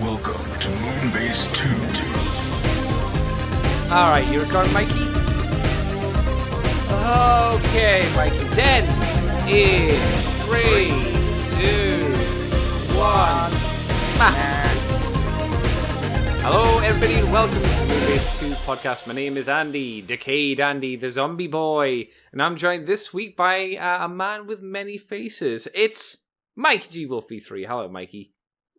Welcome to Moonbase 2. Alright, you recording, Mikey? Okay, Mikey. Then, in 3, 2, 1. Hello, everybody, and welcome to the Moonbase 2 podcast. My name is Andy, Decayed Andy, the zombie boy, and I'm joined this week by a man with many faces. It's Mike G. Wolfie 3. Hello, Mikey.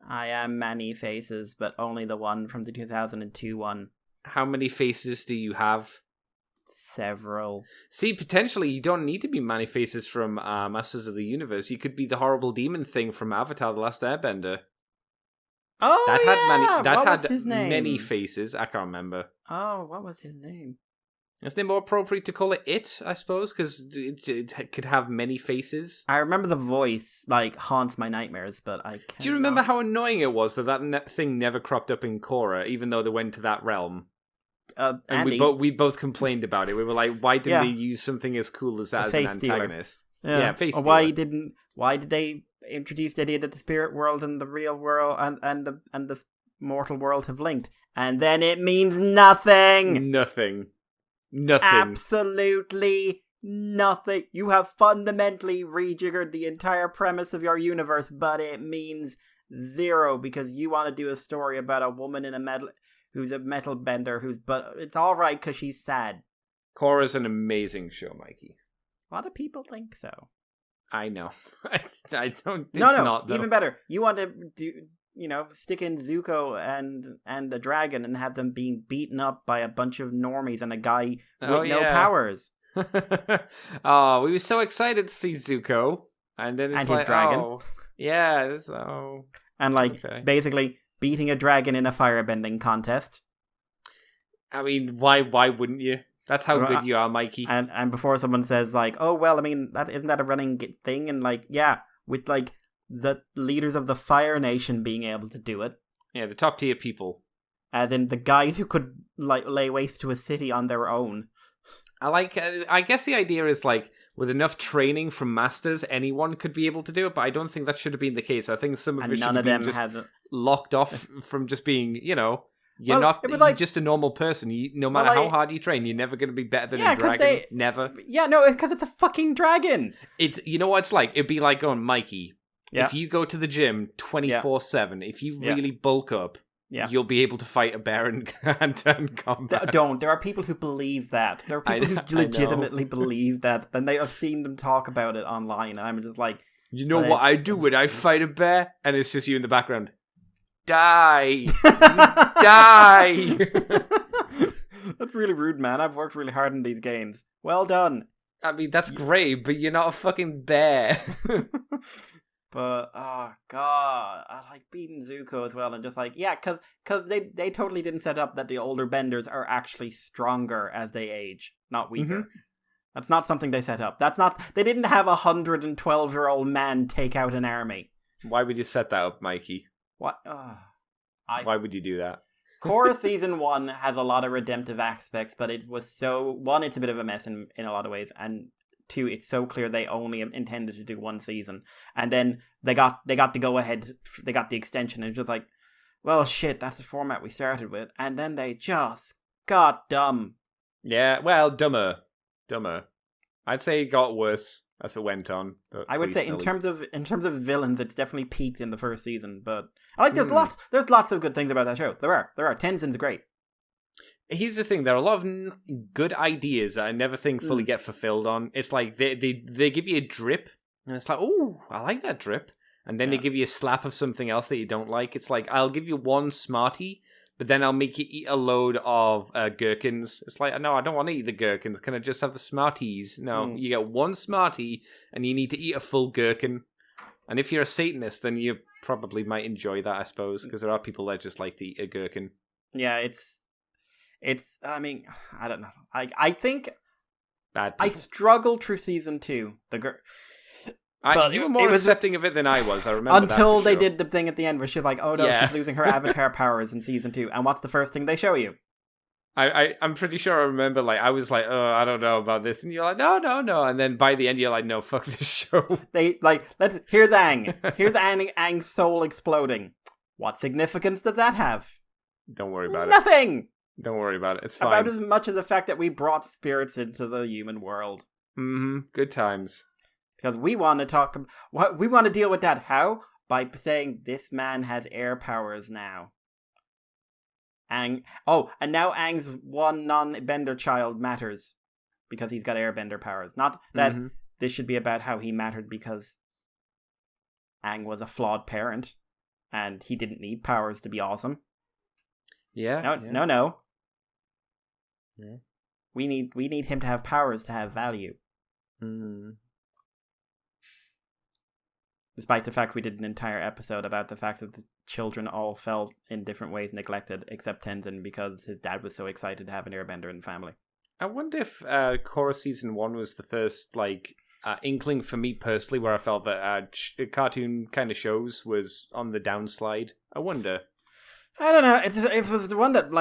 I am many faces, but only the one from the 2002 one. How many faces do you have? Several. See, potentially you don't need to be many faces from Masters of the Universe. You could be the horrible demon thing from Avatar: The Last Airbender. Oh, That what had was his name? many faces. I can't remember. Oh, what was his name? Isn't it more appropriate to call it, I suppose, because it could have many faces? I remember the voice, haunts my nightmares, but I can't. Do you remember how annoying it was that thing never cropped up in Korra, even though they went to that realm? And Andy. we both complained about it. We were like, why didn't they use something as cool as that as an antagonist? Yeah, face or stealer. why did they introduce the idea that the spirit world and the real world and the mortal world have linked? And then it means nothing! Nothing. Absolutely nothing. You have fundamentally rejiggered the entire premise of your universe, but it means zero because you want to do a story about a woman in a metal who's a metal bender but it's all right because she's sad. Korra's an amazing show, Mikey. A lot of people think so. I know. I don't. It's No, not, though. even better. You want to do, stick in Zuko and a dragon and have them being beaten up by a bunch of normies and a guy with no powers. Oh, we were so excited to see Zuko, and then it's and like, his dragon. oh, yeah, so and okay. Basically beating a dragon in a firebending contest. I mean, why wouldn't you? That's how good you are, Mikey. And before someone says oh well, I mean, isn't that a running thing? And with the leaders of the Fire Nation being able to do it. Yeah, the top tier people. As in the guys who could lay waste to a city on their own. I guess the idea is with enough training from masters, anyone could be able to do it, but I don't think that should have been the case. I think some of it should have been just locked off from just being, you're just a normal person. No matter how hard you train, you're never going to be better than a dragon. Never. Yeah, no, because it's a fucking dragon. It's, you know what it's like? It'd be like going, Mikey, yeah. If you go to the gym 24/7, if you really bulk up, you'll be able to fight a bear in hand-to-hand combat. There are people who believe that. There are people who legitimately believe that, and I've seen them talk about it online, and I'm just like... You know what I do when I fight a bear? And it's just you in the background. Die! Die! That's really rude, man. I've worked really hard in these games. Well done. I mean, that's great, but you're not a fucking bear. But, oh god, I like beating Zuko as well, and just because they totally didn't set up that the older benders are actually stronger as they age, not weaker. Mm-hmm. That's not something they set up. They didn't have a 112-year-old man take out an army. Why would you set that up, Mikey? What? Why would you do that? Korra Season 1 has a lot of redemptive aspects, but it was one, it's a bit of a mess in a lot of ways, and two, it's so clear they only intended to do one season, and then they got the go ahead, they got the extension, and it's just like, well, shit, that's the format we started with, and then they just got dumb. Yeah, well, dumber. I'd say it got worse as it went on. But I would say in terms of villains, it's definitely peaked in the first season. But there's lots of good things about that show. There are. Tenzin's great. Here's the thing: there are a lot of good ideas that I never think fully get fulfilled on. It's like they give you a drip, and it's like, oh, I like that drip, and then they give you a slap of something else that you don't like. It's like, I'll give you one Smartie, but then I'll make you eat a load of gherkins. It's like, no, I don't want to eat the gherkins. Can I just have the Smarties? No, you get one Smartie, and you need to eat a full gherkin. And if you're a Satanist, then you probably might enjoy that, I suppose, because there are people that just like to eat a gherkin. Yeah, it's. I mean, I don't know. I think I struggled through season 2. You were more accepting of it than I was. I remember until that they did the thing at the end where she's like, "Oh no, she's losing her avatar powers in season 2." And what's the first thing they show you? I'm pretty sure I remember, I was like, oh, I don't know about this. And you're like, no. And then by the end, you're like, no, fuck this show. Here's Aang. Here's Aang's soul exploding. What significance does that have? Don't worry about it. Nothing! Don't worry about it. It's fine. About as much as the fact that we brought spirits into the human world. Mm-hmm. Good times. Because we want to deal with that. How? By saying this man has air powers now. And now Aang's one non-bender child matters. Because he's got airbender powers. Not that this should be about how he mattered because Aang was a flawed parent. And he didn't need powers to be awesome. Yeah. No. Yeah. We need him to have powers to have value. Mm. Despite the fact we did an entire episode about the fact that the children all felt in different ways neglected, except Tenzin because his dad was so excited to have an airbender in the family. I wonder if Korra Season 1 was the first, inkling for me personally where I felt that cartoon kind of shows was on the downslide. I wonder. I don't know. It was the one that,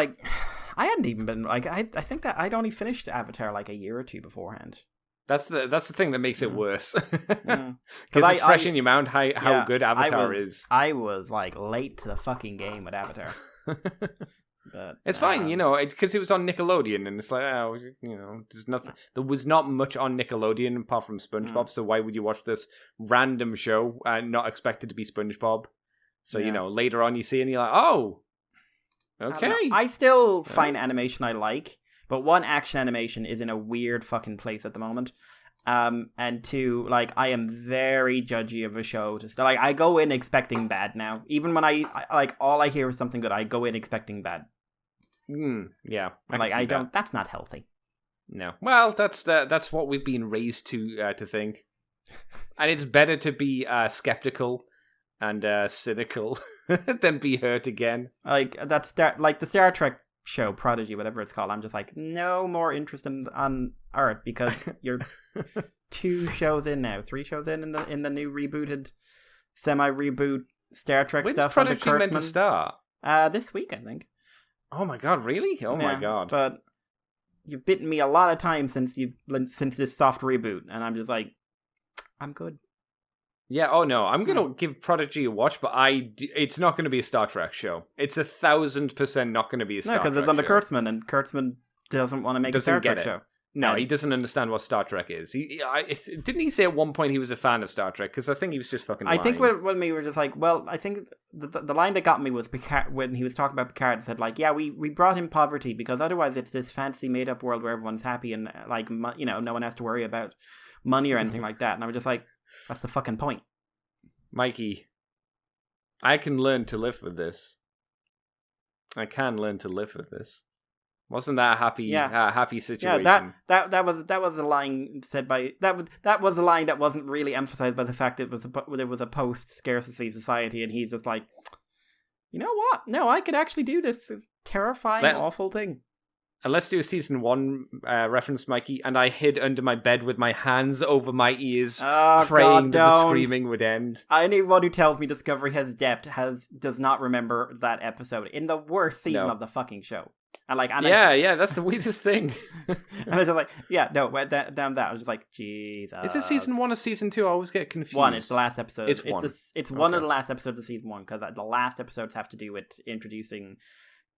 I hadn't even been, I think that I'd only finished Avatar, a year or two beforehand. That's the thing that makes it worse. Because it's fresh in your mind how good Avatar is. I was, late to the fucking game with Avatar. But, it's fine, because it was on Nickelodeon, and it's there's nothing. There was not much on Nickelodeon apart from SpongeBob, so why would you watch this random show and not expect it to be SpongeBob? So, later on you see it and you're like, oh, okay. I still find animation I like, but one, action animation is in a weird fucking place at the moment. And two, I am very judgy of a show. I go in expecting bad now. Even when I all I hear is something good, I go in expecting bad. Yeah. I don't. That's not healthy. No. Well, that's what we've been raised to think, and it's better to be skeptical and cynical than be hurt again. The Star Trek show Prodigy, whatever it's called. I'm just no more interest on Earth because you're 2 shows in now, 3 shows in the new rebooted, semi-reboot Star Trek stuff. When's Prodigy meant to start? This week, I think. Oh my god, really? Oh my god. But you've bitten me a lot of times since this soft reboot, and I'm just I'm good. Yeah, oh no, I'm going to give Prodigy a watch, but it's not going to be a Star Trek show. It's 1,000% not going to be a Star Trek show. No, because it's under Kurtzman, and Kurtzman doesn't want to make a Star Trek show. No, he doesn't understand what Star Trek is. Didn't he say at one point he was a fan of Star Trek? Because I think he was just fucking lying. I think when we were just I think the line that got me was Picard, when he was talking about Picard, and said we brought in poverty because otherwise it's this fancy made up world where everyone's happy and no one has to worry about money or anything like that. And I was just that's the fucking point. Mikey, I can learn to live with this. I can learn to live with this. Wasn't that a happy situation? Yeah, that was a line said by that was a line that wasn't really emphasized by the fact that there was a post-scarcity society, and he's just you know what? No, I could actually do this terrifying, awful thing. And let's do a season 1 reference, Mikey. And I hid under my bed with my hands over my ears, praying that the screaming would end. Anyone who tells me Discovery has depth does not remember that episode in the worst season of the fucking show. And that's the weirdest thing. And I was just damn that. I was just Jesus. Is it season 1 or season 2? I always get confused. 1. It's the last episode. It's 1. It's one of the last episodes of season 1 because the last episodes have to do with introducing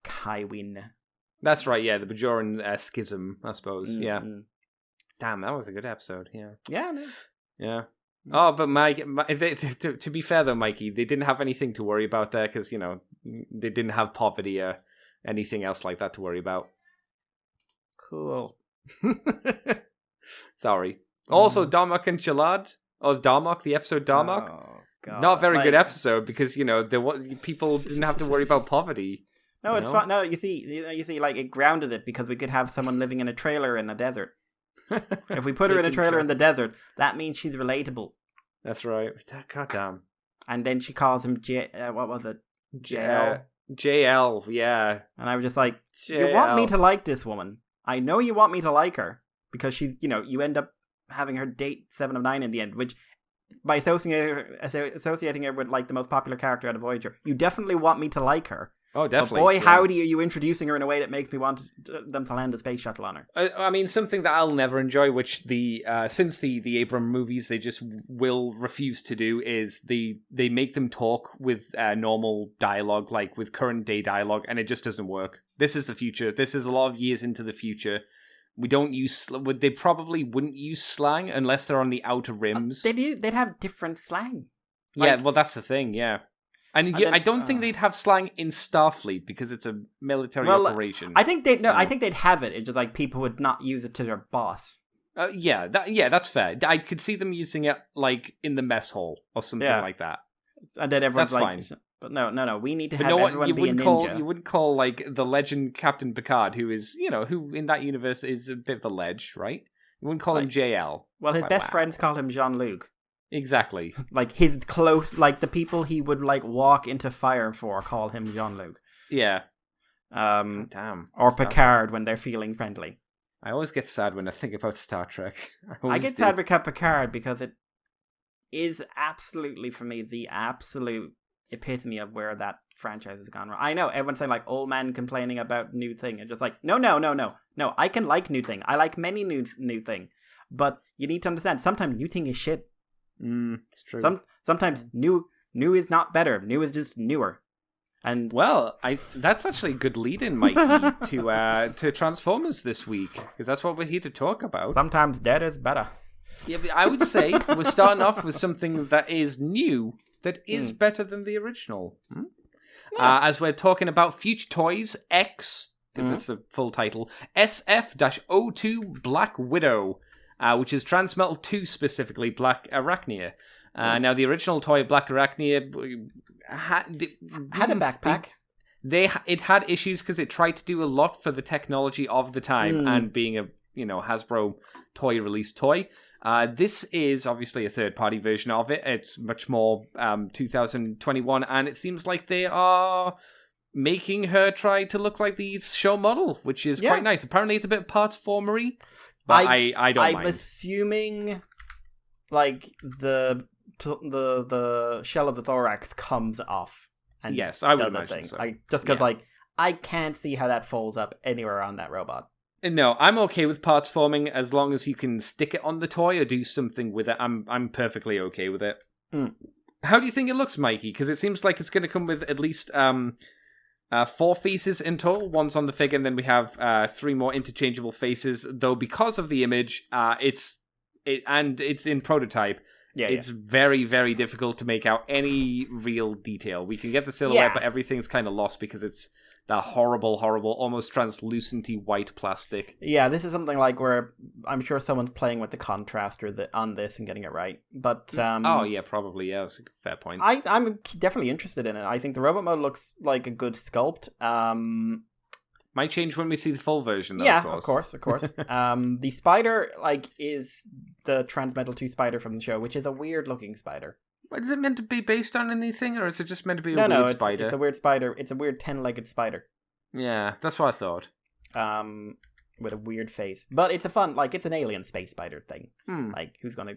Kaiwin. That's right, yeah, the Bajoran schism, I suppose, yeah. Mm-hmm. Damn, that was a good episode, yeah. Yeah, it is. Yeah. Oh, but to be fair though, Mikey, they didn't have anything to worry about there because, they didn't have poverty or anything else like that to worry about. Cool. Sorry. Also, Darmok and Chalad, or Darmok, the episode Darmok. Oh, God. Not very good episode because, people didn't have to worry about poverty. No, it's fun. No, you see, it grounded it because we could have someone living in a trailer in a desert. If we put her in a trailer in the desert, that means she's relatable. That's right. God damn. And then she calls him what was it? JL. JL, yeah. And I was just you want me to like this woman. I know you want me to like her because she's, you end up having her date 7 of 9 in the end, which by associating her with the most popular character out of Voyager, you definitely want me to like her. Oh, definitely. But boy, howdy, are you introducing her in a way that makes me want them to land a space shuttle on her. I mean, something that I'll never enjoy, which since the Abram movies, they just will refuse to do, is they make them talk with normal dialogue, like with current day dialogue, and it just doesn't work. This is the future. This is a lot of years into the future. We don't use... They probably wouldn't use slang unless they're on the outer rims. They'd have different slang. Yeah, well, that's the thing, yeah. And I don't think they'd have slang in Starfleet because it's a military operation. I think I think they'd have it. It's just like people would not use it to their boss. That's fair. I could see them using it like in the mess hall or something like that. And then everyone's that's like, fine. But no. We need to have everyone be a ninja. You wouldn't call like the legend Captain Picard, who is who in that universe is a bit of a ledge, right? You wouldn't call him JL. Well, his best friends call him Jean-Luc. Exactly. Like his close, like the people he would like walk into fire for call him Jean-Luc. Yeah. Damn. Or Picard when they're feeling friendly. I always get sad when I think about Star Trek. I get sad about Picard because it is absolutely, for me, the absolute epitome of where that franchise has gone wrong. I know everyone's saying like old man complaining about new thing, and just like no. I can like new thing. I like many new thing, but you need to understand sometimes new thing is shit. It's true. Sometimes new is not better. New is just newer. And well, that's actually a good lead-in, Mikey, to Transformers this week, because that's what we're here to talk about. Sometimes dead is better. Yeah, but I would say we're starting off with something that is new, that is better than the original. Yeah. As we're talking about Future Toys X, because that's the full title, SF-02 Black Widow. Which is Transmetal 2 specifically, Blackarachnia. Now, the original toy, Blackarachnia, had a backpack. It had issues because it tried to do a lot for the technology of the time and being a Hasbro toy release toy. This is obviously a third-party version of it. It's much more 2021, and it seems like they are making her try to look like the show model, which is quite nice. Apparently, it's a bit parts formery. But I don't mind. I'm assuming, like, the shell of the thorax comes off. And yes, I would imagine so. Just because, I can't see how that folds up anywhere on that robot. No, I'm okay with parts forming as long as you can stick it on the toy or do something with it. I'm perfectly okay with it. How do you think it looks, Mikey? Because it seems like it's going to come with at least 4 faces in total. One's on the figure, and then we have 3 more interchangeable faces. Though because of the image, it's in prototype. It's very, very difficult to make out any real detail. We can get the silhouette, but everything's kind of lost because it's that horrible, almost translucenty white plastic. Yeah, this is something like where I'm sure someone's playing with the contraster on this and getting it right. But oh yeah, probably that's a fair point. I'm definitely interested in it. I think the robot mode looks like a good sculpt. Might change when we see the full version, though. Yeah, of course. The spider is the Transmetal 2 spider from the show, which is a weird looking spider. Is it meant to be based on anything, or is it just meant to be a weird spider? It's a weird spider. It's a weird 10-legged spider. Yeah, that's what I thought. With a weird face. But it's a fun, it's an alien space spider thing. Who's gonna...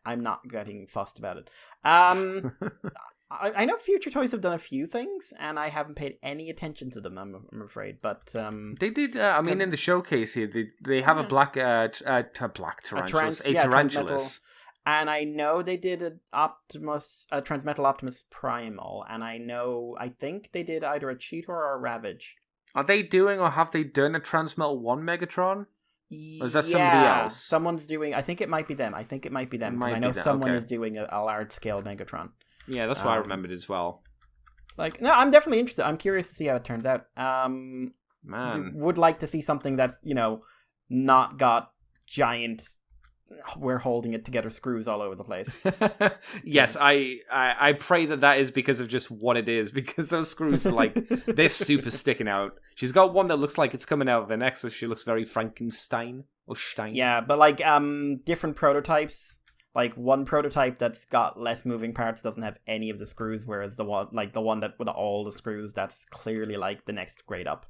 I'm not getting fussed about it. I know Future Toys have done a few things, and I haven't paid any attention to them, I'm afraid. But they did. In the showcase here, they have a black tarantulas, a tarantulas, and I know they did a Transmetal Optimus Primal, and I think they did either a Cheetor or a Ravage. Are they doing, or have they done a Transmetal 1 Megatron? Or is that somebody else? Someone's doing. I think it might be them. I know someone is doing a large scale Megatron. Yeah, that's what I remembered as well. No, I'm definitely interested. I'm curious to see how it turns out. Man, would like to see something that not got giant. We're holding it together screws all over the place. Yes, I pray that is because of just what it is, because those screws are they're super sticking out. She's got one that looks like it's coming out of her neck, so she looks very Frankenstein or Stein. Yeah, but different prototypes. One prototype that's got less moving parts doesn't have any of the screws, whereas the one that with all the screws, that's clearly the next grade up.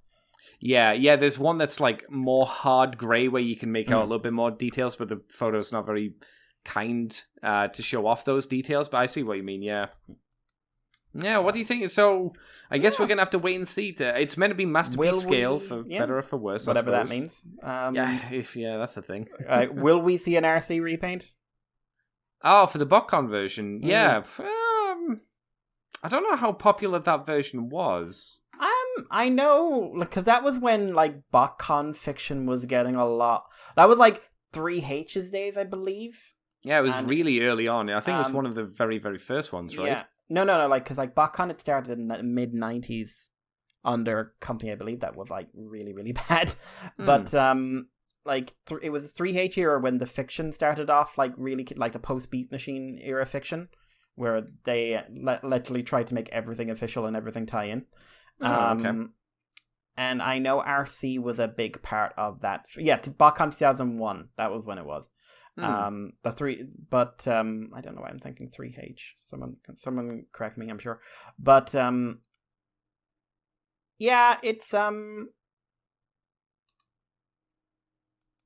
Yeah, there's one that's more hard grey where you can make out a little bit more details, but the photo's not very kind to show off those details, but I see what you mean, yeah. Yeah, what do you think? So, I guess we're going to have to wait and see. It's meant to be masterpiece scale, for better or for worse, whatever I that means. That's the thing. Will we see an RC repaint? Oh, for the BotCon version, yeah. I don't know how popular that version was. I know, because that was when like BotCon fiction was getting a lot. That was like 3H's days, I believe. Yeah, it was really early on. I think it was one of the very, very first ones, right? Yeah. No, like, because like BotCon had started in the mid-90s under a company, I believe, that was like really, really bad. But like it was 3H era when the fiction started off, like really like the post-Beat Machine era fiction, where they literally tried to make everything official and everything tie in. Okay. And I know RC was a big part of that. Yeah, BotCon 2001. That was when it was. The three, but I don't know why I'm thinking 3H. Someone correct me, I'm sure. But yeah, it's one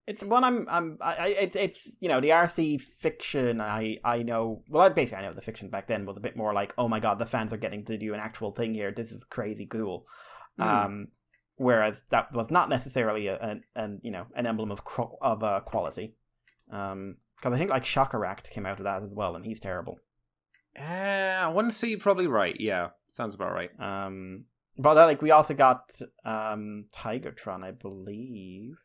it's the RC fiction. I know. Well, basically, I know the fiction back then was a bit more like, oh my god, the fans are getting to do an actual thing here. This is crazy cool. Whereas that was not necessarily an emblem of quality. Because I think like Shockwave came out of that as well, and he's terrible. I want to say you're probably right. Yeah, sounds about right. But like we also got Tigertron, I believe.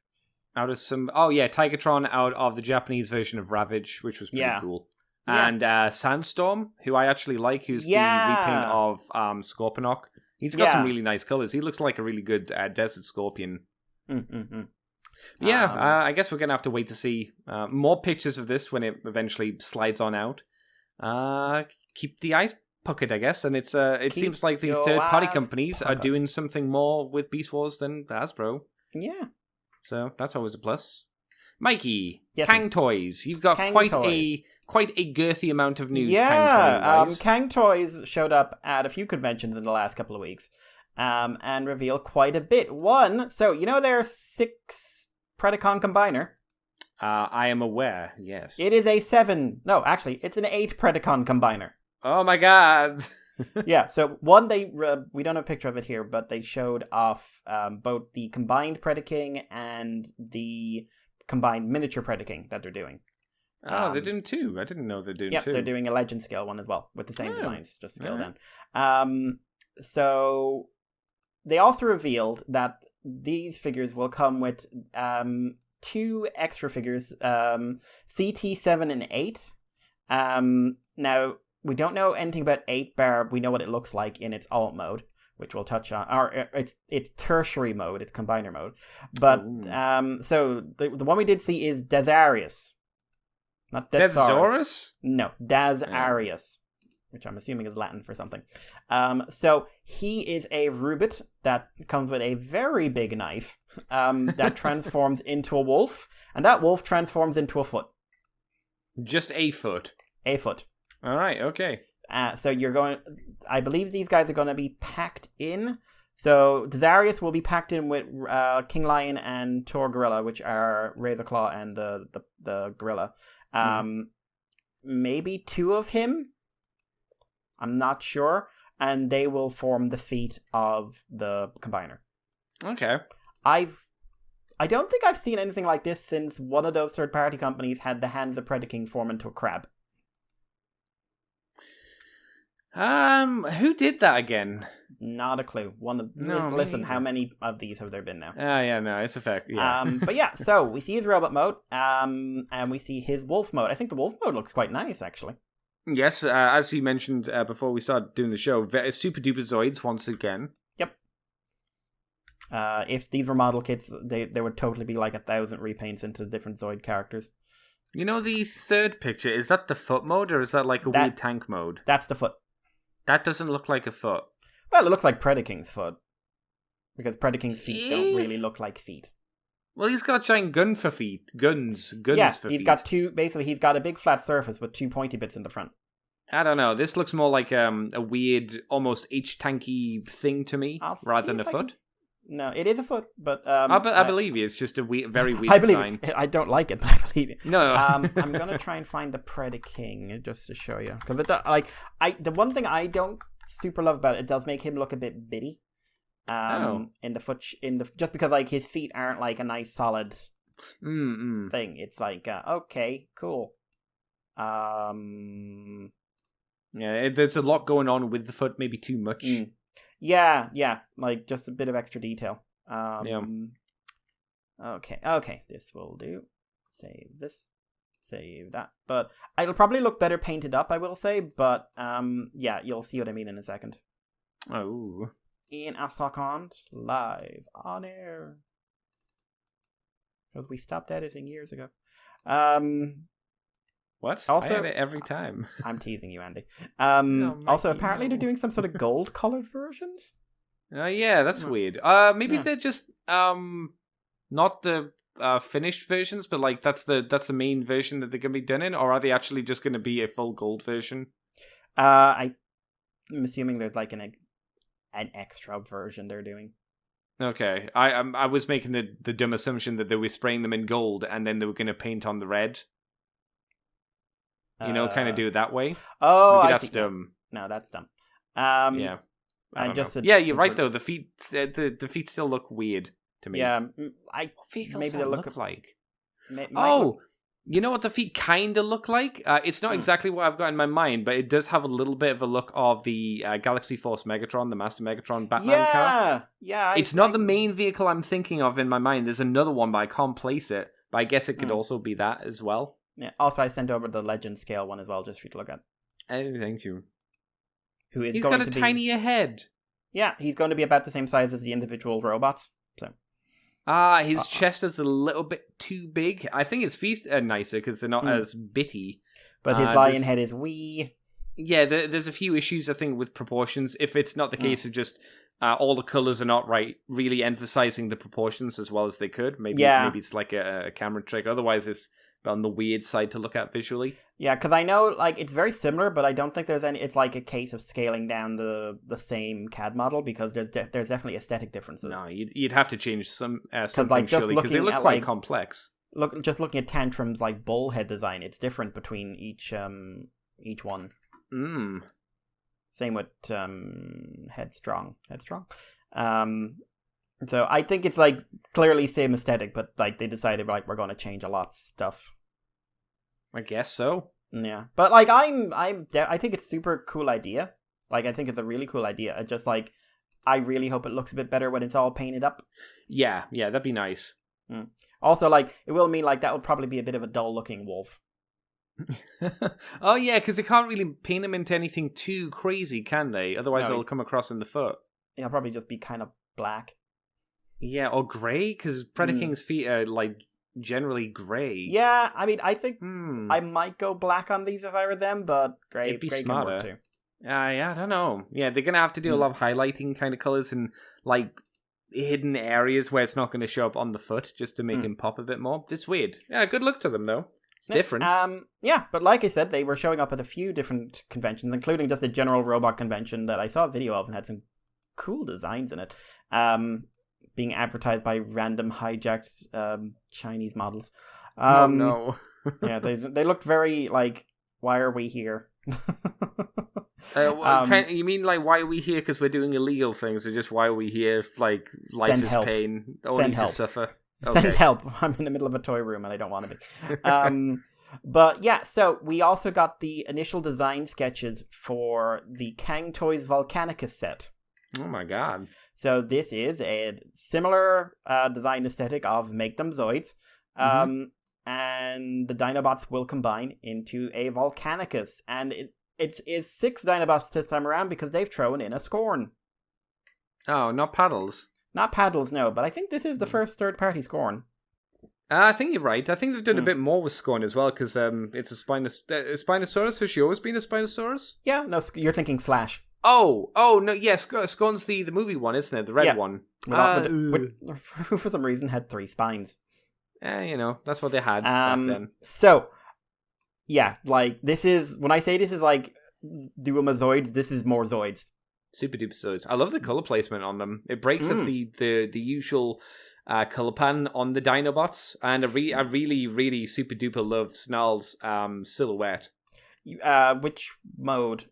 Out of Tigertron out of the Japanese version of Ravage, which was pretty cool. Yeah. And Sandstorm, who I actually like, who's the repaint of Scorponok. He's got some really nice colors. He looks like a really good Desert Scorpion. Yeah, I guess we're going to have to wait to see more pictures of this when it eventually slides on out. Keep the eyes puckered, I guess. And it seems like the third-party companies are doing something more with Beast Wars than Hasbro. Yeah. So that's always a plus. Mikey, yes, Kang Toys. You've got quite a girthy amount of news. Yeah, Kang Toys showed up at a few conventions in the last couple of weeks, and revealed quite a bit. So their 6 Predacon combiner. I am aware. Yes, it is a 7. No, actually, it's an 8 Predacon combiner. Oh my god. Yeah, so one we don't have a picture of it here, but they showed off both the combined Predaking and the combined miniature Predaking that they're doing. Oh, they're doing 2. I didn't know they're doing 2. Yeah, they're doing a legend scale one as well with the same designs, just scaled down. So they also revealed that these figures will come with 2 extra figures, CT7 and 8. Now, we don't know anything about 8-bar. We know what it looks like in its alt mode, which we'll touch on, or its tertiary mode, its combiner mode. But so the one we did see is Dazarius, not Deathsaurus. No, Dazarius, which I'm assuming is Latin for something. So he is a Rubit that comes with a very big knife that transforms into a wolf, and that wolf transforms into a foot. Just a foot. A foot. All right, okay. So I believe these guys are going to be packed in. So Dazarius will be packed in with King Lion and Tor Gorilla, which are Razorclaw and the gorilla. Maybe 2 of him. I'm not sure. And they will form the feet of the combiner. Okay. I don't think I've seen anything like this since one of those third-party companies had the hands of Predaking form into a crab. Who did that again? Not a clue. Listen, how many of these have there been now? It's a fact. Yeah. But yeah, so we see his robot mode, and we see his wolf mode. I think the wolf mode looks quite nice, actually. Yes, as you mentioned before we started doing the show, super duper Zoids once again. Yep. If these were model kits, they would totally be like 1,000 repaints into different Zoid characters. The third picture, is that the foot mode, or is that like a weird tank mode? That's the foot. That doesn't look like a foot. Well, it looks like Predaking's foot. Because Predaking's feet don't really look like feet. Well, he's got giant guns for feet. Guns for feet. He's got 2, basically he's got a big flat surface with 2 pointy bits in the front. I don't know, this looks more like a weird, almost H-tanky thing to me, rather than a foot. No, it is a foot, but... I believe you, it's just a very weird design. I don't like it, but I believe it. No. I'm going to try and find the Predaking just to show you. Because the one thing I don't super love about it, it does make him look a bit bitty. In the foot, just because like his feet aren't like a nice solid thing. It's like okay, cool. Yeah, there's a lot going on with the foot, maybe too much. Yeah, like just a bit of extra detail. Yeah. Okay, this will do. Save this. Save that. But it'll probably look better painted up, I will say, but yeah, you'll see what I mean in a second. Oh. In a second, live on air. Because we stopped editing years ago. What? Also, I edit every time. I'm teasing you, Andy. Mikey, Also, apparently they're doing some sort of gold-colored versions. Yeah, that's weird. Maybe they're just not the finished versions, but like that's the main version that they're gonna be done in, or are they actually just gonna be a full gold version? I'm assuming there's like an extra version they're doing. Okay, I was making the dumb assumption that they were spraying them in gold and then they were gonna paint on the red. You know, kind of do it that way. Oh, maybe that's dumb. No, that's dumb. Yeah, yeah, you're right though. The feet, the feet still look weird to me. Yeah, maybe they look like. Oh, you know what the feet kind of look like? It's not exactly what I've got in my mind, but it does have a little bit of a look of the Galaxy Force Megatron, the Master Megatron Batman car. Yeah, it's not the main vehicle I'm thinking of in my mind. There's another one, but I can't place it. But I guess it could also be that as well. Yeah. Also, I sent over the Legend scale one as well, just for you to look at. Oh, thank you. He's got a tinier head. Yeah, he's going to be about the same size as the individual robots. So. His chest is a little bit too big. I think his feet are nicer because they're not as bitty. But his lion head is wee. Yeah, there's a few issues, I think, with proportions. If it's not the case of just all the colours are not right, really emphasizing the proportions as well as they could. Maybe it's like a camera trick. Otherwise, it's on the weird side to look at visually. Yeah, because I know like it's very similar, but I don't think there's any. It's like a case of scaling down the same CAD model because there's definitely aesthetic differences. No, you'd have to change something like, surely because they look quite like, complex. Just looking at Tantrum's like bull head design, it's different between each one. Same with Headstrong. So I think it's like clearly same aesthetic, but like they decided like we're going to change a lot of stuff. I guess so. Yeah, but like I think it's super cool idea. Like I think it's a really cool idea. I just like I really hope it looks a bit better when it's all painted up. Yeah, that'd be nice. Also, like it will mean like that will probably be a bit of a dull looking wolf. Oh yeah, because they can't really paint him into anything too crazy, can they? Otherwise, it'll come across in the foot. It'll probably just be kind of black. Yeah, or grey, because Predaking's feet are, like, generally grey. Yeah, I mean, I think I might go black on these if I were them, but grey It'd be grey smarter. can work too. Yeah, I don't know. Yeah, they're going to have to do a lot of highlighting kind of colours and, like, hidden areas where it's not going to show up on the foot, just to make him pop a bit more. It's weird. Yeah, good luck to them, though. It's different. Yeah, but like I said, they were showing up at a few different conventions, including just a general robot convention that I saw a video of and had some cool designs in it. Being advertised by random hijacked Chinese models. Oh no. Yeah, they looked very like, why are we here? You mean like why are we here because we're doing illegal things, or just why are we here like life is pain, only to suffer? Okay. Send help. I'm in the middle of a toy room and I don't want to be. But yeah, so we also got the initial design sketches for the Kang Toys Volcanicus set. Oh my god. So this is a similar design aesthetic of Make Them Zoids. And the Dinobots will combine into a Volcanicus. And it's 6 Dinobots this time around because they've thrown in a Scorn. Oh, not Paddles. Not Paddles, no. But I think this is the first third-party Scorn. I think you're right. I think they've done a bit more with Scorn as well because it's a Spinosaurus. Has she always been a Spinosaurus? Yeah, no, you're thinking Slash. Oh, no, yes, Scorn's the movie one, isn't it? The red one. For some reason, had 3 spines. That's what they had back then. So, yeah, like, this is, when I say this is like Duoma Zoids, this is more Zoids. Super duper Zoids. I love the color placement on them. It breaks up the usual color pan on the Dinobots, and I really, really super duper love Snarl's silhouette. Which mode?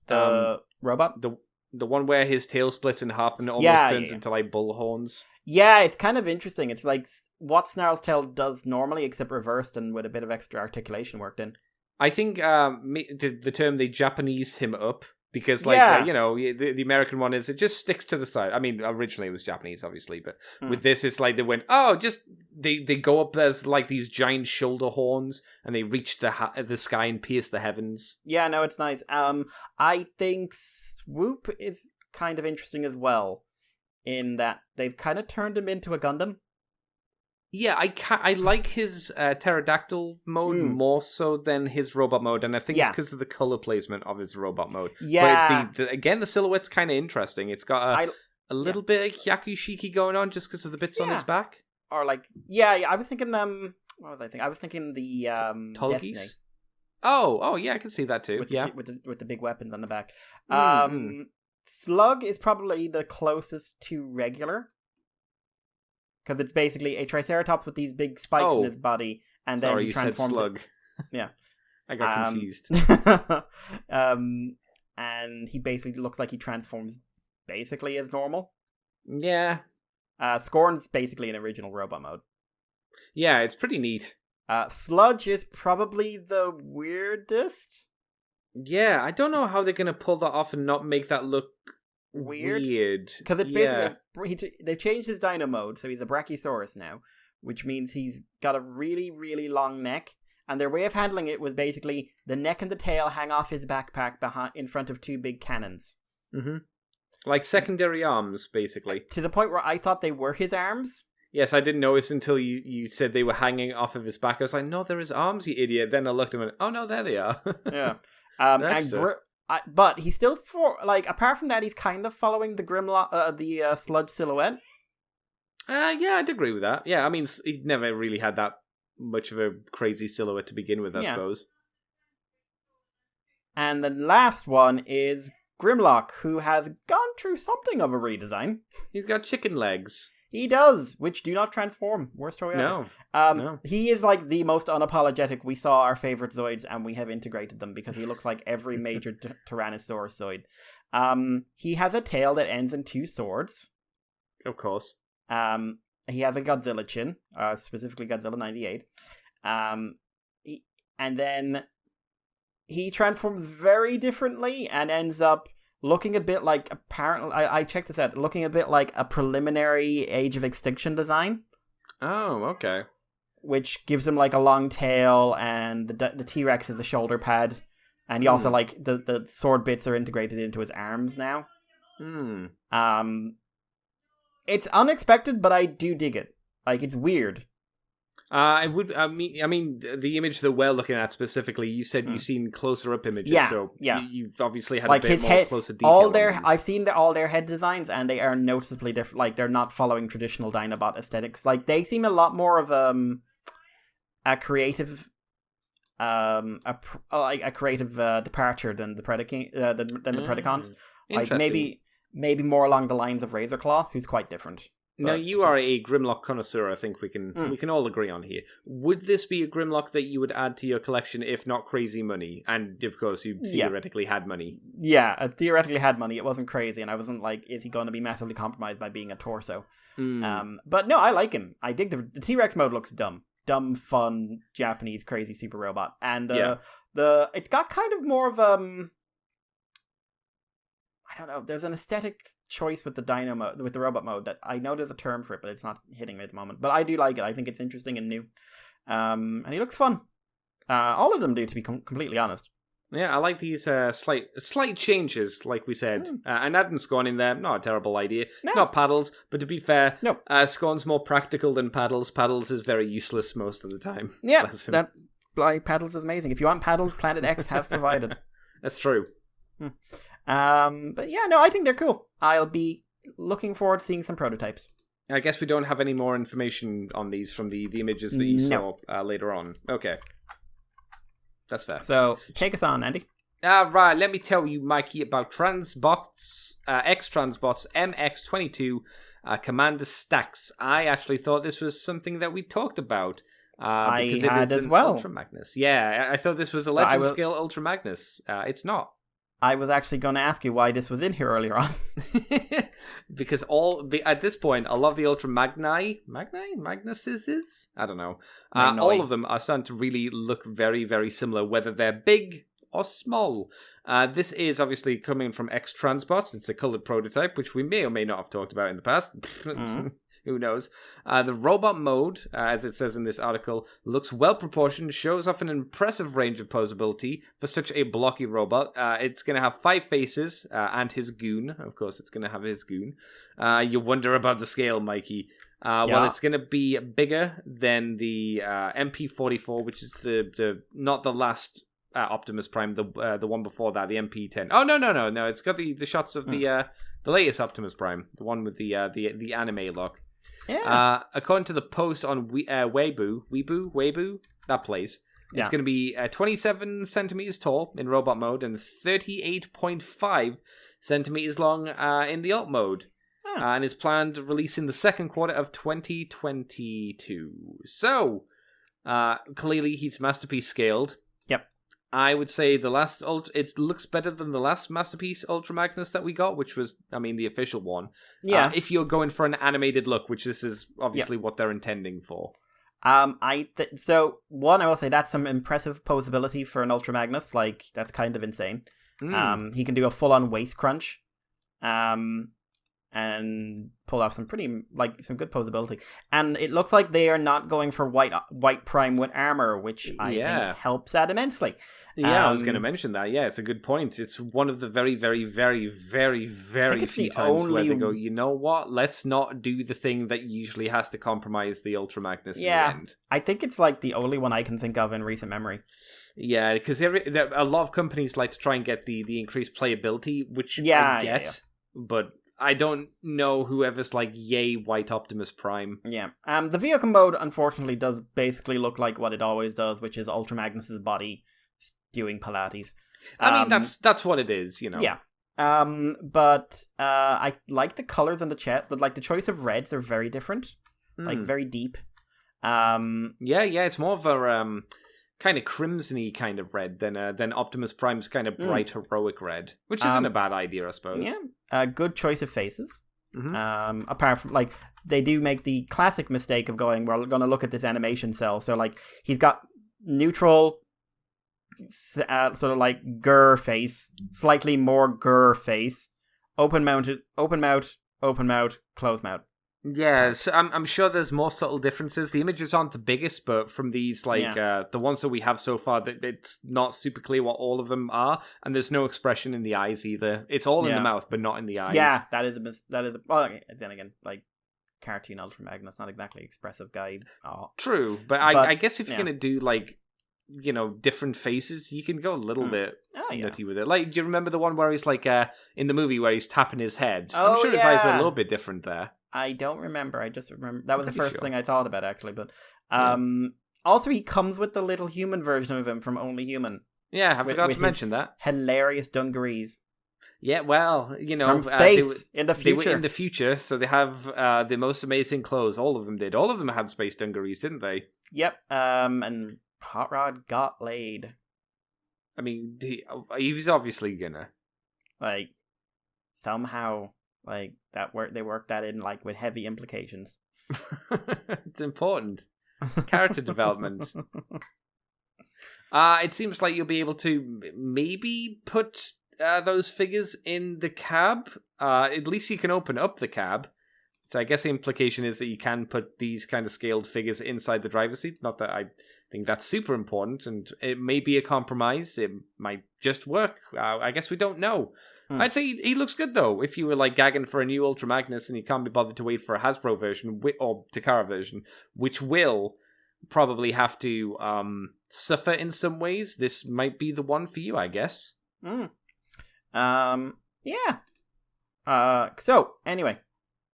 The robot? The one where his tail splits in half and it almost turns yeah. into like bull horns. Yeah, it's kind of interesting. It's like what Snarl's tail does normally, except reversed and with a bit of extra articulation worked in. I think the term they Japanesed him up because, like, the American one is it just sticks to the side. I mean, originally it was Japanese, obviously, but with this, it's like they went, they go up as like these giant shoulder horns and they reach the sky and pierce the heavens. Yeah, no, it's nice. I think Swoop is kind of interesting as well, in that they've kind of turned him into a Gundam. Yeah, I like his pterodactyl mode more so than his robot mode, and I think it's because of the color placement of his robot mode. Yeah. But again, the silhouette's kind of interesting. It's got a little bit of Hyakushiki going on just because of the bits on his back. Or like, I was thinking, what was I thinking? I was thinking the Tolgis? Destiny. Oh, yeah, I can see that too. With the big weapons on the back. Slug is probably the closest to regular. Because it's basically a Triceratops with these big spikes in his body, and then he transforms. Said Slug. Yeah, I got confused. And he basically looks like he transforms basically as normal. Yeah. Scorn's basically an original robot mode. Yeah, it's pretty neat. Sludge is probably the weirdest. Yeah, I don't know how they're gonna pull that off and not make that look weird. Because it's basically they've changed his dino mode, so he's a Brachiosaurus now, which means he's got a really, really long neck. And their way of handling it was basically the neck and the tail hang off his backpack in front of two big cannons. Mm-hmm. Like secondary arms, basically. To the point where I thought they were his arms. Yes, I didn't notice until you said they were hanging off of his back. I was like, no, they're his arms, you idiot. Then I looked at him and oh no, there they are. Yeah. But he's still apart from that, he's kind of following the Grimlock, the Sludge silhouette. Yeah, I'd agree with that. Yeah, I mean, he never really had that much of a crazy silhouette to begin with, I suppose. And the last one is Grimlock, who has gone through something of a redesign. He's got chicken legs. He does, which do not transform. Worst story ever. No. He is like the most unapologetic. We saw our favorite Zoids and we have integrated them because he looks like every major Tyrannosaurus Zoid. He has a tail that ends in two swords. Of course. He has a Godzilla chin, specifically Godzilla 98. And then he transforms very differently and ends up looking a bit like, apparently, I checked this out, looking a bit like a preliminary Age of Extinction design. Oh, okay. Which gives him like a long tail, and the T-Rex is a shoulder pad. And he also, like, the sword bits are integrated into his arms now. It's unexpected, but I do dig it. Like, it's weird. I mean, the image that we're looking at specifically, you said you've seen closer up images, so you've obviously had like a bit more closer detail. I've seen all their head designs, and they are noticeably different. Like, they're not following traditional Dinobot aesthetics. Like, they seem a lot more of a creative, departure than the Predacons. Like maybe more along the lines of Razorclaw, who's quite different. Now, you are a Grimlock connoisseur, I think we can all agree on here. Would this be a Grimlock that you would add to your collection if not crazy money? And, of course, you theoretically had money. Yeah, I theoretically had money. It wasn't crazy, and I wasn't like, is he going to be massively compromised by being a torso? But no, I like him. I dig the T-Rex mode looks dumb. Dumb, fun, Japanese, crazy super robot. And it's got kind of more of I don't know, there's an aesthetic choice with the dino mode, with the robot mode, that I know there's a term for it, but it's not hitting me at the moment. But I do like it. I think it's interesting and new. And he looks fun. All of them do, to be completely honest. Yeah, I like these slight changes, like we said. And adding Scorn in there, not a terrible idea. No. Not Paddles, but to be fair, Scorn's more practical than Paddles. Paddles is very useless most of the time. Yeah, Paddles is amazing. If you want Paddles, Planet X have provided. That's true. But yeah, no, I think they're cool. I'll be looking forward to seeing some prototypes. I guess we don't have any more information on these from the images that you saw later on. Okay. That's fair. So, take us on, Andy. Right, let me tell you, Mikey, about Transbots, X-Transbots MX22 Commander Stacks. I actually thought this was something that we talked about. I had as well. Ultra Magnus. Yeah, I thought this was a Legend Scale Ultra Magnus. It's not. I was actually going to ask you why this was in here earlier on. Because at this point, a lot of the Ultra Magnuses? I don't know. All of them are starting to really look very, very similar, whether they're big or small. This is obviously coming from X-Transbots. It's a colored prototype, which we may or may not have talked about in the past. Who knows? The robot mode, as it says in this article, looks well-proportioned, shows off an impressive range of posability for such a blocky robot. It's going to have 5 faces and his goon. Of course, it's going to have his goon. You wonder about the scale, Mikey. Well, it's going to be bigger than the MP44, which is the not the last Optimus Prime, the one before that, the MP10. Oh, no. It's got the shots of the latest Optimus Prime, the one with the anime look. Yeah. According to the post on Weibo, that place, it's going to be 27 centimeters tall in robot mode and 38.5 centimeters long in the alt mode. And is planned to release in the second quarter of 2022. So, clearly he's Masterpiece scaled. Yep. I would say it looks better than the last Masterpiece Ultra Magnus that we got, which was, the official one. Yeah. If you're going for an animated look, which this is obviously what they're intending for. So one, I will say that's some impressive posability for an Ultra Magnus. Like, that's kind of insane. He can do a full-on waist crunch. And pull off some good posability. And it looks like they are not going for white Prime with armor, which I think helps that immensely. Yeah, I was going to mention that. Yeah, it's a good point. It's one of the very, very, very, very, very few times where they go, you know what? Let's not do the thing that usually has to compromise the Ultra Magnus in the end. I think it's like the only one I can think of in recent memory. Yeah, because a lot of companies like to try and get the increased playability, which I get, but I don't know whoever's like, yay, white Optimus Prime. Yeah. The vehicle mode, unfortunately, does basically look like what it always does, which is Ultra Magnus's body doing Pilates. That's what it is, you know. Yeah. But I like the colors on the chest. Like, the choice of reds are very different. Like, very deep. It's more of a kind of crimson-y kind of red than Optimus Prime's kind of bright heroic red, which isn't a bad idea, I suppose. Yeah, good choice of faces. Apart from, like, they do make the classic mistake of going, we're going to look at this animation cell. So, like, he's got neutral, sort of like grr face, slightly more grr face, open mouth, closed mouth. Yeah, so I'm sure there's more subtle differences. The images aren't the biggest, but from these, the ones that we have so far, that it's not super clear what all of them are, and there's no expression in the eyes either. It's all in the mouth, but not in the eyes. Yeah, well, then again, like, cartoon Ultra Magnus, not exactly expressive guy. True, but I guess if you're gonna do like, different faces, you can go a little bit nutty with it. Like, do you remember the one where he's like in the movie where he's tapping his head? I'm sure his eyes were a little bit different there. I don't remember. I just remember that was the first thing I thought about, actually. But also, he comes with the little human version of him from Only Human. Yeah, I forgot to mention that. Hilarious dungarees. Yeah, well, from space in the future. They were in the future, so they have the most amazing clothes. All of them did. All of them had space dungarees, didn't they? Yep. And Hot Rod got laid. I mean, he was obviously gonna. Like, somehow. Like, they worked that in, like, with heavy implications. It's important. Character development. It seems like you'll be able to maybe put those figures in the cab. At least you can open up the cab. So I guess the implication is that you can put these kind of scaled figures inside the driver's seat. Not that I think that's super important, and it may be a compromise. It might just work. I guess we don't know. I'd say he looks good, though. If you were like gagging for a new Ultra Magnus and you can't be bothered to wait for a Hasbro version or Takara version, which will probably have to suffer in some ways, this might be the one for you, I guess. Yeah. So, anyway,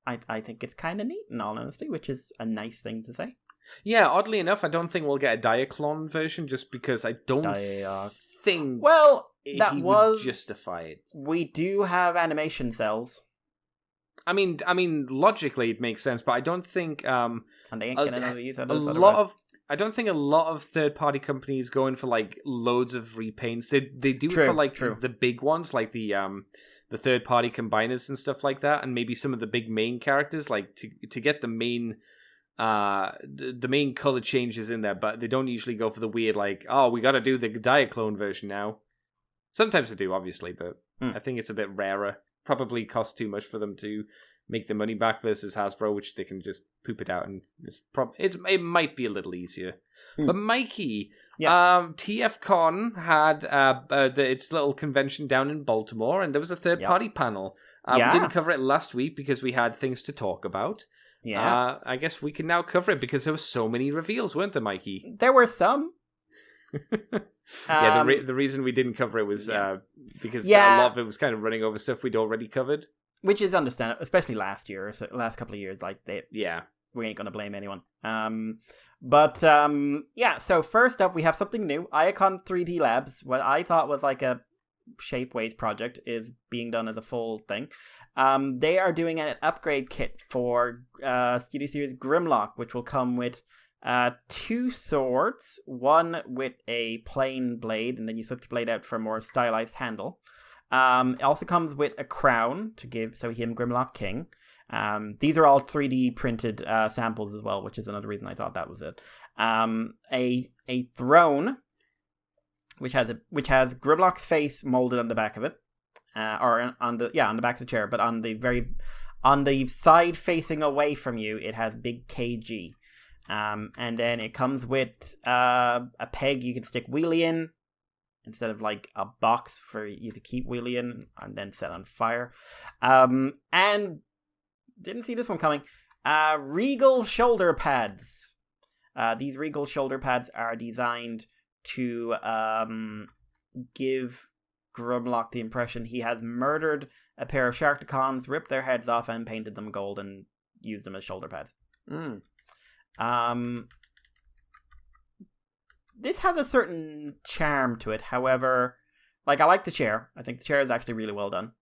I think it's kind of neat, in all honesty, which is a nice thing to say. Yeah, oddly enough, I don't think we'll get a Diaclone version, just because I don't think... Well... That would justify it. We do have animation cells. I mean, logically it makes sense, but I don't think. And they ain't gonna use that. I don't think a lot of third-party companies go in for like loads of repaints. They do True, it for like true. the big ones, like the third-party combiners and stuff like that, and maybe some of the big main characters, like to get the main color changes in there. But they don't usually go for the weird like, oh, we got to do the Diaclone version now. Sometimes they do, obviously, but I think it's a bit rarer. Probably costs too much for them to make the money back versus Hasbro, which they can just poop it out, and it might be a little easier. But Mikey, TFCon had its little convention down in Baltimore, and there was a third-party panel. We didn't cover it last week because we had things to talk about. Yeah, I guess we can now cover it because there were so many reveals, weren't there, Mikey? There were some. The reason we didn't cover it was because a lot of it was kind of running over stuff we'd already covered. Which is understandable, especially last year, so last couple of years. Like, we ain't gonna blame anyone. So first up, we have something new. Iacon 3D Labs, what I thought was like a Shapeways project, is being done as a full thing. They are doing an upgrade kit for Studio Series Grimlock, which will come with 2 swords, one with a plain blade, and then you switch the blade out for a more stylized handle. It also comes with a crown to give him Grimlock King. These are all 3D printed samples as well, which is another reason I thought that was it. A throne, which has Grimlock's face molded on the back of it, or on the back of the chair, but on the side facing away from you, it has big KG. And then it comes with a peg you can stick Wheelie in, instead of like a box for you to keep Wheelie in and then set on fire. And didn't see this one coming. Regal shoulder pads. These Regal shoulder pads are designed to give Grimlock the impression he has murdered a pair of Sharkticons, ripped their heads off, and painted them gold and used them as shoulder pads. This has a certain charm to it. However, like, I like the chair. I think the chair is actually really well done.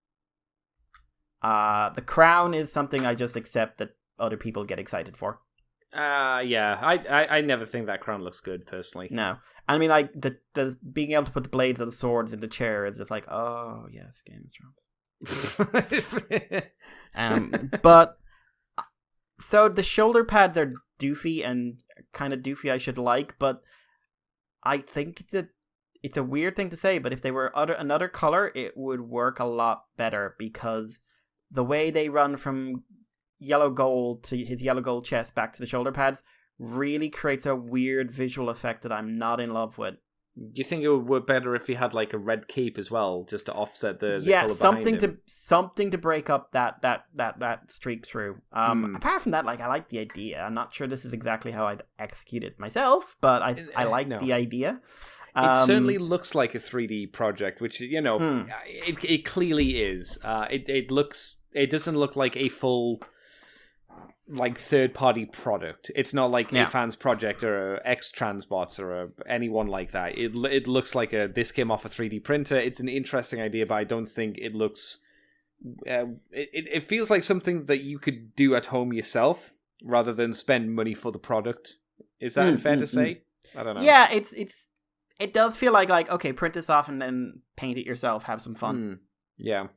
The crown is something I just accept that other people get excited for. I never think that crown looks good, personally. No. I mean, like, the being able to put the blades of the swords in the chair is just like, oh, yes, Game of Thrones. But, so the shoulder pads are doofy and kind of doofy I should like, but I think that it's a weird thing to say, but if they were another color, it would work a lot better, because the way they run from yellow gold to his yellow gold chest back to the shoulder pads really creates a weird visual effect that I'm not in love with. Do you think it would work better if he had like a red cape as well, just to offset the color something behind him? something to break up that streak through. Apart from that, like, I like the idea. I'm not sure this is exactly how I'd execute it myself, but I like the idea. It certainly looks like a 3D project, which, you know, it clearly is. It doesn't look like a full, like, third-party product. It's not like a fan's project or a X-Transbots or anyone like that. It looks like this came off a 3D printer. It's an interesting idea, but I don't think it looks... It feels like something that you could do at home yourself rather than spend money for the product. Is that fair to say? I don't know. Yeah, it does feel like, okay, print this off and then paint it yourself, have some fun. Yeah.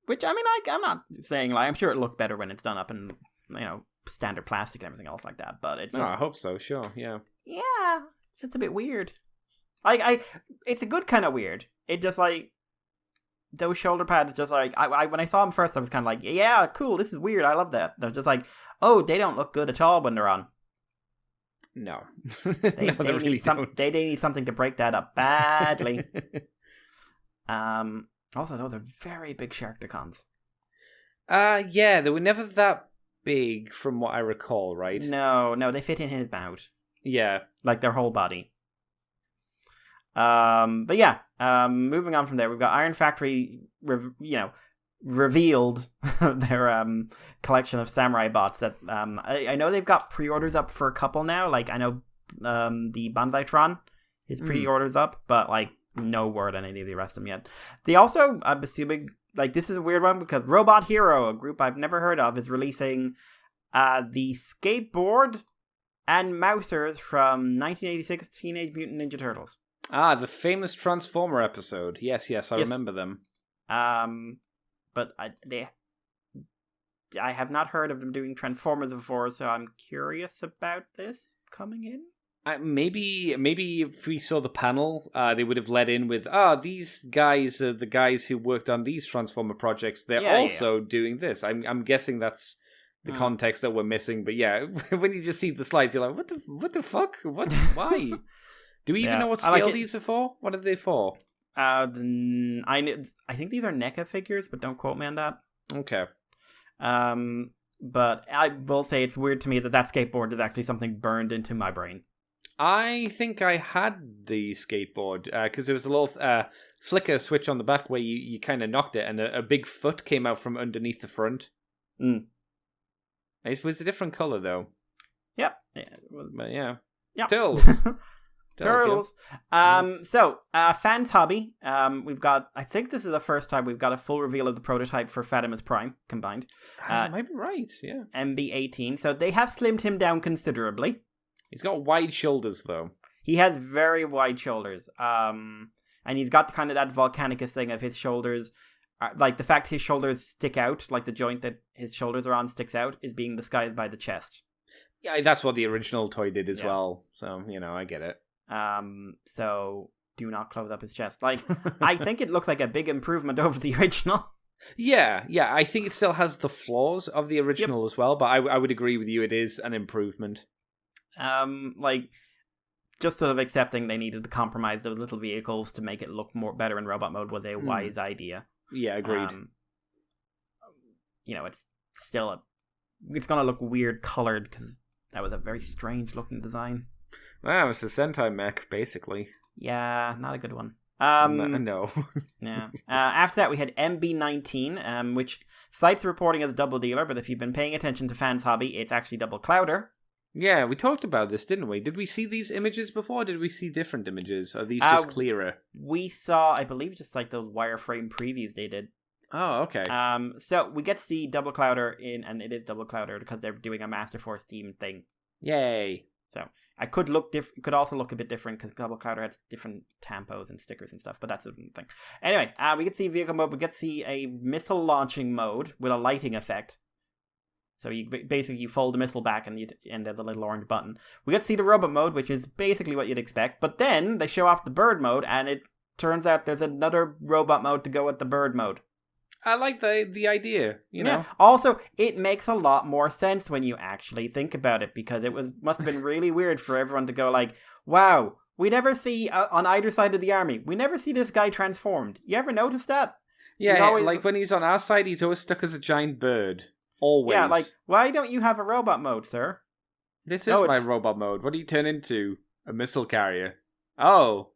Which, I mean, I'm not saying, like, I'm sure it looked better when it's done up in, you know, standard plastic and everything else like that, but it's just... I hope so, sure, yeah. Yeah, it's just a bit weird. It's a good kind of weird. It just, like, those shoulder pads just, like, when I saw them first, I was kind of like, yeah, cool, this is weird, I love that. They're just like, oh, they don't look good at all when they're on. No. They really don't. They need something to break that up badly. Also, those are very big Sharkticons. Yeah, they were never that big from what I recall, right? No, they fit in his mouth. Yeah. Like their whole body. But yeah, moving on from there, we've got Iron Factory, revealed their collection of samurai bots that I know they've got pre-orders up for a couple now. Like, I know the Banzai-tron, his pre-orders up, but like no word on any of the rest of them yet. They also, I'm assuming, like, this is a weird one because Robot Hero, a group I've never heard of, is releasing the skateboard And Mousers from 1986 Teenage Mutant Ninja Turtles. Ah, the famous Transformer episode. Yes, I remember them. But I have not heard of them doing Transformers before, so I'm curious about this coming in. Maybe if we saw the panel, they would have let in with, these guys are the guys who worked on these Transformer projects. They're also doing this. I'm guessing that's the context that we're missing. But yeah, when you just see the slides, you're like, what the fuck? Why? Do we even know what scale these are for? What are they for? I think these are NECA figures, but don't quote me on that. Okay. But I will say it's weird to me that skateboard is actually something burned into my brain. I think I had the skateboard because there was a little flicker switch on the back where you kind of knocked it and a big foot came out from underneath the front. It was a different color though. Yep. But yeah. Yep. Turtles. So, Fans Hobby, I think this is the first time we've got a full reveal of the prototype for Fatimus Prime combined. Might be right, yeah. MB18, so they have slimmed him down considerably. He's got wide shoulders, though. He has very wide shoulders, and he's got kind of that Volcanicus thing of his shoulders, like the fact his shoulders stick out, like the joint that his shoulders are on sticks out, is being disguised by the chest. Yeah, that's what the original toy did as well, so, I get it. So do not close up his chest. Like, I think it looks like a big improvement over the original. Yeah, I think it still has the flaws of the original as well, but I would agree with you, it is an improvement. Like, just sort of accepting they needed to compromise those little vehicles to make it look better in robot mode was a wise idea. Yeah, agreed. It's still it's gonna look weird colored because that was a very strange looking design. Wow, it's a Sentai mech, basically. Yeah, not a good one. No. Yeah. After that, we had MB19, which sites reporting as Double Dealer, but if you've been paying attention to Fans Hobby, it's actually Double Clouder. Yeah, we talked about this, didn't we? Did we see these images before, or did we see different images? Are these just clearer? We saw, I believe, just like those wireframe previews they did. Oh, okay. So we get to see Double Clouder and it is Double Clouder because they're doing a Master Force theme thing. Yay. So I could also look a bit different because Double Clouder has different tampos and stickers and stuff, but that's a thing. Anyway, we get to see vehicle mode. We get to see a missile launching mode with a lighting effect. So you fold the missile back and there's a little orange button. We get to see the robot mode, which is basically what you'd expect. But then they show off the bird mode, and it turns out there's another robot mode to go with the bird mode. I like the idea, you know. Also, it makes a lot more sense when you actually think about it, because must have been really weird for everyone to go like, wow, we never see, on either side of the army, we never see this guy transformed. You ever notice that? Yeah, like when he's on our side, he's always stuck as a giant bird. Always. Yeah, like, why don't you have a robot mode, sir? This is my robot mode. What do you turn into? A missile carrier. Oh,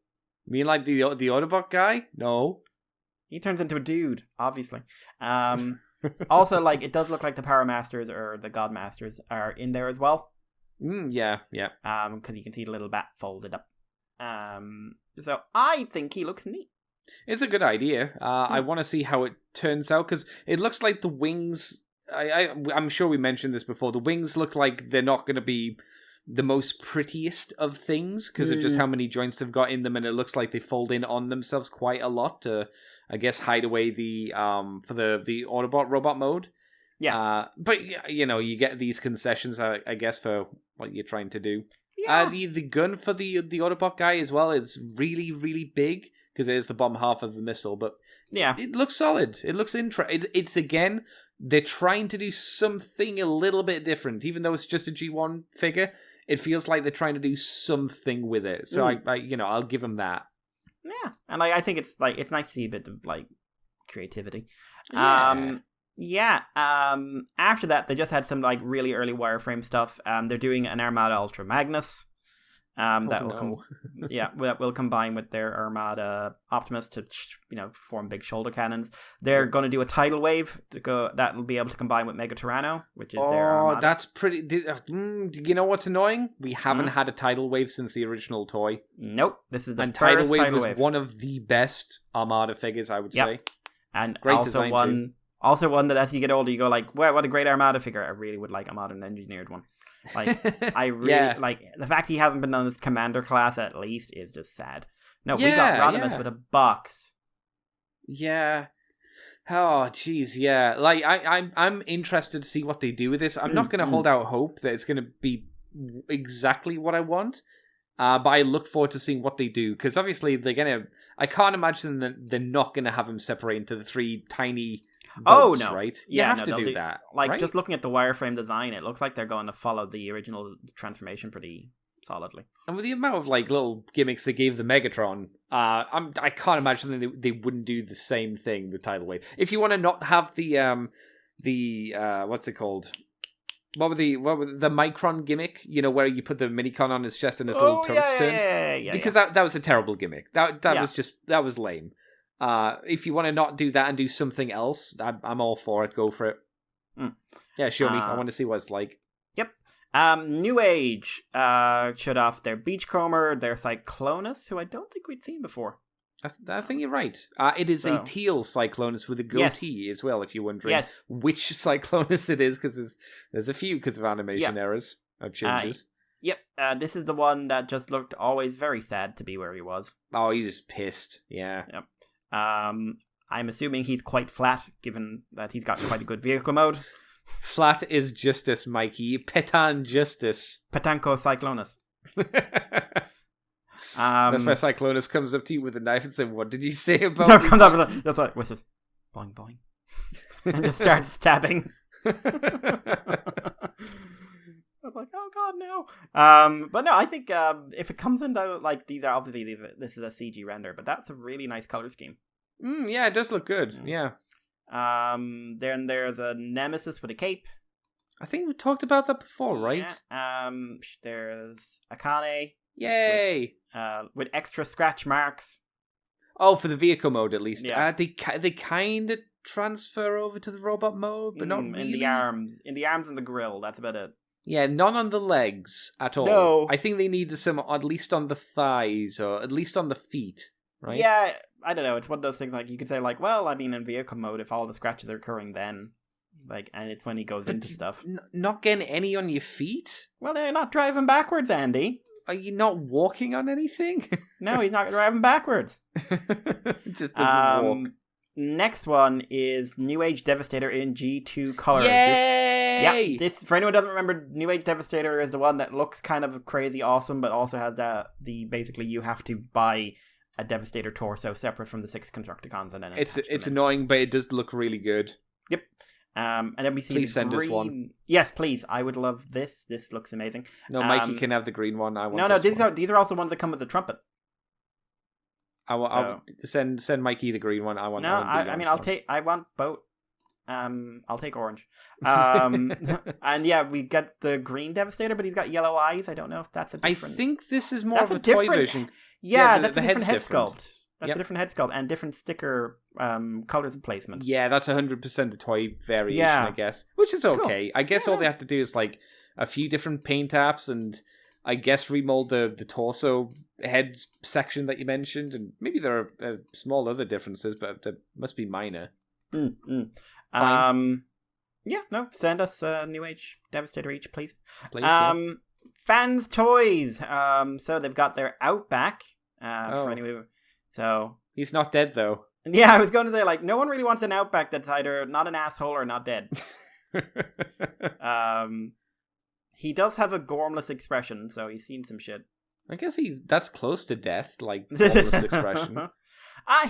you mean like the Autobot guy? No. He turns into a dude, obviously. Also, like, it does look like the Power Masters or the God Masters are in there as well. Yeah. Because you can see the little bat folded up. So I think he looks neat. It's a good idea. I want to see how it turns out, because it looks like the wings... I'm sure we mentioned this before. The wings look like they're not going to be the most prettiest of things because of just how many joints they've got in them, and it looks like they fold in on themselves quite a lot to, I guess, hide away the for the Autobot robot mode. Yeah, but you get these concessions, I guess, for what you're trying to do. Yeah. The gun for the Autobot guy as well is really, really big because it is the bottom half of the missile, but yeah, it looks solid. It looks interesting. It's again. They're trying to do something a little bit different. Even though it's just a G1 figure, it feels like they're trying to do something with it. So I'll give them that. Yeah, and I think it's nice to see a bit of like creativity. Yeah. After that, they just had some like really early wireframe stuff. They're doing an Armada Ultra Magnus. That will combine with their Armada Optimus to form big shoulder cannons. They're going to do a tidal wave that will be able to combine with Mega Tyranno, which is their Armada. That's pretty. You know what's annoying? We haven't had a tidal wave since the original toy. Nope, this is the and first tidal wave tidal was wave. One of the best Armada figures, I would say. And great also design one too. Also one that as you get older, you go like, wow, what a great Armada figure. I really would like a modern engineered one. Like, I really, like, the fact he hasn't been on this commander class at least is just sad. No, we got Rodimus with a box. Yeah. Oh, jeez, yeah. Like, I'm interested to see what they do with this. I'm not going to hold out hope that it's going to be exactly what I want. But I look forward to seeing what they do. Because obviously, they're going to... I can't imagine that they're not going to have them separate into the 3 tiny... boats, no. Right? You have to do that. Like, right? just looking at the wireframe design, it looks like they're going to follow the original transformation pretty solidly. And with the amount of like little gimmicks they gave the Megatron, I can't imagine that they wouldn't do the same thing with Tidal Wave. If you want to not have the what's it called? What were the Micron gimmick? You know, where you put the Minicon on his chest and his little turrets turn. Yeah. Because that was a terrible gimmick. That was lame. If you want to not do that and do something else, I'm all for it. Go for it. Yeah, show me. I want to see what it's like. Yep. New Age showed off their Beachcomber, their Cyclonus, who I don't think we'd seen before. I think you're right. It is a teal Cyclonus with a goatee as well, if you're wondering which Cyclonus it is, because there's a few because of animation errors or changes. Yep, this is the one that just looked always very sad to be where he was. Oh, he just pissed. Yeah. Yep. I'm assuming he's quite flat, given that he's got quite a good vehicle mode. Flat is justice, Mikey. Petan justice. Petanco Cyclonus. That's where Cyclonus comes up to you with a knife and says, "What did you say about no, me?" comes up with just like whistles, boing boing, and just starts stabbing. I'm like, oh god, no. But no, I think if it comes in though, like these are obviously this is a CG render, but that's a really nice color scheme. Yeah, it does look good. Yeah. Then there's a Nemesis with a cape. I think we talked about that before, right? Yeah. There's Akane. Yay! With extra scratch marks. Oh, for the vehicle mode at least. Yeah. They kind of transfer over to the robot mode, but not really. In the arms and the grill. That's about it. Yeah, none on the legs at all. No. I think they need some at least on the thighs or at least on the feet, right? Yeah, I don't know. It's one of those things like you could say like, well, I mean, in vehicle mode, if all the scratches are occurring then, like, and it's when he goes into stuff. Not getting any on your feet? Well, they're not driving backwards, Andy. Are you not walking on anything? No, he's not driving backwards. It just doesn't walk. Next one is New Age Devastator in G2 color. Yay! This for anyone who doesn't remember, New Age Devastator is the one that looks kind of crazy awesome, but also has the basically you have to buy a Devastator torso separate from the 6 Constructicons, and then it's annoying, but it does look really good. Yep. And then we see please send us one. Yes, please. I would love this. This looks amazing. No, Mikey can have the green one. I want. No. These are also ones that come with the trumpet. I'll send Mikey the green one. I want. No, I mean I want both. I'll take orange. And yeah, we get the green Devastator, but he's got yellow eyes. I don't know if that's a different. I think this is more of a toy version. Yeah, that's a different head different. sculpt. That's a different head sculpt and different sticker colors and placement. Yeah, that's 100% a toy variation, I guess. Which is okay. Cool. I guess all they have to do is like a few different paint apps and I guess remold the torso head section that you mentioned. And maybe there are small other differences, but they must be minor. Yeah, no, send us a New Age Devastator each, please. Fans Toys. So they've got their Outback. For anyway. So he's not dead though. Yeah, I was going to say like no one really wants an Outback that's either not an asshole or not dead. He does have a gormless expression, so he's seen some shit. I guess that's close to death, like gormless expression.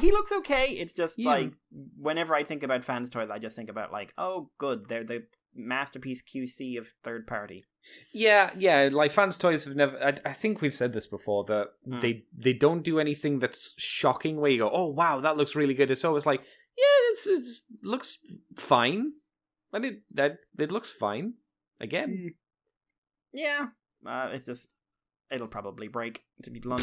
He looks okay. It's just like whenever I think about Fans Toys, I just think about like, oh, good, they're the masterpiece QC of third party. Yeah, like Fans Toys have never. I think we've said this before that they don't do anything that's shocking. Where you go, oh wow, that looks really good. It's always like, yeah, it looks fine, and it looks fine again. Yeah, it's just. It'll probably break, to be blunt.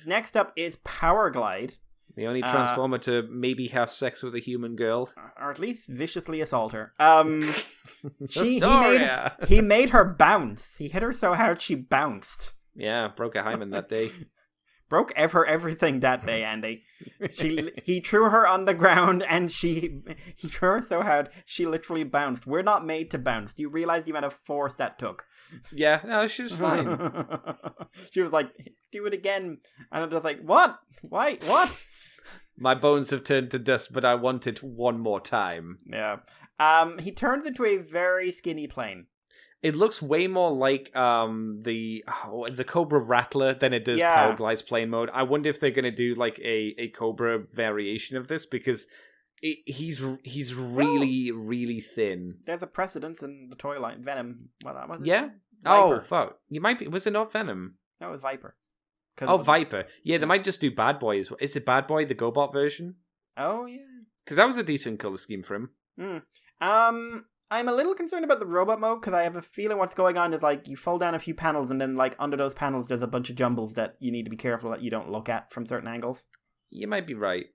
Next up is Powerglide. The only transformer to maybe have sex with a human girl. Or at least viciously assault her. He made her bounce. He hit her so hard she bounced. Yeah, broke a hymen that day. broke everything that day, Andy. He threw her on the ground, and he threw her so hard she literally bounced. We're not made to bounce. Do you realize the amount of force that took? Yeah, no, she was fine. She was like, "Do it again," and I'm just like, "What? Why? What?" My bones have turned to dust, but I want it one more time. Yeah. He turns into a very skinny plane. It looks way more like the Cobra Rattler than it does Powerglide's plane mode. I wonder if they're going to do like a Cobra variation of this, because he's really, really thin. There's a precedence in the toy line. Venom. What was it? Yeah? Viper. Oh, fuck. You might be... Was it not Venom? No, it was Viper. Oh, Viper. Yeah, they might just do Bad Boy as well. Is it Bad Boy, the GoBot version? Oh, yeah. Because that was a decent color scheme for him. I'm a little concerned about the robot mode, because I have a feeling what's going on is, like, you fold down a few panels, and then, like, under those panels, there's a bunch of jumbles that you need to be careful that you don't look at from certain angles. You might be right.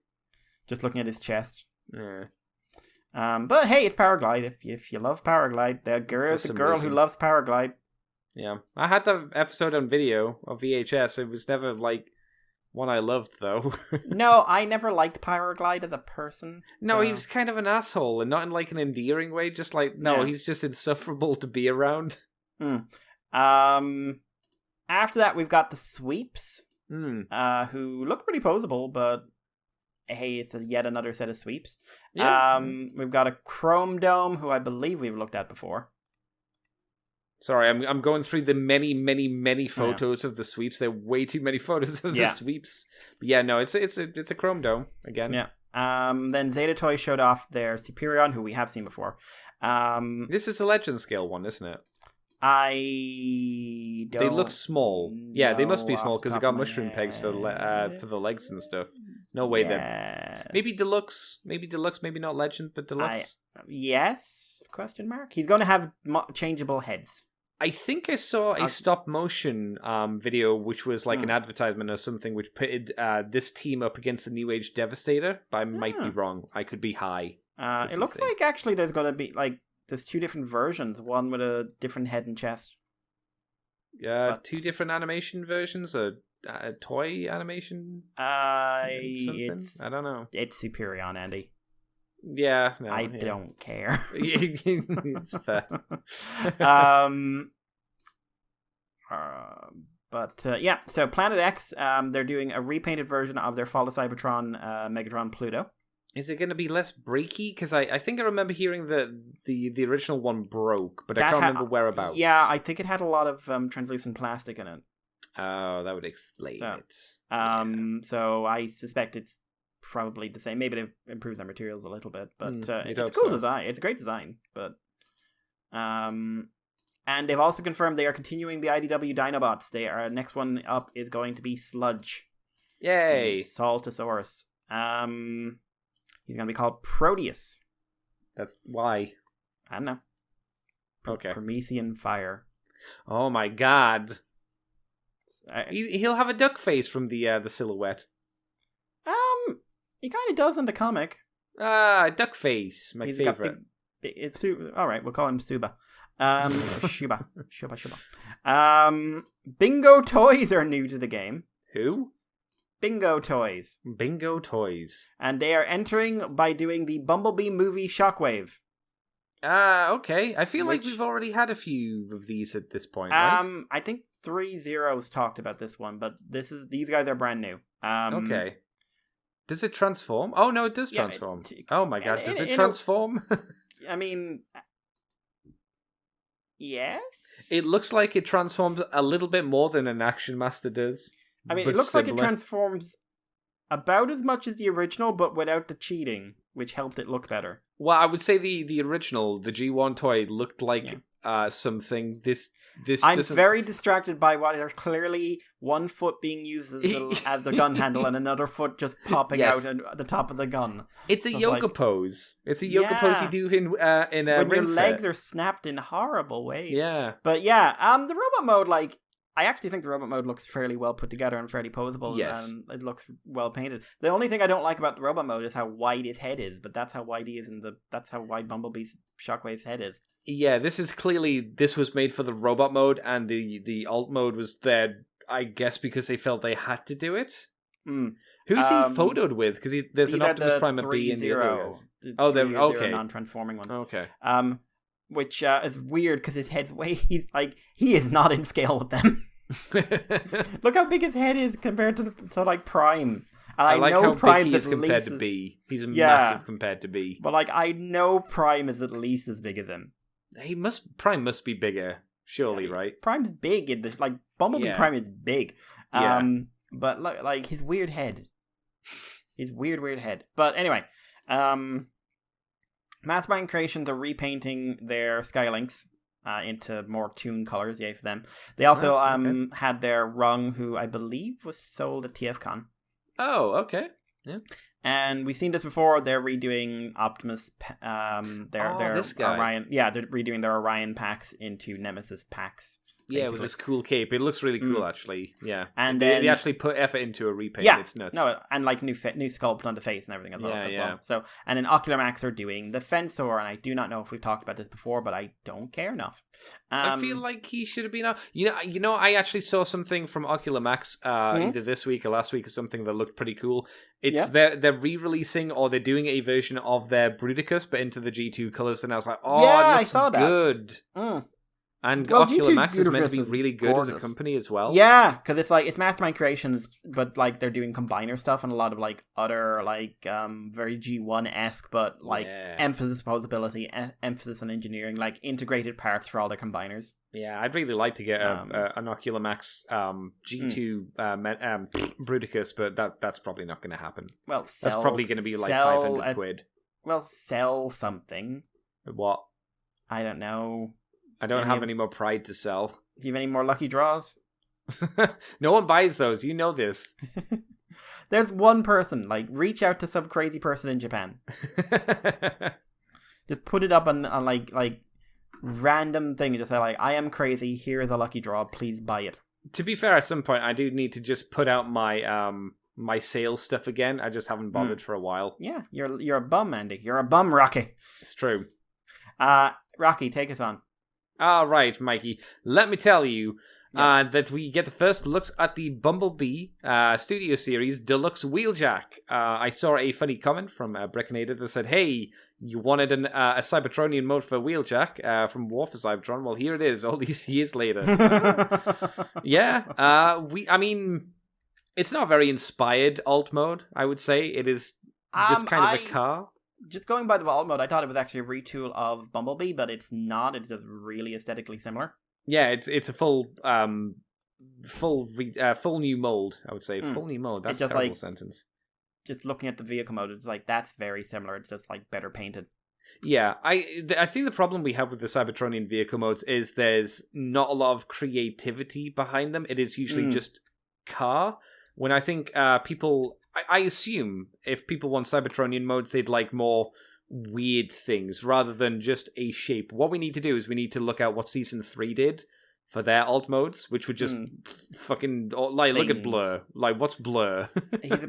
Just looking at his chest. Yeah. But hey, it's Powerglide. If you love Powerglide, there's a girl who loves Powerglide. Yeah. I had the episode on video, or VHS. It was never, like, one I loved, though. No, I never liked Powerglide as a person. No, he was kind of an asshole, and not in, like, an endearing way. Just like, he's just insufferable to be around. After that, we've got the Sweeps, who look pretty posable, but hey, it's yet another set of Sweeps. Yeah. We've got a Chrome Dome, who I believe we've looked at before. Sorry, I'm going through the many photos of the Sweeps. There are way too many photos of the Sweeps. But yeah, no, it's a Chrome Dome again. Yeah. Then Zeta Toys showed off their Superion, who we have seen before. This is a Legend scale one, isn't it? I don't. They look small. Yeah, they must be small because they got mushroom pegs for head. the legs and stuff. No way that. Maybe deluxe. Maybe deluxe. Maybe not Legend, but deluxe. Yes? Question mark. He's going to have changeable heads. I think I saw a stop motion video, which was like an advertisement or something, which pitted this team up against the New Age Devastator. But I might be wrong. I could be high. It looks like actually there's going to be like there's two different versions, one with a different head and chest. Yeah, two different animation versions, a toy animation. Something? I don't know. It's Superion, Andy. Yeah, no, I don't care. It's fair. So Planet X, they're doing a repainted version of their Fall of Cybertron, Megatron Pluto. Is it going to be less breaky? Because I think I remember hearing that the original one broke, but I can't remember whereabouts. Yeah, I think it had a lot of translucent plastic in it. Oh, that would explain it. So I suspect it's probably the same. Maybe they've improved their materials a little bit, but it's a cool design. It's a great design, but and they've also confirmed they are continuing the IDW Dinobots. Our next one up is going to be Sludge. Yay! Saltosaurus. He's going to be called Proteus. That's why. I don't know. Okay. Promethean fire. Oh my god. He'll have a duck face from the silhouette. He kind of does in the comic. Duck face, my favorite. It's all right. We'll call him Suba. Shuba. Bingo Toys are new to the game. Who? Bingo Toys. Bingo Toys. And they are entering by doing the Bumblebee movie Shockwave. Okay. I feel like we've already had a few of these at this point, right? I think 3-0's talked about this one, but these guys are brand new. Okay. Does it transform? Oh, no, it does transform. Oh my god, does it transform? I mean, yes? It looks like it transforms a little bit more than an Action Master does. I mean, it looks like it transforms about as much as the original, but without the cheating, which helped it look better. Well, I would say the original, the G1 toy, looked like something. I'm very distracted by what is clearly one foot being used as the gun handle and another foot just popping out at the top of the gun. It's a yoga pose. It's a yoga pose you do in a when your legs are snapped in horrible ways. Yeah. But yeah, the robot mode, like, I actually think the robot mode looks fairly well put together and fairly posable. Yes. And it looks well painted. The only thing I don't like about the robot mode is how wide his head is, but that's how wide he is that's how wide Bumblebee's Shockwave's head is. Yeah, this was made for the robot mode, and the alt mode was there I guess because they felt they had to do it. Mm. Who's he photoed with? Because there's an Optimus Prime at B and the other guys. Oh, they're okay. Non-transforming ones. Okay. Which is weird because his head's he is not in scale with them. Look how big his head is compared to Prime. And I like know how Prime's big he is compared to B. He's massive compared to B. But I know Prime is at least as big as him. Prime must be bigger, surely, right? Prime's big in the Bumblebee Prime is big. But his weird head. His weird head. But anyway, Mastermind Creations are repainting their Skylinks into more Toon colors. Yay for them. They also had their Rung, who I believe was sold at TFCon. Oh, okay. Yeah. And we've seen this before. They're redoing Optimus. This guy. Orion. Yeah, they're redoing their Orion packs into Nemesis packs. Yeah, with this cool cape. It looks really cool, actually. Yeah. And they actually put effort into a repaint. Yeah. It's nuts. No, and new sculpt on the face and everything as well. So, and then Ocular Max are doing the Fensor, and I do not know if we've talked about this before, but I don't care enough. I feel like he should have been out. You know, I actually saw something from Ocular Max either this week or last week or something that looked pretty cool. It's they're re-releasing or they're doing a version of their Bruticus, but into the G2 colors, and I was like, oh, it looks I saw that. good. And Ocular Max is meant to be really good as a company as well. Yeah, because it's Mastermind Creations, but they're doing combiner stuff and a lot of other very G1-esque, but emphasis posability, emphasis on engineering, integrated parts for all their combiners. Yeah, I'd really like to get an Ocular Max G2 Bruticus, but that's probably not going to happen. Well, that's probably going to be 500 quid. Well, sell something. What? I don't know. I don't have any more Pride to sell. Do you have any more lucky draws? No one buys those. You know this. There's one person. Reach out to some crazy person in Japan. Just put it up on random thing. Just say I am crazy. Here is a lucky draw. Please buy it. To be fair, at some point I do need to just put out my my sales stuff again. I just haven't bothered for a while. Yeah, you're a bum, Andy. You're a bum, Rocky. It's true. Rocky, take us on. All right, Mikey. Let me tell you that we get the first looks at the Bumblebee Studio Series Deluxe Wheeljack. I saw a funny comment from Breckonator that said, "Hey, you wanted a Cybertronian mode for Wheeljack from War for Cybertron? Well, here it is, all these years later." I mean, it's not very inspired alt mode. I would say it is just kind of a car. Just going by the alt mode, I thought it was actually a retool of Bumblebee, but it's not. It's just really aesthetically similar. Yeah, it's a full new mold. I would say full new mold. That's just a terrible sentence. Just looking at the vehicle mode, it's that's very similar. It's just better painted. Yeah, I think the problem we have with the Cybertronian vehicle modes is there's not a lot of creativity behind them. It is usually just car. When I think people. I assume if people want Cybertronian modes, they'd like more weird things rather than just a shape. What we need to do is we need to look at what Season 3 did for their alt modes, which would just fucking... look at Blur. What's Blur?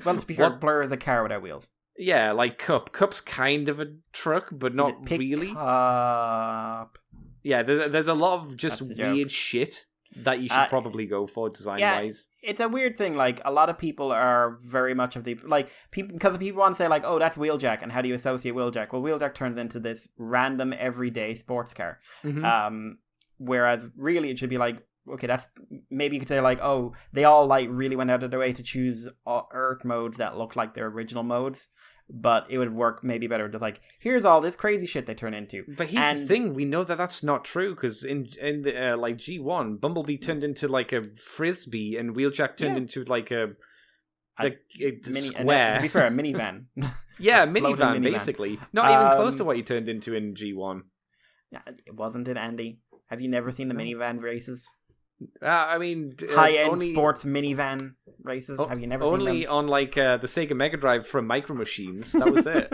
Well, to be fair, Blur is a car without wheels. Yeah, Cup. Cup's kind of a truck, but not really. Up. Yeah, there's a lot of just weird shit that you should probably go for design-wise. It's a weird thing. A lot of people are very much of the people because people want to say oh, that's Wheeljack, and how do you associate Wheeljack? Well, Wheeljack turns into this random everyday sports car. Whereas really it should be okay, that's maybe you could say oh, they all really went out of their way to choose Earth modes that look like their original modes. But it would work maybe better just here's all this crazy shit they turn into. But here's the thing, we know that that's not true, because in the G1, Bumblebee turned into a frisbee, and Wheeljack turned into a square. To be fair, a minivan. Yeah, minivan, basically. Not even close to what he turned into in G1. Yeah, wasn't it, Andy? Have you never seen the minivan races? I mean, high-end sports minivan races. Have you never seen them? Only on the Sega Mega Drive from Micro Machines. That was it.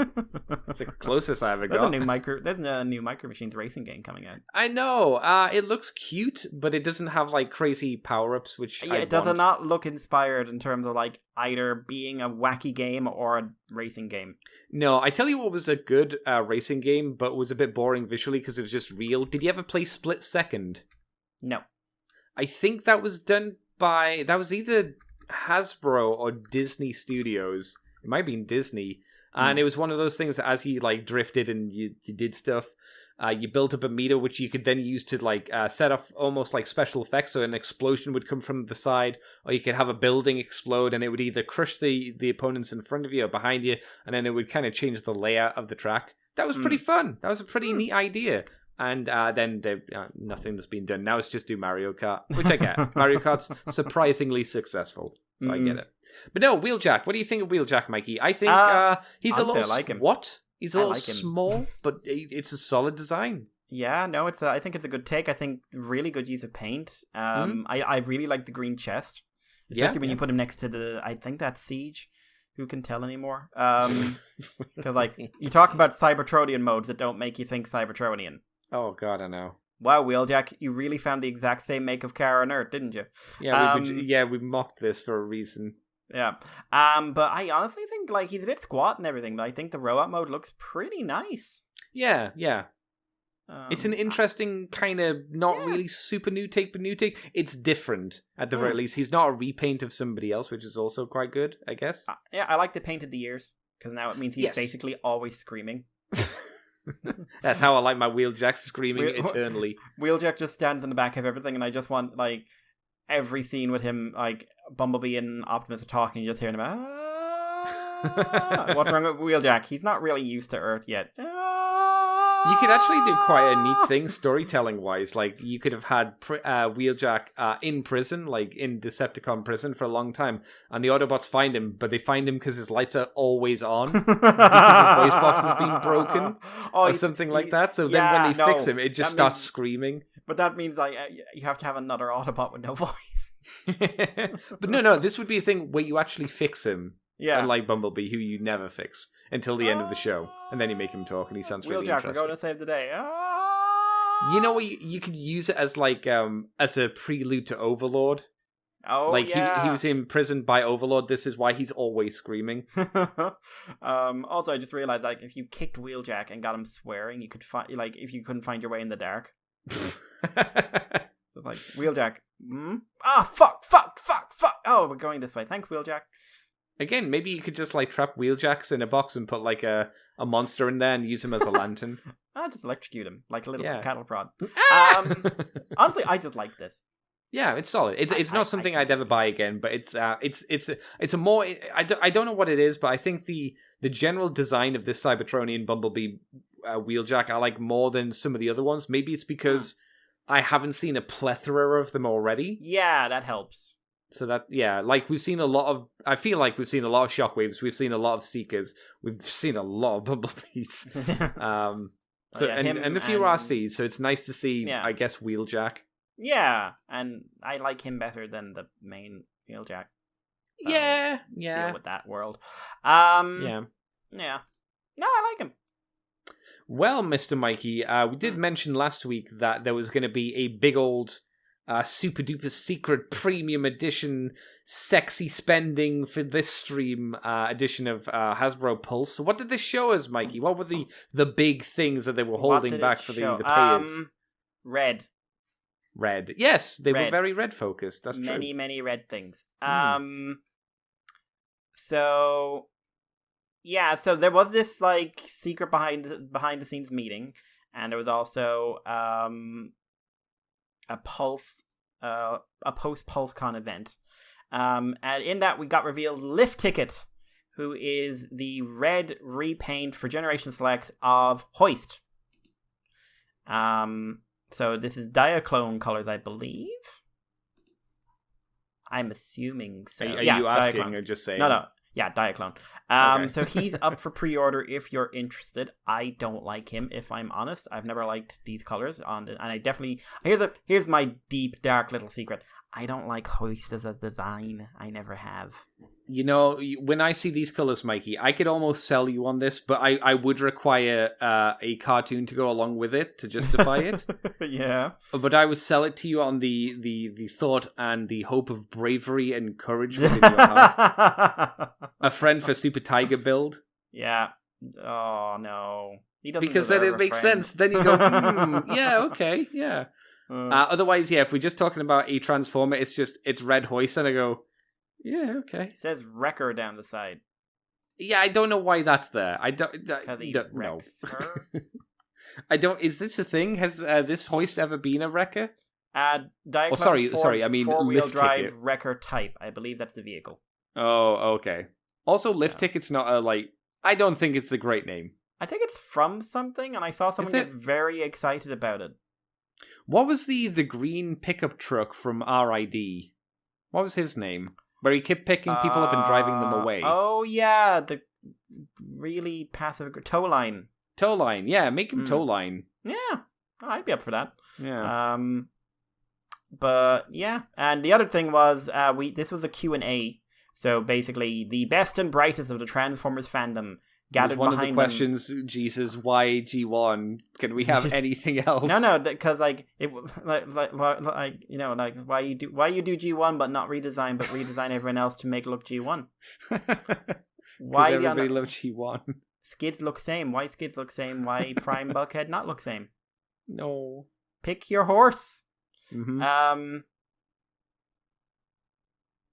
That's the closest I ever got. There's a new Micro Machines racing game coming out. I know. It looks cute, but it doesn't have crazy power-ups, which it does not look inspired in terms of either being a wacky game or a racing game. No, I tell you what was a good racing game, but was a bit boring visually because it was just real. Did you ever play Split Second? No. I think that was done by, that was either Hasbro or Disney Studios. It might have been Disney. And it was one of those things that as you like drifted and you did stuff, you built up a meter which you could then use to like set off almost like special effects. So an explosion would come from the side, or you could have a building explode and it would either crush the opponents in front of you or behind you, and then it would kind of change the layout of the track. That was pretty fun. That was a pretty neat idea. And then nothing that's been done. Now it's just do Mario Kart, which I get. Mario Kart's surprisingly successful. So I get it. But no, Wheeljack. What do you think of Wheeljack, Mikey? I think he's a little squat. He's a little small, but it's a solid design. Yeah, no, I think it's a good take. I think really good use of paint. I really like the green chest, especially when you put him next to I think that's Siege. Who can tell anymore? Because like you talk about Cybertronian modes that don't make you think Cybertronian. Oh God, I know. Wow, Wheeljack, you really found the exact same make of car on Earth, didn't you? Yeah, we mocked this for a reason. Yeah. But I honestly think like he's a bit squat and everything, but I think the robot mode looks pretty nice. Yeah. It's an interesting kind of not really super new take, but new take. It's different at the very least. He's not a repaint of somebody else, which is also quite good, I guess. I like the painted the ears because now it means he's basically always screaming. That's how I like my Wheeljack, screaming eternally. Wheeljack just stands in the back of everything, and I just want like every scene with him, like Bumblebee and Optimus are talking, you just hear him. What's wrong with Wheeljack? He's not really used to Earth yet. You could actually do quite a neat thing storytelling-wise. Like, you could have had Wheeljack in prison, like in Decepticon prison for a long time, and the Autobots find him, but they find him because his lights are always on, because his voice box has been broken, or something like that. So then when they fix him, it just starts screaming. But that means like you have to have another Autobot with no voice. But no, this would be a thing where you actually fix him. Yeah. Unlike Bumblebee, who you never fix until the end of the show. And then you make him talk and he sounds really interesting. We're going to save the day. You know what? You could use it as like as a prelude to Overlord. Oh, like he was imprisoned by Overlord. This is why he's always screaming. Also, I just realized like if you kicked Wheeljack and got him swearing, you could find like if you couldn't find your way in the dark. Like Wheeljack. Fuck. Oh, we're going this way. Thanks, Wheeljack. Again, maybe you could just like trap Wheeljacks in a box and put like a monster in there and use him as a lantern. I'll just electrocute him like a little cattle prod. Honestly, I just like this. Yeah, it's solid. It's not something I'd ever buy again, but it's a more. I don't know what it is, but I think the general design of this Cybertronian Bumblebee Wheeljack I like more than some of the other ones. Maybe it's because I haven't seen a plethora of them already. Yeah, that helps. So that, like we've seen a lot of, I feel like we've seen a lot of Shockwaves, we've seen a lot of Seekers, we've seen a lot of Bumblebees, and a few RCs, so it's nice to see, I guess, Wheeljack. Yeah, and I like him better than the main Wheeljack. Yeah. Deal with that world. Yeah. No, I like him. Well, Mr. Mikey, we did mention last week that there was going to be a big old super duper secret premium edition sexy spending for this stream edition of Hasbro Pulse. So what did this show us, Mikey? What were the big things that they were holding back for the players? Red. Yes, they were very red focused. That's true. Many red things. So there was this like secret behind the scenes meeting, and there was also a post PulseCon event. And in that we got revealed Lift Ticket, who is the red repaint for Generation Selects of Hoist. So this is Diaclone colors, I believe. I'm assuming so. Are you asking Diaclone. Or just saying? No. Yeah, Diaclone. Okay. So he's up for pre-order if you're interested. I don't like him, if I'm honest. I've never liked these colors, and I definitely here's my deep dark little secret. I don't like Hoist as a design. I never have. You know, when I see these colors, Mikey, I could almost sell you on this, but I would require a cartoon to go along with it to justify it. Yeah. But I would sell it to you on the thought and the hope of bravery and courage within your heart. A friend for Super Tiger build. Yeah. Oh, no. Because then it makes sense. Then you go, yeah, okay, yeah. Otherwise, yeah, if we're just talking about a Transformer, it's Red Hoist, and I go, yeah, okay. It says Wrecker down the side. Yeah, I don't know why that's there. I don't know. I don't. Is this a thing? Has this hoist ever been a wrecker? Sorry. I mean, four-wheel lift drive ticket. wrecker type. I believe that's the vehicle. Oh, okay. Also, lift ticket's not a like. I don't think it's a great name. I think it's from something, and I saw someone get very excited about it. What was the green pickup truck from RID? What was his name? Where he kept picking people up and driving them away. Oh yeah, the really passive tow line. Tow line, yeah, make him tow line. Yeah, I'd be up for that. Yeah. But yeah, and the other thing was this was a Q&A. So basically, the best and brightest of the Transformers fandom gathered one behind of the questions. Jesus, why G1? Can we have anything else? No, because like it like you know like why you do G1 but not redesign, but redesign everyone else to make it look G1. Why everybody love G1? Skids look same. Why skids look same? Why Prime Bulkhead not look same? No. Pick your horse. Mm-hmm.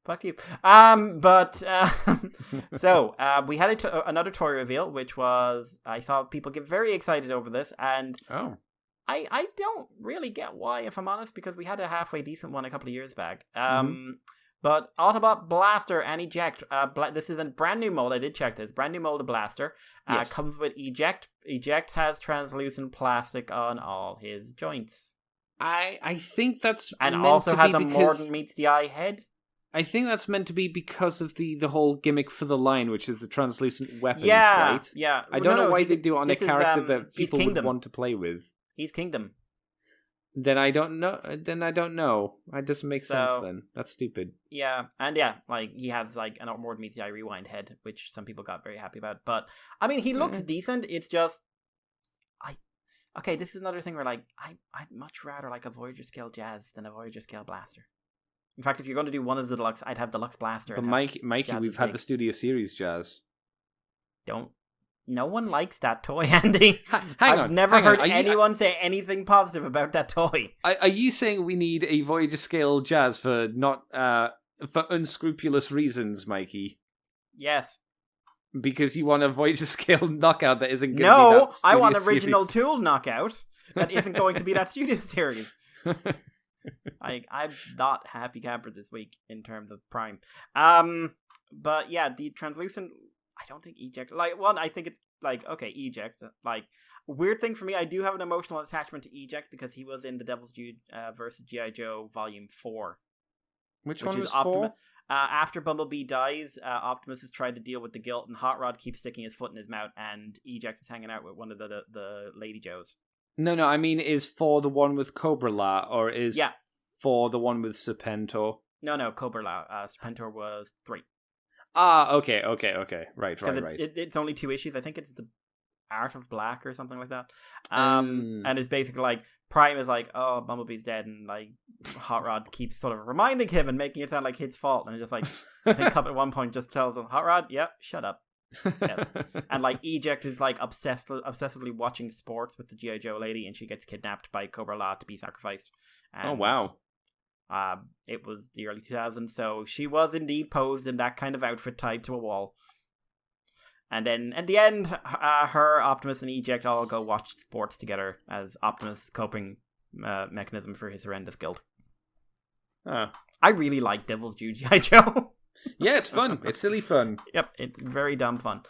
Fuck you. So we had another toy reveal, which was I saw people get very excited over this, and I don't really get why, if I'm honest, because we had a halfway decent one a couple of years back. But Autobot Blaster and Eject. This is a brand new mold. I did check this. Brand new mold of Blaster. Yes. Comes with Eject. Eject has translucent plastic on all his joints. I think that's and meant also to has be a because... more than meets the eye head. I think that's meant to be because of the whole gimmick for the line, which is the translucent weapons, yeah, right? Yeah. I don't know why they do it on a character that people would want to play with. He's Kingdom. Then I don't know. It doesn't make sense then. That's stupid. Yeah, and yeah, like he has like an more meets the eye rewind head, which some people got very happy about. But I mean, he looks decent. It's just, this is another thing where like I'd much rather like a Voyager scale Jazz than a Voyager scale Blaster. In fact, if you're going to do one of the deluxe, I'd have Deluxe Blaster. But Mikey, we've had the Studio Series Jazz. No one likes that toy, Andy. I've never heard anyone say anything positive about that toy. Are you saying we need a Voyager scale Jazz for for unscrupulous reasons, Mikey? Yes. Because you want a Voyager scale knockout that isn't going to be that Studio I want Series. original Tool knockout that isn't going to be that Studio Series. I'm not happy camper this week in terms of Prime. But yeah, the translucent, I don't think Eject, I think it's Eject, weird thing for me, I do have an emotional attachment to Eject because he was in the Devil's Due versus G.I. Joe Volume 4. Which one was 4? After Bumblebee dies, Optimus has tried to deal with the guilt, and Hot Rod keeps sticking his foot in his mouth, and Eject is hanging out with one of the Lady Joes. No, I mean, is 4 the one with Cobra La, or is 4 the one with Serpentor? No, Cobra La. Serpentor was 3. Okay. Right. It's only 2 issues. I think it's the Art of Black or something like that. And it's basically like, Prime is like, oh, Bumblebee's dead, and like Hot Rod keeps sort of reminding him and making it sound like his fault, and it's just like, I think Cup at one point just tells him, Hot Rod, shut up. Yeah. And like Eject is like obsessively watching sports with the G.I. Joe lady, and she gets kidnapped by Cobra La to be sacrificed. And, oh wow. It was the early 2000s, so she was indeed posed in that kind of outfit tied to a wall. And then at the end, her, Optimus, and Eject all go watch sports together as Optimus' coping mechanism for his horrendous guilt. I really like Devil's Due G.I. Joe. Yeah, it's fun. It's silly fun. Yep, it's very dumb fun.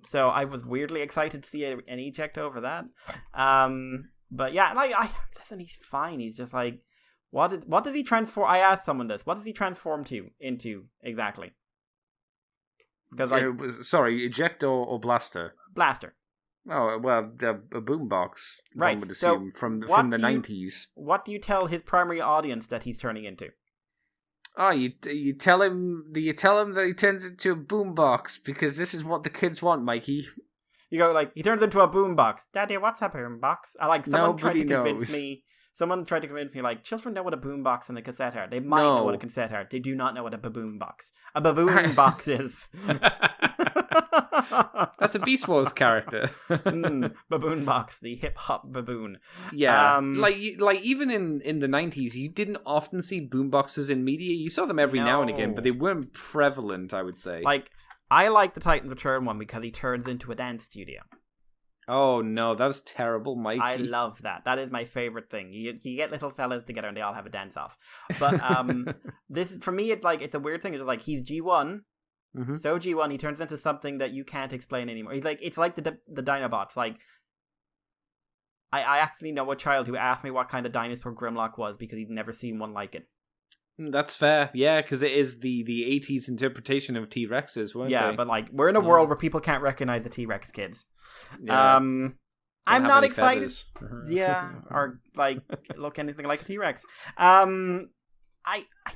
So I was weirdly excited to see an Eject over that. But yeah, listen, he's fine. He's just like, what does he transform? I asked someone this. What does he transform into exactly? Because sorry, Eject or Blaster? Blaster. Oh well, a boombox. Right. One would assume from the 90s. What do you tell his primary audience that he's turning into? Oh, you tell him? Do you tell him that he turns into a boombox because this is what the kids want, Mikey? You go like, he turns into a boombox. Daddy, what's a boombox? Someone tried to convince me. someone tried to convince me, like, children know what a boombox and a cassette are. They might know what a cassette are. They do not know what a baboon box. A baboon box is. That's a Beast Wars character. Baboon box, the hip hop baboon. Yeah, like even in the 90s, you didn't often see boomboxes in media. You saw them every now and again, but they weren't prevalent, I would say. Like, I like the Titan Return one because he turns into a dance studio. Oh no, that was terrible, Mikey. I love that. That is my favorite thing. You get little fellas together and they all have a dance off. But this, for me, it's a weird thing. It's like he's G1. Mm-hmm. So G1, he turns into something that you can't explain anymore. He's like, it's like the Dinobots. Like, I actually know a child who asked me what kind of dinosaur Grimlock was because he'd never seen one like it. That's fair, yeah, because it is the 80s interpretation of T-Rexes, weren't they? Yeah, but like, we're in a world where people can't recognize the T-Rex kids. Yeah. I'm not excited. Yeah, or or like look anything like a T-Rex. I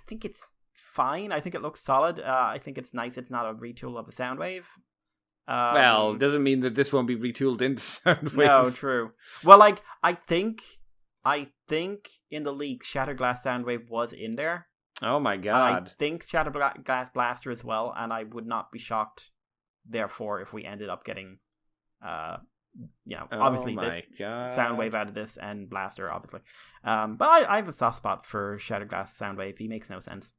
think it's fine. I think it looks solid. I think it's nice. It's not a retool of a Soundwave. Well, doesn't mean that this won't be retooled into Soundwave. No, true. Well, like I think in the leak, Shatterglass Soundwave was in there. Oh my god! I think Shatterglass Blaster as well, and I would not be shocked. Therefore, if we ended up getting, obviously this Soundwave out of this and Blaster, obviously. But I have a soft spot for Shatterglass Soundwave. He makes no sense.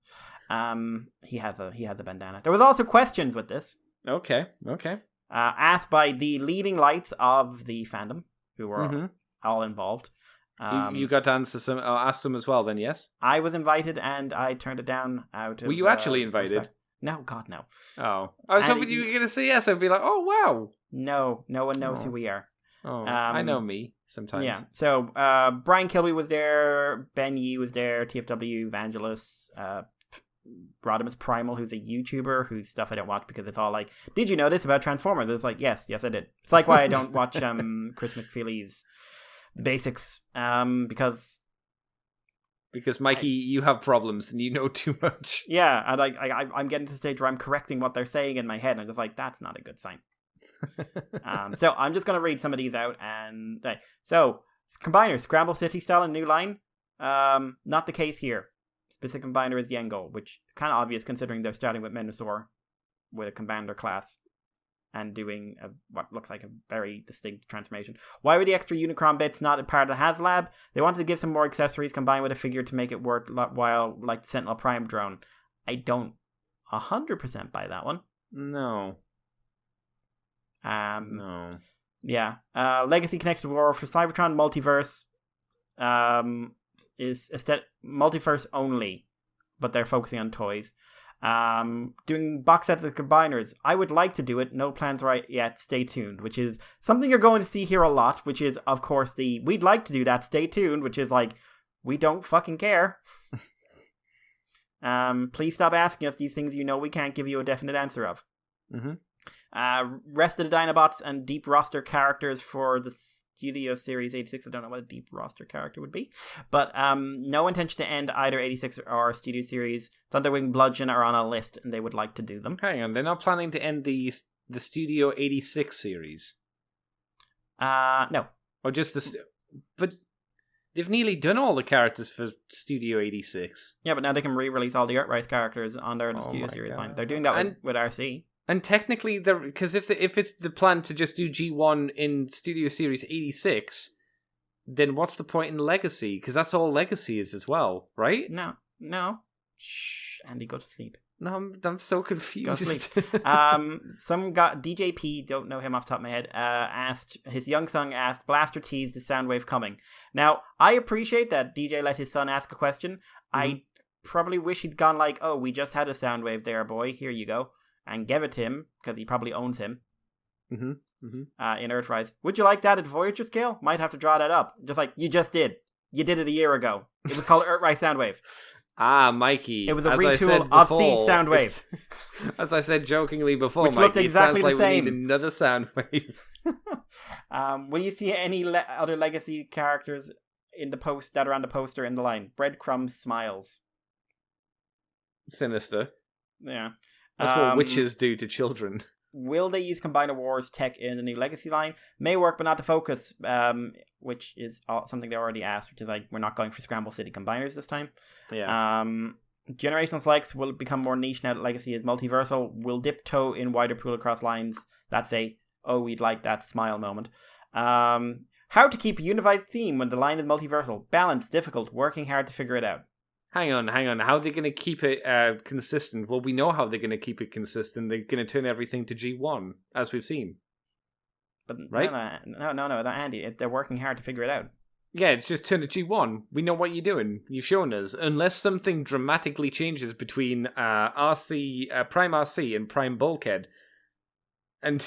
He had the bandana. There was also questions with this. Okay. Asked by the leading lights of the fandom, who were all involved. You got to ask them as well, then, yes? I was invited, and I turned it down out of... Were you actually invited? No, God, no. Oh. I was hoping you were going to say yes. I'd be like, oh, wow. No one knows who we are. Oh, I know me, sometimes. Yeah, so Brian Kilby was there, Ben Yee was there, TFW, Vangelis, Rodimus Primal, who's a YouTuber whose stuff I don't watch because it's all like, did you know this about Transformers? It's like, yes, I did. It's like why I don't watch Chris McFeely's Basics, because Mikey, you have problems and you know too much. Yeah, and I'm getting to the stage where I'm correcting what they're saying in my head, and I'm just like, that's not a good sign. So I'm just going to read some of these out, and so combiners, Scramble City style and new line, not the case here. Specific combiner is Yengo, which kind of obvious considering they're starting with Menosaur with a commander class and doing what looks like a very distinct transformation. Why were the extra Unicron bits not a part of the HasLab? They wanted to give some more accessories combined with a figure to make it worthwhile, like the Sentinel Prime drone. I don't 100% buy that one. No. No. Yeah. Legacy Connected War for Cybertron Multiverse is multiverse only, but they're focusing on toys. Doing box sets of combiners. I would like to do it. No plans right yet. Stay tuned. Which is something you're going to see here a lot. Which is, of course, we'd like to do that. Stay tuned. Which is like, we don't fucking care. Please stop asking us these things you know we can't give you a definite answer of. Rest of the Dinobots and deep roster characters for the Studio Series 86. I don't know what a deep roster character would be, but no intention to end either 86 or Studio Series. Thunderwing, Bludgeon are on a list, and they would like to do them. Hang on, they're not planning to end the Studio 86 series? No. Or just but they've nearly done all the characters for Studio 86. Yeah, but now they can re-release all the Earthrise characters under the Studio Series line. They're doing that with RC. And technically, because if it's the plan to just do G1 in Studio Series 86, then what's the point in Legacy? Because that's all Legacy is as well, right? No. Shh, Andy, go to sleep. No, I'm so confused. Go to sleep. Some guy, DJP, don't know him off the top of my head, asked, his young son asked, Blaster teased the Soundwave coming. Now, I appreciate that DJ let his son ask a question. I probably wish he'd gone like, oh, we just had a Soundwave there, boy, here you go. And give it to him, because he probably owns him. In Earthrise. Would you like that at Voyager scale? Might have to draw that up. Just like, you just did. You did it a year ago. It was called Earthrise Soundwave. Mikey. It was a retool of Siege Soundwave. As I said jokingly before, which Mikey, looked exactly it sounds the like same. We need another Soundwave. Will you see any other Legacy characters in the post that are on the poster in the line? Breadcrumbs Smiles. Sinister. Yeah. That's what witches do to children. will they use Combiner Wars tech in the new Legacy line? May work, but not the focus, which is something they already asked, which is like, we're not going for Scramble City Combiners this time. Yeah. Generational selects will become more niche now that Legacy is multiversal. Will dip toe in wider pool across lines. That's a, oh, we'd like that smile moment. How to keep a unified theme when the line is multiversal. Balance, difficult, working hard to figure it out. Hang on. How are they going to keep it consistent? Well, we know how they're going to keep it consistent. They're going to turn everything to G1, as we've seen. But right? No, Andy, they're working hard to figure it out. Yeah, it's just turn to G1. We know what you're doing. You've shown us. Unless something dramatically changes between RC, Prime RC and Prime Bulkhead. And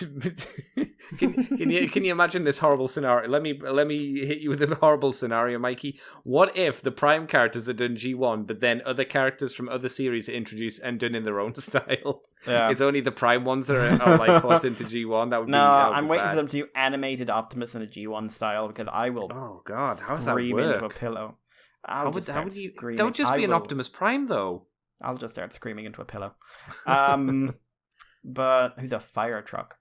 can you imagine this horrible scenario? Let me hit you with a horrible scenario, Mikey. What if the Prime characters are done G1, but then other characters from other series are introduced and done in their own style? Yeah. It's only the Prime ones that are like forced into G1. That would be I'm waiting for them to do animated Optimus in a G1 style, because I will. Oh God, how does that work? Into a pillow. How would you? That would just be an Optimus Prime, though. I'll just start screaming into a pillow. But who's a fire truck?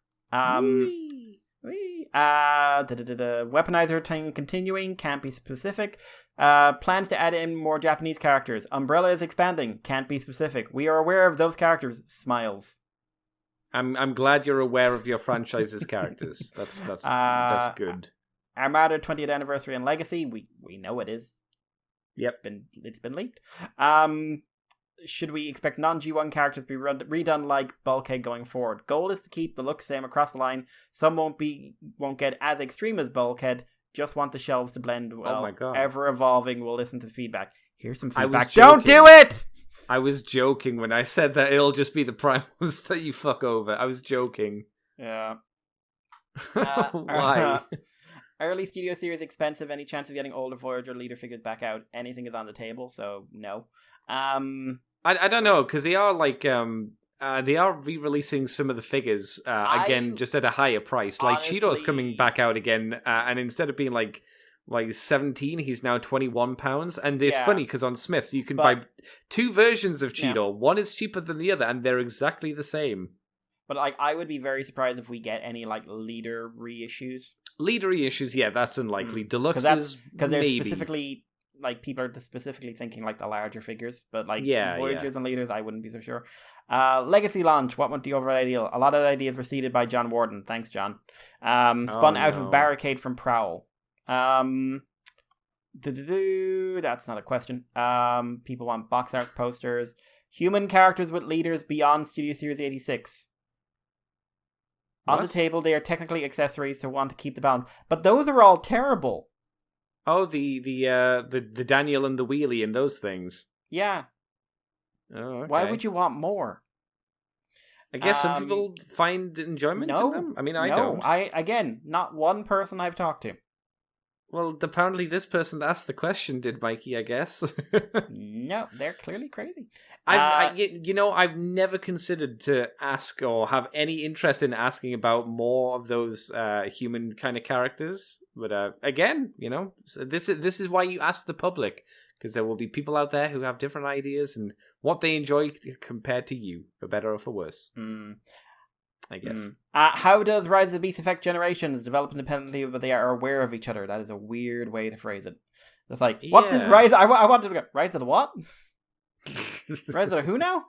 Weaponizer thing continuing, can't be specific. Plans to add in more Japanese characters. Umbrella is expanding, can't be specific. We are aware of those characters. Smiles. I'm glad you're aware of your franchise's characters. That's good. Armada 20th anniversary and Legacy. We know it is. Yep, it's been leaked. Should we expect non-G1 characters to be redone like Bulkhead going forward? Goal is to keep the look same across the line. Some won't get as extreme as Bulkhead. Just want the shelves to blend well. Oh my God. Ever evolving. We'll listen to feedback. Here's some feedback. Don't do it! I was joking when I said that it'll just be the primals that you fuck over. I was joking. Yeah. Why? Early Studio Series expensive. Any chance of getting older Voyager leader figures back out? Anything is on the table, so no. I don't know, because they are like they are re-releasing some of the figures again, just at a higher price. Like Cheeto's coming back out again, and instead of being like 17, he's now £21. And it's funny because on Smiths you can buy two versions of Cheeto. Yeah. One is cheaper than the other, and they're exactly the same. But like, I would be very surprised if we get any like leader reissues. Leader reissues, yeah, that's unlikely. Deluxes, because they're maybe. Specifically. Like, people are specifically thinking, like, the larger figures. But, like, Voyagers and Leaders, I wouldn't be so sure. Legacy launch. What went the overall ideal? A lot of ideas were seeded by John Warden. Thanks, John. Spun out of Barricade from Prowl. That's not a question. People want box art posters. Human characters with leaders beyond Studio Series 86. What? On the table, they are technically accessories, so want to keep the balance. But those are all terrible. Oh, the Daniel and the Wheelie and those things. Yeah. Oh, okay. Why would you want more? I guess some people find enjoyment in them. I mean, I don't. Again, not one person I've talked to. Well, apparently this person that asked the question did, Mikey, I guess. No, they're clearly crazy. I've never considered to ask or have any interest in asking about more of those human kind of characters. But again, so this is why you ask the public, because there will be people out there who have different ideas and what they enjoy compared to you, for better or for worse. I guess. How does Rise of the Beast affect Generations? Develop independently, but they are aware of each other. That is a weird way to phrase it. It's like, what's this Rise? I want to go, Rise of the what? Rise of the who now?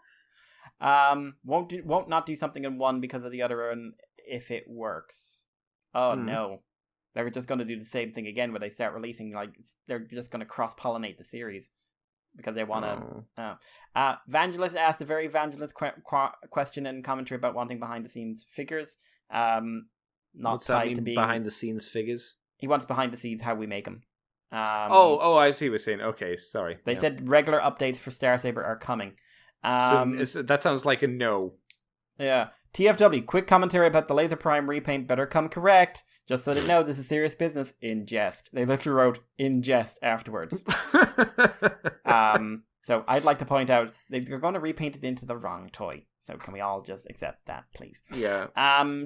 Won't not do something in one because of the other, and if it works. Oh no. They're just going to do the same thing again where they start releasing, like, they're just going to cross-pollinate the series because they want to... Vangelist asked a very Vangelist question and commentary about wanting behind-the-scenes figures. What's that mean, behind-the-scenes figures? He wants behind-the-scenes how we make them. I see what you're saying. Okay, sorry. They said regular updates for Star Saber are coming. So that sounds like a no. Yeah. TFW, quick commentary about the Laser Prime repaint better come correct. Just so they know, this is serious business. In jest. They literally wrote in jest afterwards. So I'd like to point out they're going to repaint it into the wrong toy. So can we all just accept that, please? Yeah.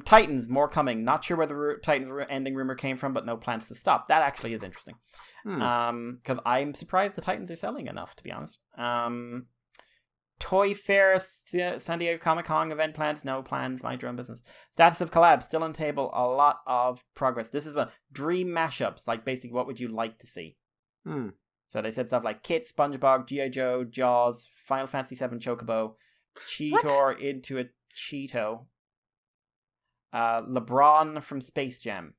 Titans, more coming. Not sure where the Titans ending rumor came from, but no plans to stop. That actually is interesting. Because I'm surprised the Titans are selling enough, to be honest. Toy Fair, San Diego Comic-Con event plans, no plans, mind your own business. Status of collab, still on table, a lot of progress. This is a dream mashups, like basically what would you like to see? So they said stuff like Kit, SpongeBob, G.I. Joe, Jaws, Final Fantasy VII Chocobo, Cheetor into a Cheeto, LeBron from Space Jam.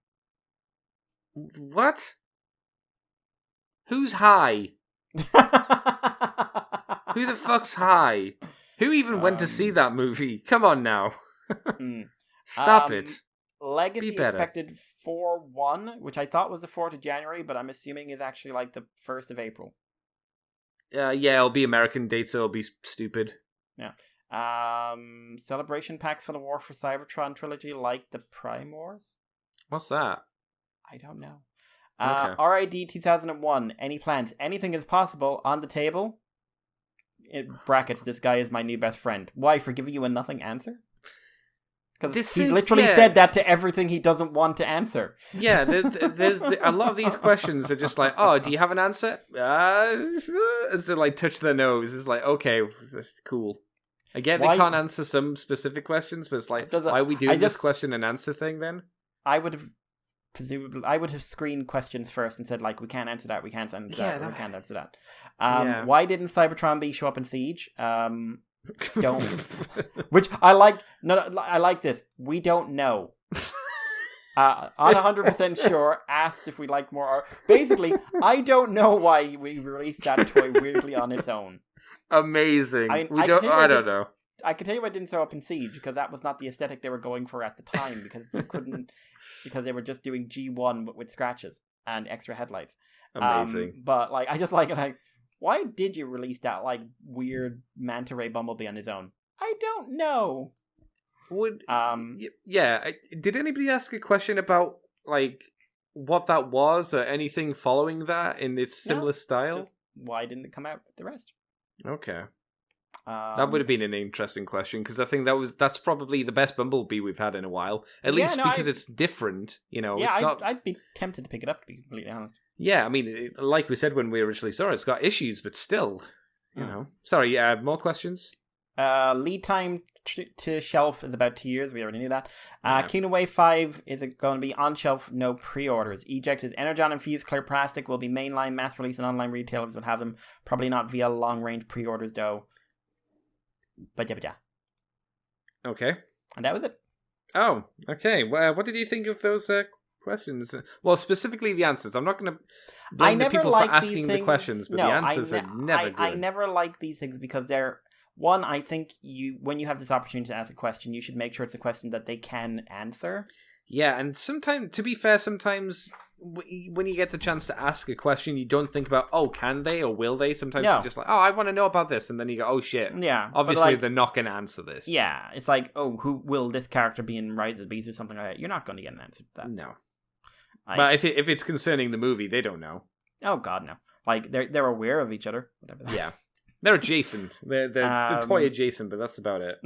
What? Who's high? Who the fuck's high? Who even went to see that movie? Come on now. Stop it. Legacy expected 4/1, which I thought was the 4th of January, but I'm assuming is actually like the 1st of April. Yeah, it'll be American dates, so it'll be stupid. Yeah. Celebration packs for the War for Cybertron trilogy, like the Prime Wars. What's that? I don't know. Okay. RID 2001. Any plans? Anything is possible. On the table. In brackets, this guy is my new best friend. Why? For giving you a nothing answer? Because he's literally said that to everything he doesn't want to answer. Yeah, a lot of these questions are just like, oh, do you have an answer? As they like touch their nose. It's like, okay, cool. I get they can't answer some specific questions, but it's like, why are we doing this question and answer thing then? I would have screened questions first and said, like, we can't answer that, we can't answer that, we can't answer that. Why didn't Cybertron B show up in Siege? Don't. Which I like. No, I like this. We don't know. On 100% sure. Asked if we like more art. Basically, I don't know why we released that toy weirdly on its own. Amazing. I don't know. I can tell you I didn't show up in Siege because that was not the aesthetic they were going for at the time because you couldn't because they were just doing G1 with scratches and extra headlights. Amazing. But like I just like it like. Why did you release that, like, weird Manta Ray Bumblebee on his own? I don't know. Did anybody ask a question about, like, what that was or anything following that in its similar style? Just why didn't it come out with the rest? Okay. That would have been an interesting question, because I think that's probably the best Bumblebee we've had in a while. At least because it's different, you know. Yeah, it's not... I'd be tempted to pick it up, to be completely honest. Yeah, I mean, like we said when we originally saw it, it's got issues, but still, you know. Sorry, more questions? Lead time to shelf is about 2 years. We already knew that. Kingdom Wave 5 is going to be on shelf, no pre-orders. Eject is Energon infused clear plastic, will be mainline, mass release, and online retailers will have them. Probably not via long-range pre-orders, though. But yeah. Okay. And that was it. Oh, okay. Well, what did you think of those questions? Well, specifically the answers. I'm not going to blame the people for asking the questions, but the answers are never good. I never like these things because they're... One, I think when you have this opportunity to ask a question, you should make sure it's a question that they can answer. Yeah, and sometimes, to be fair, sometimes when you get the chance to ask a question, you don't think about, oh, can they or will they? Sometimes you're just like, oh, I want to know about this, and then you go, oh, shit. Yeah. Obviously, they're not going to answer this. Yeah, it's like, oh, who will this character be in Rise of the Beast or something like that? You're not going to get an answer to that. No. But if it's concerning the movie, they don't know. Oh, God, no. Like, they're aware of each other. Whatever. Yeah. They're adjacent. They're toy adjacent, but that's about it.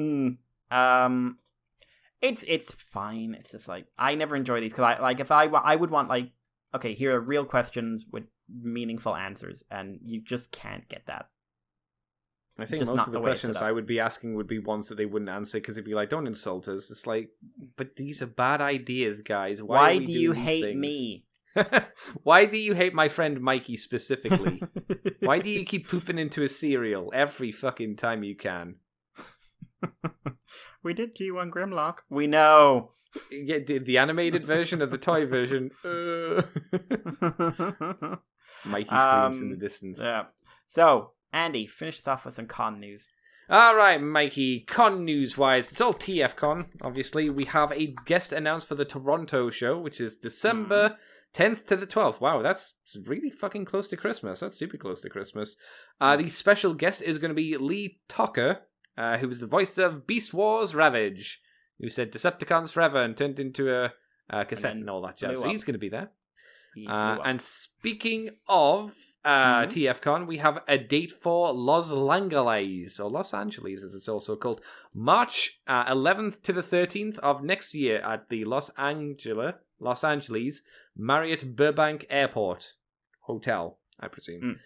It's fine. It's just like I never enjoy these because I would want like okay, here are real questions with meaningful answers, and you just can't get that. I think most of the questions I would be asking would be ones that they wouldn't answer because it'd be like, "Don't insult us." It's like, but these are bad ideas, guys. Why do you hate me? Why do you hate my friend Mikey specifically? Why do you keep pooping into a cereal every fucking time you can? We did G1 Grimlock. We know. Yeah, the animated version of the toy version. Mikey screams in the distance. Yeah. So, Andy, finish us off with some con news. All right, Mikey. Con news-wise, it's all TF-Con, obviously. We have a guest announced for the Toronto show, which is December 10th to the 12th. Wow, that's really fucking close to Christmas. That's super close to Christmas. The special guest is going to be Lee Tucker, who was the voice of Beast Wars Ravage, who said Decepticons forever and turned into a cassette and all that jazz. So he's going to be there. And speaking of TFCon, we have a date for Los Angeles, or Los Angeles as it's also called, March 11th to the 13th of next year at the Los Angeles Marriott Burbank Airport Hotel, I presume.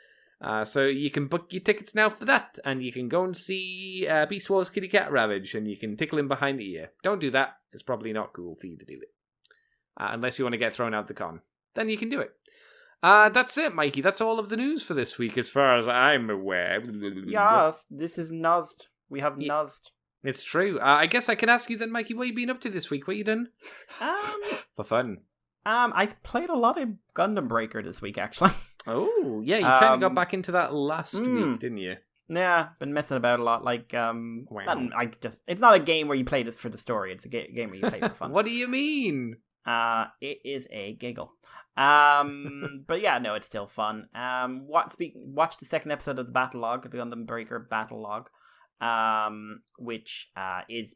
So you can book your tickets now for that, and you can go and see Beast Wars Kitty Cat Ravage, and you can tickle him behind the ear. Don't do that. It's probably not cool for you to do it. Unless you want to get thrown out the con. Then you can do it. That's it, Mikey. That's all of the news for this week, as far as I'm aware. Yes, this is nuzzed. We have nuzzed. It's true. I guess I can ask you then, Mikey, what you been up to this week? What you done? For fun. I played a lot of Gundam Breaker this week, actually. Oh, yeah, you kind of got back into that last week, didn't you? Yeah, been messing about a lot. Like, Wow. it's not a game where you play this for the story. It's a game where you play for fun. What do you mean? It is a giggle. But yeah, no, it's still fun. Watch the second episode of the Battle Log, the Gundam Breaker Battle Log, which is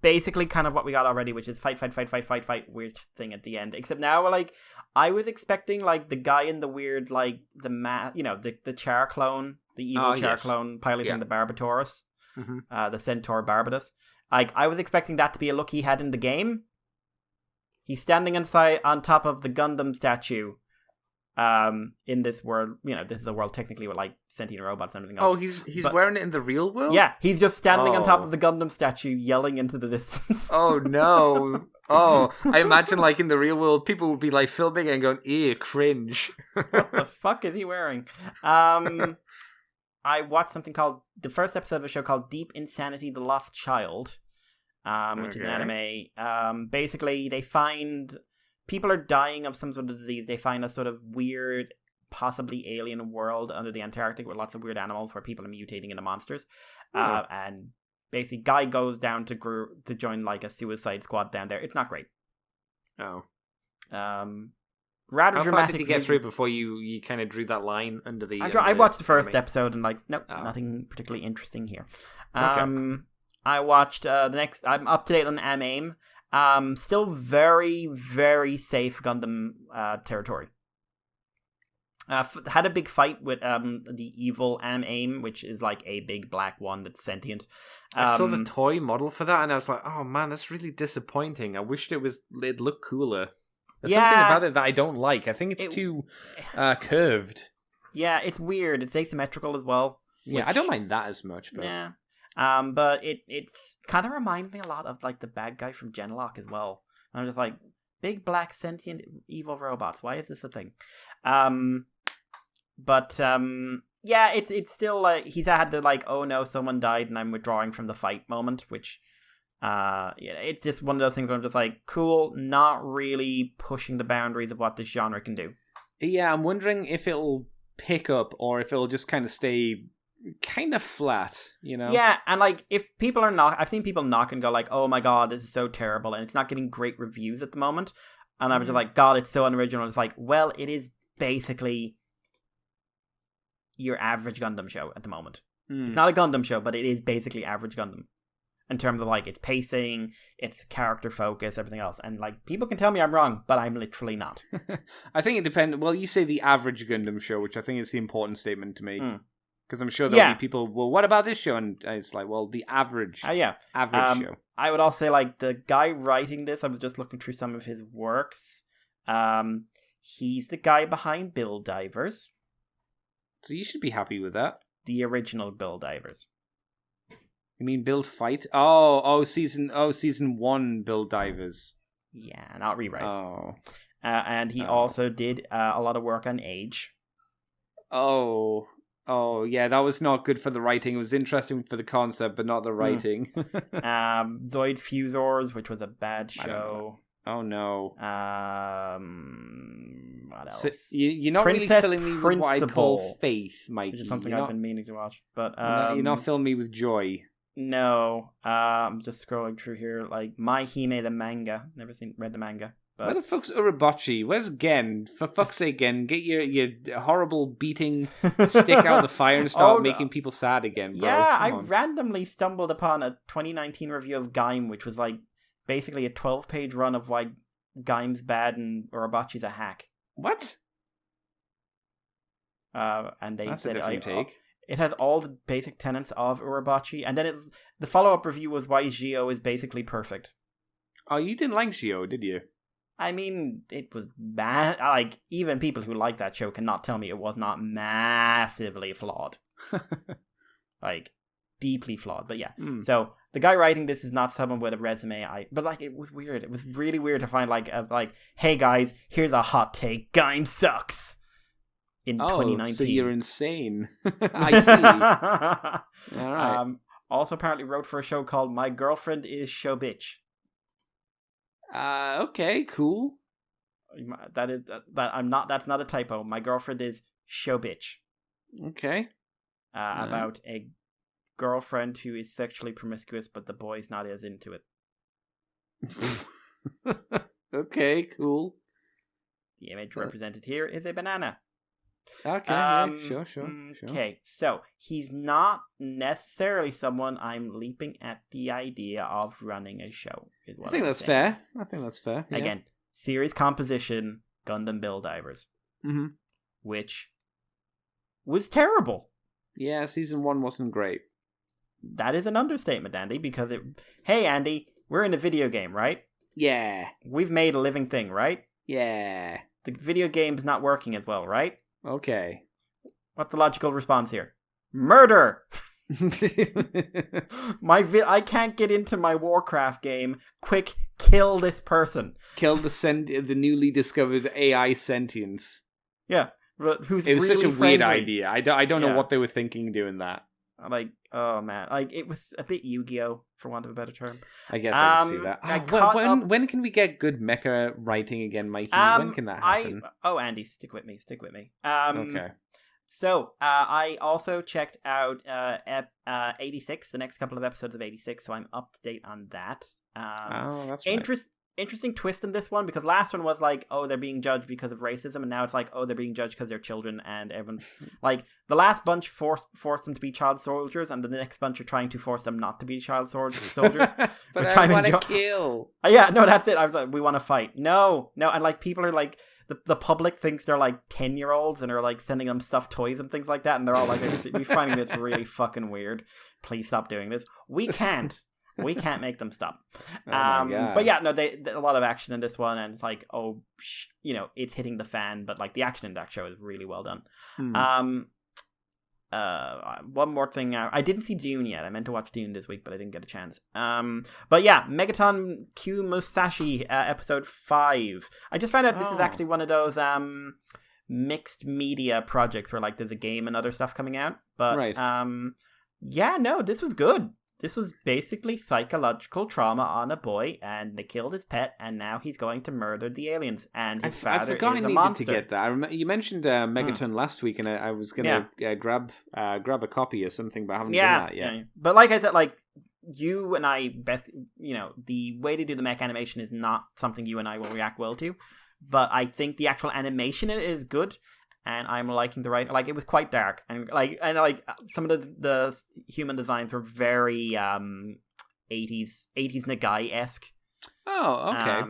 basically kind of what we got already, which is fight, weird thing at the end. Except now, like, I was expecting, like, the guy in the weird, like, the Char clone, the evil Char clone piloting the Barbatorus, the Centaur Barbatus. Like, I was expecting that to be a look he had in the game. He's standing on top of the Gundam statue, in this world. You know, this is a world technically with, like, sentient robots and everything else. Oh, he's wearing it in the real world? Yeah, he's just standing on top of the Gundam statue, yelling into the distance. Oh, no. Oh, I imagine, like, in the real world, people would be, like, filming and going, ew, cringe. What the fuck is he wearing? I watched the first episode of a show called Deep Insanity, The Lost Child, which is an anime. Basically, they find people are dying of some sort of disease. They find a sort of weird, possibly alien world under the Antarctic with lots of weird animals where people are mutating into monsters. And basically, guy goes down to join, like, a suicide squad down there. It's not great. Oh. Rather How dramatic. far did you get through before you kind of drew that line under the... I watched the first episode and, like, nope, nothing particularly interesting here. Okay. I watched the next... I'm up to date on AIM. Still very, very safe Gundam territory. Had a big fight with the evil AIM, which is like a big black one that's sentient. I saw the toy model for that and I was like, oh man, that's really disappointing. I wished it'd look cooler. There's something about it that I don't like. I think it's too curved. Yeah, it's weird. It's asymmetrical as well. Yeah, I don't mind that as much. But... Yeah. But it's kind of reminds me a lot of, like, the bad guy from Grimlock as well. And I'm just like, big black sentient evil robots. Why is this a thing? Yeah, it's still like he's had the, like, oh no, someone died and I'm withdrawing from the fight moment, which it's just one of those things where I'm just like, cool, not really pushing the boundaries of what this genre can do. Yeah, I'm wondering if it'll pick up or if it'll just kind of stay kind of flat, you know? Yeah, and, like, if people are I've seen people knock and go like, oh my god, this is so terrible, and it's not getting great reviews at the moment, and I was just like, god, it's so unoriginal. It's like, well, it is basically your average Gundam show at the moment. It's not a Gundam show, but it is basically average Gundam in terms of, like, its pacing, its character focus, everything else. And, like, people can tell me I'm wrong, but I'm literally not. I think it depends. Well, you say the average Gundam show, which I think is the important statement to make. Because I'm sure there'll be people, well, what about this show? And it's like, well, the average average show. I would also say, like, the guy writing this, I was just looking through some of his works. He's the guy behind Bill Divers. So you should be happy with that. The original Bill Divers. You mean Build Fight? Oh, season 1 Bill Divers. Yeah, not Re-Rise. Oh. And he also did a lot of work on Age. Oh, yeah, that was not good for the writing. It was interesting for the concept, but not the writing. Zoid Fusors, which was a bad show. Oh, no. What else? So, you're not Princess really filling me with what I Principal, call faith, Mikey. Which is something I've been meaning to watch. But you're not filling me with joy. No. I'm just scrolling through here. Like, My Hime, the manga. Never read the manga. But... Where the fuck's Urabochi? Where's Gen? For fuck's sake, Gen, get your horrible beating stick out of the fire and start making people sad again, bro. Yeah, I randomly stumbled upon a 2019 review of Gaim, which was, like, basically a 12-page run of why Gaim's bad and Urabochi's a hack. What? And they That's said, a different take. It has all the basic tenets of Urabochi, and then the follow-up review was why Gio is basically perfect. Oh, you didn't like Gio, did you? I mean, it was like, even people who like that show cannot tell me it was not massively flawed. Like, deeply flawed. But yeah. So the guy writing this is not someone with a resume. But like, it was weird. It was really weird to find like, hey guys, here's a hot take. Game sucks. In 2019. So you're insane. I see. All right. Also apparently wrote for a show called My Girlfriend is Show Bitch. Okay, cool. That's not a typo. My Girlfriend is Show Bitch. Okay. About a girlfriend who is sexually promiscuous, but the boy's not as into it. Okay, cool. The image represented here is a banana. Okay, sure. Okay, so he's not necessarily someone I'm leaping at the idea of running a show. I think that's fair. Yeah. Again, series composition, Gundam Bill Divers. Mm-hmm. Which was terrible. Yeah, season 1 wasn't great. That is an understatement, Andy, because hey, Andy, we're in a video game, right? Yeah. We've made a living thing, right? Yeah. The video game's not working as well, right? Okay. What's the logical response here? Murder! I can't get into my Warcraft game. Quick, kill this person. Kill the newly discovered AI sentience. Yeah. Who's it was really such a friendly. weird idea. I don't know what they were thinking doing that. Like, oh man. Like, it was a bit Yu-Gi-Oh! For want of a better term. I guess I can see that. When can we get good mecha writing again, Mikey? When can that happen? Andy, stick with me. Okay. So, I also checked out 86, the next couple of episodes of 86, so I'm up to date on that. That's right. Interesting twist in this one, because last one was like, oh, they're being judged because of racism, and now it's like, oh, they're being judged because they're children, and everyone... like, the last bunch forced them to be child soldiers, and the next bunch are trying to force them not to be child soldiers. But I want to kill. Yeah, no, that's it. I was like, we want to fight. No, and like, people are like... The public thinks they're like 10-year-olds and are like sending them stuffed toys and things like that, and they're all like, we're finding this really fucking weird. Please stop doing this. We can't. We can't make them stop. But yeah, no, they a lot of action in this one, and it's like, it's hitting the fan, but like the action in that show is really well done. One more thing. I didn't see Dune yet. I meant to watch Dune this week, but I didn't get a chance. But yeah, Megaton Q Musashi, episode 5. I just found out this is actually one of those mixed media projects where like there's a game and other stuff coming out. But yeah, no, this was good. This was basically psychological trauma on a boy, and they killed his pet, and now he's going to murder the aliens. And his father is a monster. To get that. You mentioned Megaton last week, and I was going to grab a copy or something, but I haven't done that yet. Yeah. But like I said, like you and I, Beth, the way to do the mech animation is not something you and I will react well to. But I think the actual animation in it is good. And I'm liking the writing. Like, it was quite dark, and some of the human designs were very 80s Nagai-esque. Oh, okay.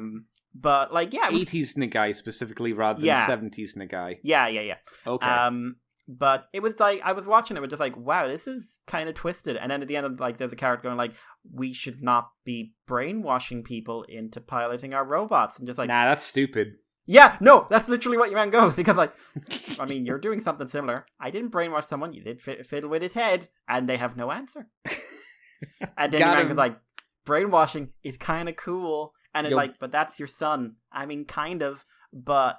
But like, yeah, 80s Nagai specifically rather than 70s Nagai. Yeah. Okay. But it was like, I was watching it with just like, wow, this is kind of twisted. And then at the end of like, there's a character going like, we should not be brainwashing people into piloting our robots, and just like, nah, that's stupid. Yeah, no, that's literally what your man goes. Because, like, I mean, you're doing something similar. I didn't brainwash someone. You did fiddle with his head, and they have no answer. And then your man goes, like, brainwashing is kind of cool. And it's like, but that's your son. I mean, kind of, but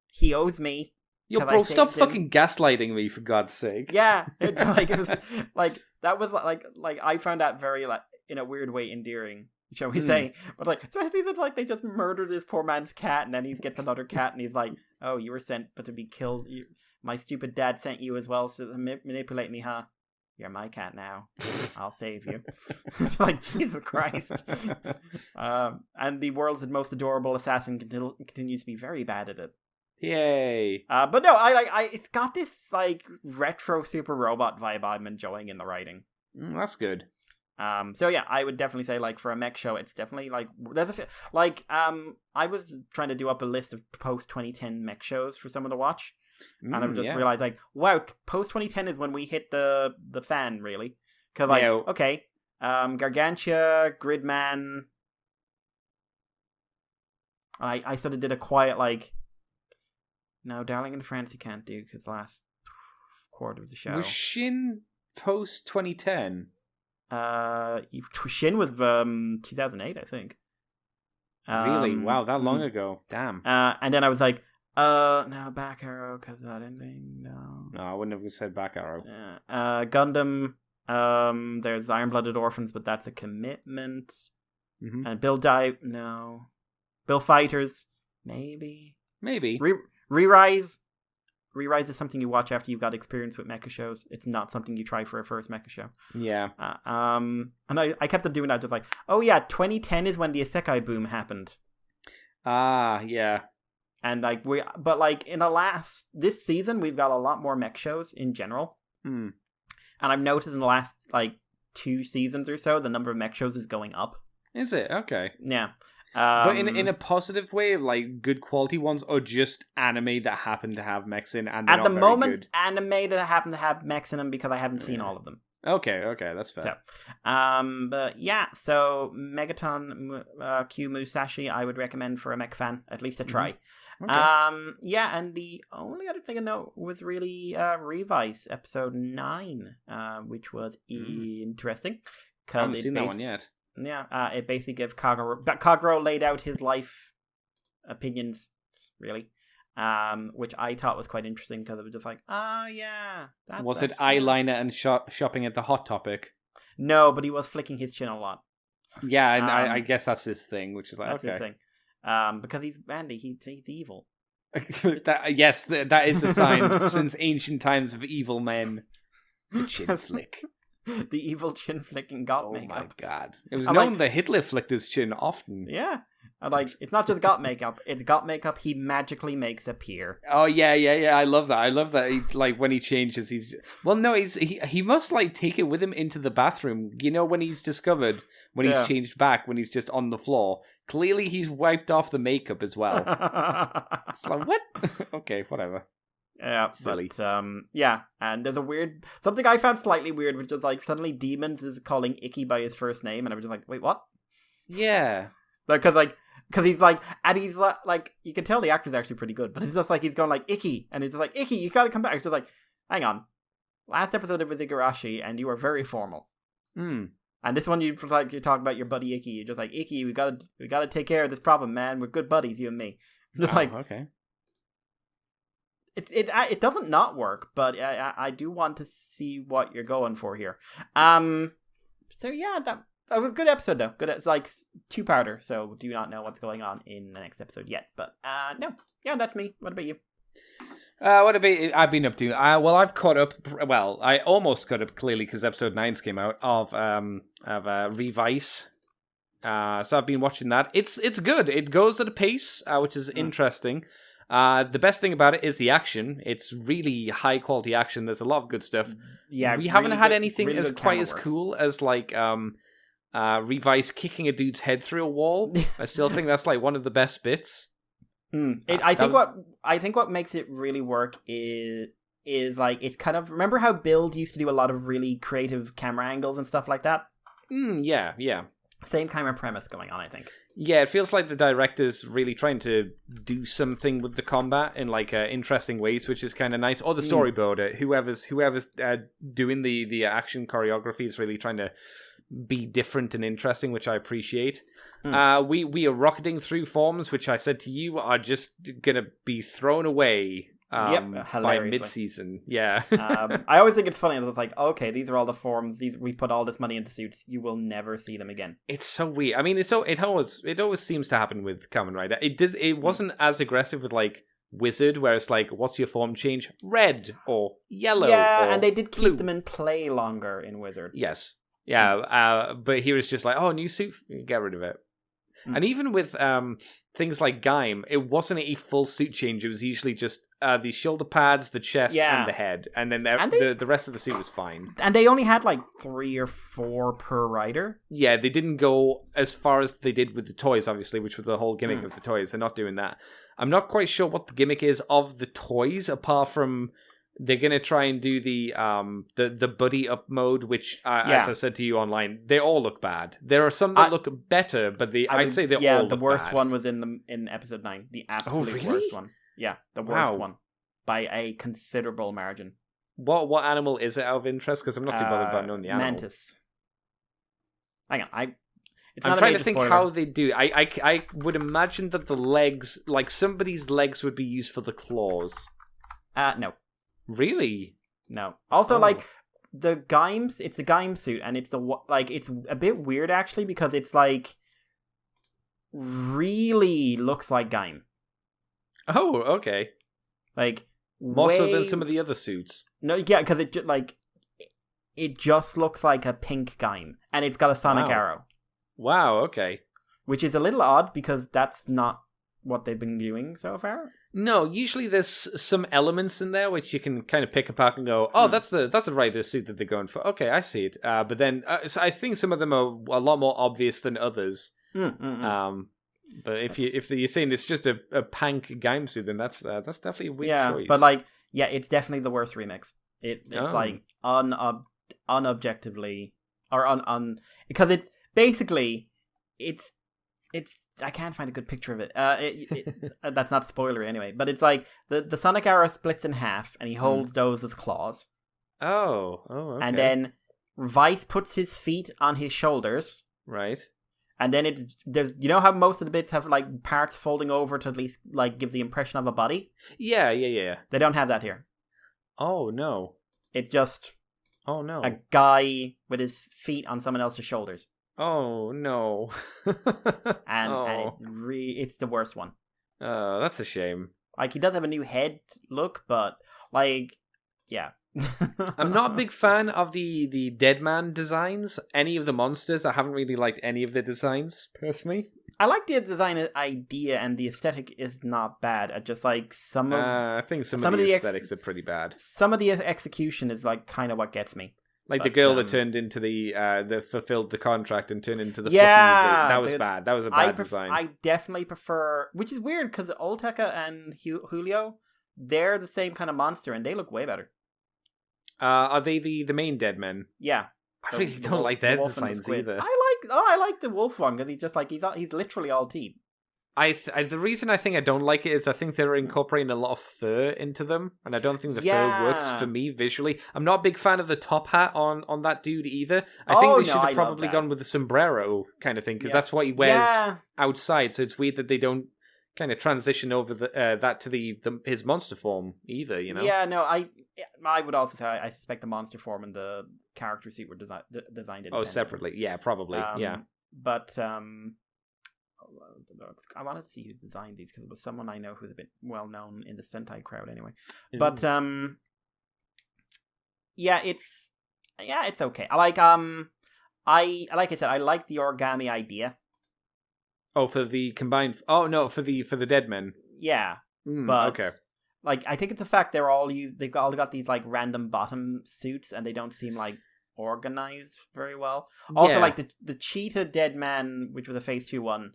he owes me. Yo, bro, stop fucking gaslighting me, for God's sake. Yeah, it was, like, that was, like, I found that very, like, in a weird way, endearing. Shall we say? But like, especially that like they just murdered this poor man's cat, and then he gets another cat, and he's like, "Oh, you were sent, but to be killed. My stupid dad sent you as well to manipulate me, huh? You're my cat now. I'll save you." Like, Jesus Christ. And the world's most adorable assassin continues to be very bad at it. Yay! But no, I it's got this like retro super robot vibe I'm enjoying in the writing. That's good. So yeah, I would definitely say like for a mech show, it's definitely like there's I was trying to do up a list of post 2010 mech shows for someone to watch, and I just realized like, wow, post 2010 is when we hit the fan really, because like Gargantia, Gridman, I sort of did a quiet, like, no, Darling in France you can't do, because last quarter of the show. Was Shin post 2010? Shin was 2008, I think. Really? Wow, that long ago. Damn. And then I was like, no, Back Arrow, because that ending, no. No, I wouldn't have said Back Arrow. Gundam, there's Iron-Blooded Orphans, but that's a commitment. Mm-hmm. And Bill Dive, no. Bill Fighters, maybe. Re-Rise. Re-Rise is something you watch after you've got experience with mecha shows. It's not something you try for a first mecha show. Yeah. And I kept on doing that, just like, oh yeah, 2010 is when the Isekai boom happened. Yeah. And like in this season, we've got a lot more mech shows in general. Hmm. And I've noticed in the last like 2 seasons or so, the number of mech shows is going up. Is it? Okay. Yeah. But in a positive way, like good quality ones, or just anime that happen to have mechs in, and they're at the not very moment, good? Anime that happen to have mechs in them because I haven't seen all of them. Okay, that's fair. So, but yeah, so Megaton Q Musashi, I would recommend for a mech fan, at least a try. Okay. Yeah, and the only other thing I know was really Revice episode 9, which was interesting. I haven't seen that one yet. Yeah, it basically gives Kagero laid out his life opinions, really, which I thought was quite interesting because it was just like, oh yeah. Was it eyeliner and shopping at the Hot Topic? No, but he was flicking his chin a lot. Yeah, and I guess that's his thing, which is like, that's okay. His thing. Because he's Andy, he's evil. Yes, that is a sign since ancient times of evil men. The chin flick. The evil chin flicking got makeup. Oh my god. It was known that Hitler flicked his chin often. Yeah. It's not just got makeup, it's got makeup he magically makes appear. Oh yeah. I love that. He, like when he changes, he must like take it with him into the bathroom. You know, when he's discovered, when he's changed back, when he's just on the floor. Clearly he's wiped off the makeup as well. It's like, what? Okay, whatever. Yeah, silly. But, yeah, and there's something I found slightly weird, which is like suddenly Demons is calling Icky by his first name, and I was just like, wait, what? Yeah. Because he's like, and he's like, you can tell the actor's actually pretty good, but it's just like he's going like, Icky, and he's just like, Icky, you gotta come back. It's just like, hang on. Last episode of Igarashi, and you were very formal. Hmm. And this one, you're talking about your buddy Icky. You're just like, Icky, we gotta take care of this problem, man. We're good buddies, you and me. I'm just okay. It doesn't not work, but I do want to see what you're going for here. So yeah, that was a good episode though. Good, it's like 2-parter, so do not know what's going on in the next episode yet. But no, yeah, that's me. What about you? What I've been up to? Well, I've caught up. Well, I almost caught up clearly because episode 9 came out of Revice. So I've been watching that. It's good. It goes at a pace, which is interesting. The best thing about it is the action. It's really high quality action. There's a lot of good stuff. Yeah, we haven't had anything really as quite as cool as like Revice kicking a dude's head through a wall. I still think that's like one of the best bits. I think what makes it really work is like it's kind of, remember how Build used to do a lot of really creative camera angles and stuff like that? Yeah. Same kind of premise going on, I think. Yeah, it feels like the director's really trying to do something with the combat in like interesting ways, which is kind of nice. Or the storyboarder, whoever's doing the action choreography is really trying to be different and interesting, which I appreciate. We are rocketing through forms, which I said to you are just gonna be thrown away. By mid-season, yeah. I always think it's funny. It's like, okay, these are all the forms. We put all this money into suits. You will never see them again. It's so weird. I mean, it always seems to happen with Kamen Rider. It wasn't as aggressive with like Wizard, where it's like, what's your form change? Red or yellow. Yeah, or and they did keep blue. them in play longer in Wizard. Yes, yeah. But here it's just like, oh, new suit, get rid of it. And even with things like Gaim, it wasn't a full suit change. It was usually just the shoulder pads, the chest, and the head. And then the rest of the suit was fine. And they only had like 3 or 4 per rider. Yeah, they didn't go as far as they did with the toys, obviously, which was the whole gimmick of the toys. They're not doing that. I'm not quite sure what the gimmick is of the toys, apart from they're gonna try and do the buddy up mode, which as I said to you online, they all look bad. There are some that look better, but I'd say they all look the worst bad. one was in episode 9. The absolute worst one. Yeah, the worst one by a considerable margin. What animal is it out of interest? Because I'm not too bothered about knowing the animal. Mantis. Hang on, I'm trying to think how they do. I would imagine that the legs, like somebody's legs, would be used for the claws. No. Really? No. Also, like the Gymes, it's a Gyme suit, and it's it's a bit weird actually because it's like really looks like Gyme. Oh, okay. Like more so than some of the other suits. No, yeah, because it just looks like a pink Gyme, and it's got a sonic arrow. Wow. Okay. Which is a little odd because that's not what they've been doing so far. No, usually there's some elements in there which you can kind of pick apart and go, oh, that's the rider suit that they're going for. Okay, I see it. But then so I think some of them are a lot more obvious than others. But if you're saying it's just a pank Gyme suit, then that's definitely a weird choice. But it's definitely the worst remix. It's like unobjectively or because it basically it's I can't find a good picture of it. That's not spoilery anyway. But it's like the sonic arrow splits in half, and he holds those as claws. Oh, okay. And then Vice puts his feet on his shoulders. Right. And then there's you know how most of the bits have like parts folding over to at least like give the impression of a body? Yeah. They don't have that here. Oh no. It's just a guy with his feet on someone else's shoulders. Oh no. and it's the worst one. Oh, that's a shame. Like he does have a new head look, but like yeah. I'm not a big fan of the Deadman designs. Any of the monsters, I haven't really liked any of the designs personally. I like the design idea, and the aesthetic is not bad. I just like some of. I think some of the aesthetics are pretty bad. Some of the execution is like kind of what gets me. Like the girl that turned into that fulfilled the contract and turned into the fluffy. That was bad. That was a bad design. I definitely prefer, which is weird because Olteca and Julio, they're the same kind of monster, and they look way better. Are they the main dead men? Yeah. I really don't like their designs either. I like the wolf one because he's just like he's literally all teeth. The reason I think I don't like it is I think they're incorporating a lot of fur into them, and I don't think the fur works for me visually. I'm not a big fan of the top hat on that dude either. I think they should have probably gone with the sombrero kind of thing because that's what he wears outside. So it's weird that they don't kind of transition over that to his monster form either. You know? Yeah, no, I would also say I suspect the monster form and the character suit were designed. Oh, separately, yeah, probably, yeah. But I wanted to see who designed these because it was someone I know who's a bit well known in the Sentai crowd anyway. But it's okay. I like like I said, I like the origami idea. Oh, for the combined. Oh no, for the Dead Men. Yeah, but okay. Like I think it's the fact they've all got these like random bottom suits and they don't seem like organized very well. Also, like the cheetah Dead Man, which was a Phase 2 one,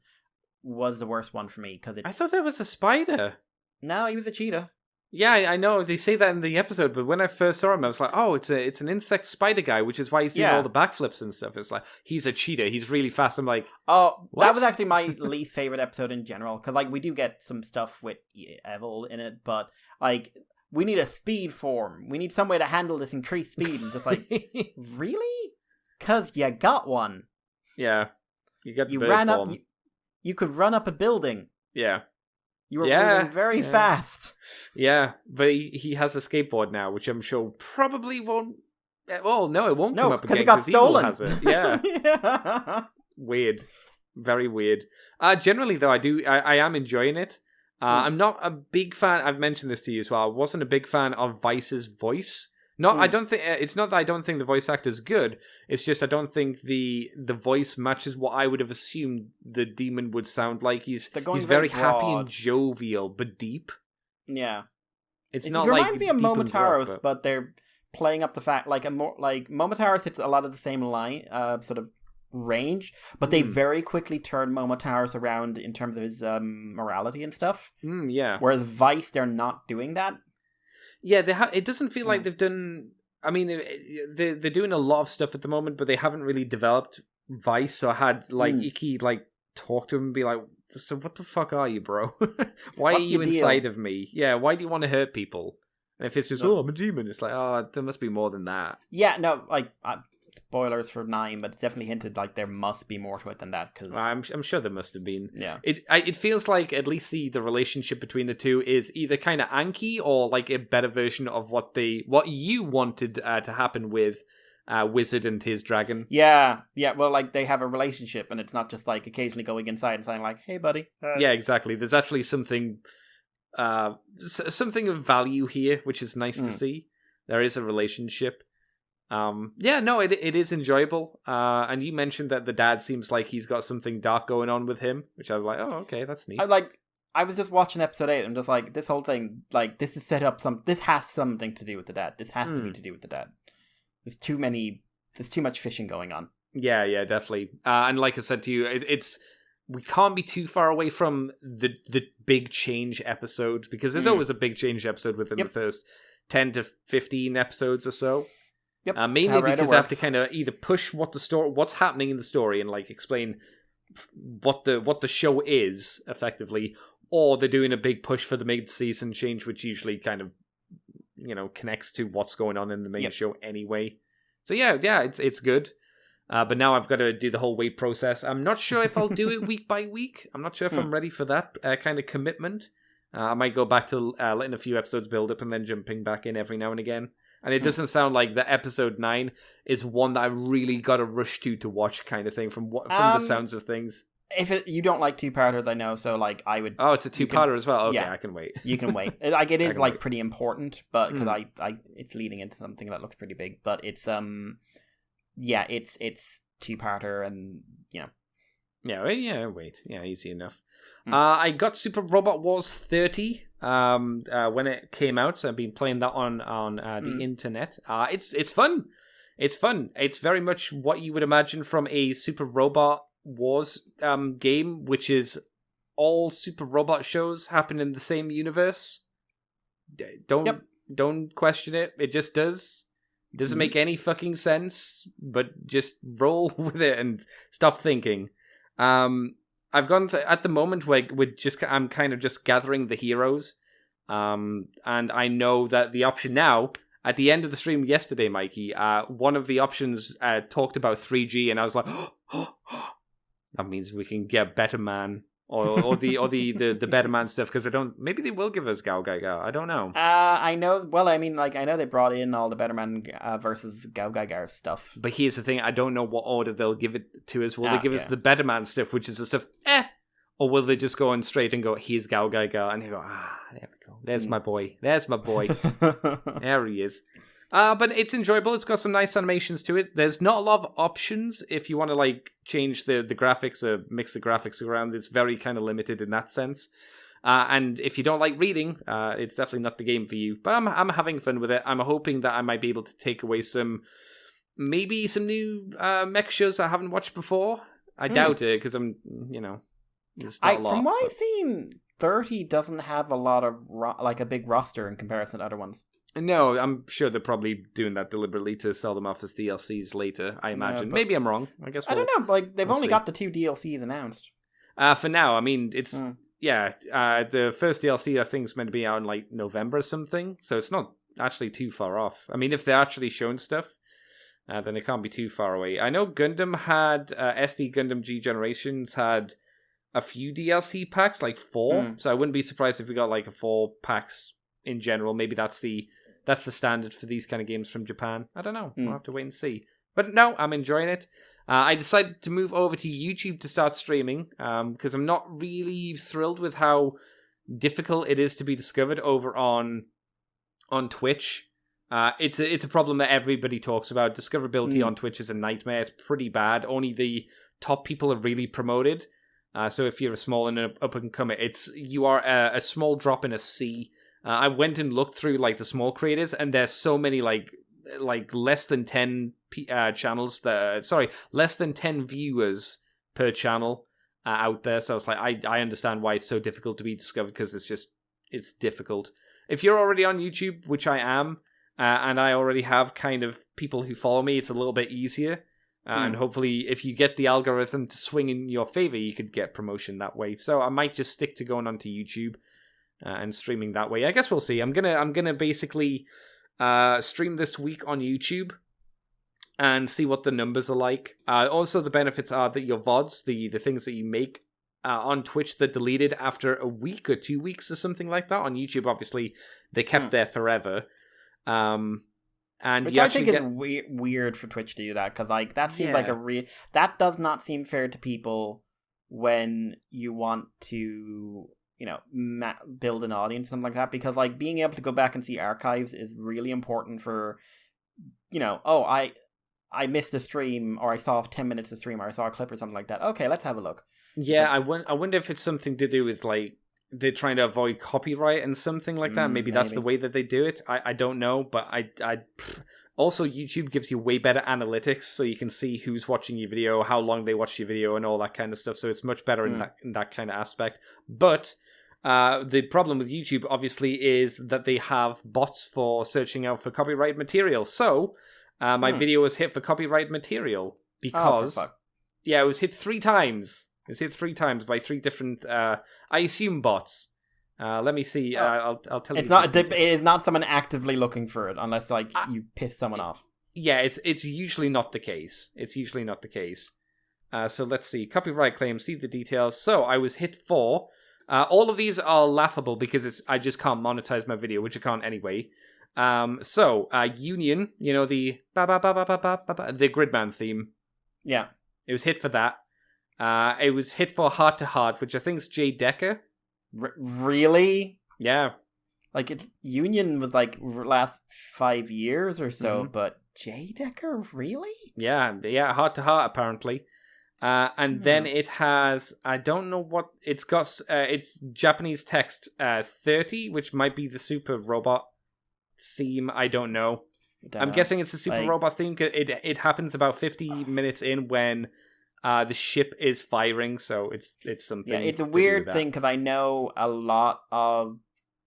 was the worst one for me because I thought that was a spider. No, he was a cheetah. Yeah, I know they say that in the episode, but when I first saw him, I was like, "Oh, it's an insect spider guy," which is why he's doing all the backflips and stuff. It's like he's a cheetah. He's really fast. I'm like, oh, what? That was actually my least favorite episode in general because like we do get some stuff with Evil in it, but like we need a speed form. We need some way to handle this increased speed. And just like, really? Because you got one. Yeah, you ran form. Up. You could run up a building. Yeah. You were moving very fast. Yeah, but he has a skateboard now, which I'm sure probably won't... Oh, no, it won't come up again because Evil has it. Yeah. Weird. Very weird. Generally, though, I am enjoying it. I'm not a big fan... I've mentioned this to you as well. I wasn't a big fan of Vice's voice. I don't think it's not that I don't think the voice actor's good. It's just I don't think the voice matches what I would have assumed the demon would sound like. He's very happy and jovial, but deep. Yeah, it's not like reminds me of Momotaro's, but they're playing up the fact like Momotaro's hits a lot of the same line, sort of range, but they very quickly turn Momotaro's around in terms of his morality and stuff. Yeah, whereas Vice, they're not doing that. Yeah, it doesn't feel like they've done... I mean, they're doing a lot of stuff at the moment, but they haven't really developed Vice. So I had, like, Icky, like, talk to him and be like, so what the fuck are you, bro? Why What's are you your deal? inside of me? Yeah, why do you want to hurt people? And if it's just, No. I'm a demon, it's like, there must be more than that. Yeah, no, like, spoilers for 9, but it's definitely hinted like there must be more to it than that. Cause... I'm sure there must have been. Yeah. It feels like at least the relationship between the two is either kind of Anki or like a better version of what you wanted to happen with Wizard and his dragon. Yeah, well, like, they have a relationship, and it's not just, like, occasionally going inside and saying, like, hey, buddy. Yeah, exactly. There's actually something of value here, which is nice to see. There is a relationship. It is enjoyable. And you mentioned that the dad seems like he's got something dark going on with him, which I was like, oh, okay, that's neat. I was just watching episode 8, and I'm just like, this whole thing, like, this is set up this has something to do with the dad. This has to be to do with the dad. There's too much fishing going on. Yeah, definitely. And like I said to you, we can't be too far away from the big change episode, because there's always a big change episode within the first 10 to 15 episodes or so. Yep. Mainly because I have to kind of either push what's happening in the story and like explain what the show is effectively, or they're doing a big push for the mid-season change, which usually kind of connects to what's going on in the main show anyway. So yeah, it's good. But now I've got to do the whole wait process. I'm not sure if I'll do it week by week. I'm not sure if I'm ready for that kind of commitment. I might go back to letting a few episodes build up and then jumping back in every now and again. And it doesn't sound like the episode 9 is one that I really got to rush to watch kind of thing from the sounds of things. If you don't like 2-parters, I know, so like I would... Oh, it's a 2-parter as well? Okay, yeah, I can wait. You can wait. Like, it is like wait. pretty important, but because it's leading into something that looks pretty big, but it's it's 2-parter, and wait. Yeah, easy enough. I got Super Robot Wars 30 when it came out, so I've been playing that on the internet. It's fun. It's fun. It's very much what you would imagine from a Super Robot Wars game, which is all Super Robot shows happen in the same universe. Don't question it. It just does. It doesn't make any fucking sense, but just roll with it and stop thinking. I've gone to, at the moment, where I'm kind of just gathering the heroes, and I know that the option now, at the end of the stream yesterday, Mikey, one of the options talked about 3G, and I was like, that means we can get Better Man or the Better Man stuff, because maybe they will give us Gao Gai Gao. I don't know. I know. Well, I mean, like, I know they brought in all the Better Man versus Gao Gai Gao stuff. But here's the thing: I don't know what order they'll give it to us. Will they give us the Better Man stuff, which is the stuff, or will they just go on straight and go, here's Gao Gai Gao, and they go, there we go. There's my boy. There's my boy. There he is. But it's enjoyable. It's got some nice animations to it. There's not a lot of options if you want to like change the graphics or mix the graphics around. It's very kind of limited in that sense. And if you don't like reading, it's definitely not the game for you. But I'm having fun with it. I'm hoping that I might be able to take away some new mech shows I haven't watched before. I doubt it, because I'm, there's not a lot. From what I've seen, 30 doesn't have a lot of a big roster in comparison to other ones. No, I'm sure they're probably doing that deliberately to sell them off as DLCs later, I imagine. But maybe I'm wrong. I guess I don't know. Like, they've only got the 2 DLCs announced. For now, I mean, it's... the first DLC, I think, is meant to be out in, like, November or something, so it's not actually too far off. I mean, if they're actually showing stuff, then it can't be too far away. I know Gundam had... SD Gundam G Generations had a few DLC packs, like 4, so I wouldn't be surprised if we got, like, a 4 packs in general. Maybe that's the standard for these kind of games from Japan. I don't know. We'll have to wait and see. But no, I'm enjoying it. I decided to move over to YouTube to start streaming, because I'm not really thrilled with how difficult it is to be discovered over on Twitch. It's a problem that everybody talks about. Discoverability on Twitch is a nightmare. It's pretty bad. Only the top people are really promoted. So if you're a small and up and comer, you are a small drop in a sea. I went and looked through like the small creators, and there's so many like less than 10 channels less than 10 viewers per channel out there. So it's like I understand why it's so difficult to be discovered, because it's difficult. if you're already on YouTube, which I am, and I already have kind of people who follow me, it's a little bit easier. And hopefully, if you get the algorithm to swing in your favor, you could get promotion that way. So I might just stick to going onto YouTube and streaming that way. I guess we'll see. I'm gonna basically stream this week on YouTube and see what the numbers are like. Also, the benefits are that your VODs, the things that you make on Twitch, they're deleted after a week or 2 weeks or something like that. On YouTube, obviously, they're kept there forever. And which you I actually think get... is weird for Twitch to do that, because like that seems like that does not seem fair to people when you want to, you know, build an audience, something like that, because like being able to go back and see archives is really important for, you know, I missed a stream, or I saw 10 minutes of stream, or I saw a clip or something like that. Okay, let's have a look. Yeah, I wonder if it's something to do with like they're trying to avoid copyright and something like that. Maybe that's the way that they do it. I don't know, but I also YouTube gives you way better analytics, so you can see who's watching your video, how long they watch your video, and all that kind of stuff. So it's much better in that kind of aspect. But the problem with YouTube, obviously, is that they have bots for searching out for copyright material. So my video was hit for copyright material because it was hit 3 times. It's hit 3 times by 3 different, I assume, bots. Let me see. I'll tell you. It is not someone actively looking for it, unless like you piss someone off. Yeah, it's usually not the case. It's usually not the case. So let's see. Copyright claim. See the details. So I was hit for. All of these are laughable because I just can't monetize my video, which I can't anyway. So Union, you know, the Gridman theme. Yeah, it was hit for that. It was hit for Heart to Heart, which I think is Jay Decker. Really? Yeah. Like, Union was like last 5 years or so, but Jay Decker, really? Yeah, Heart to Heart apparently. And then it has, I don't know what it's got. It's Japanese text 30, which might be the Super Robot theme. I don't know. I'm guessing it's the Super Robot theme. It happens about 50 minutes in when the ship is firing, so it's something. Yeah, it's a weird thing because I know a lot of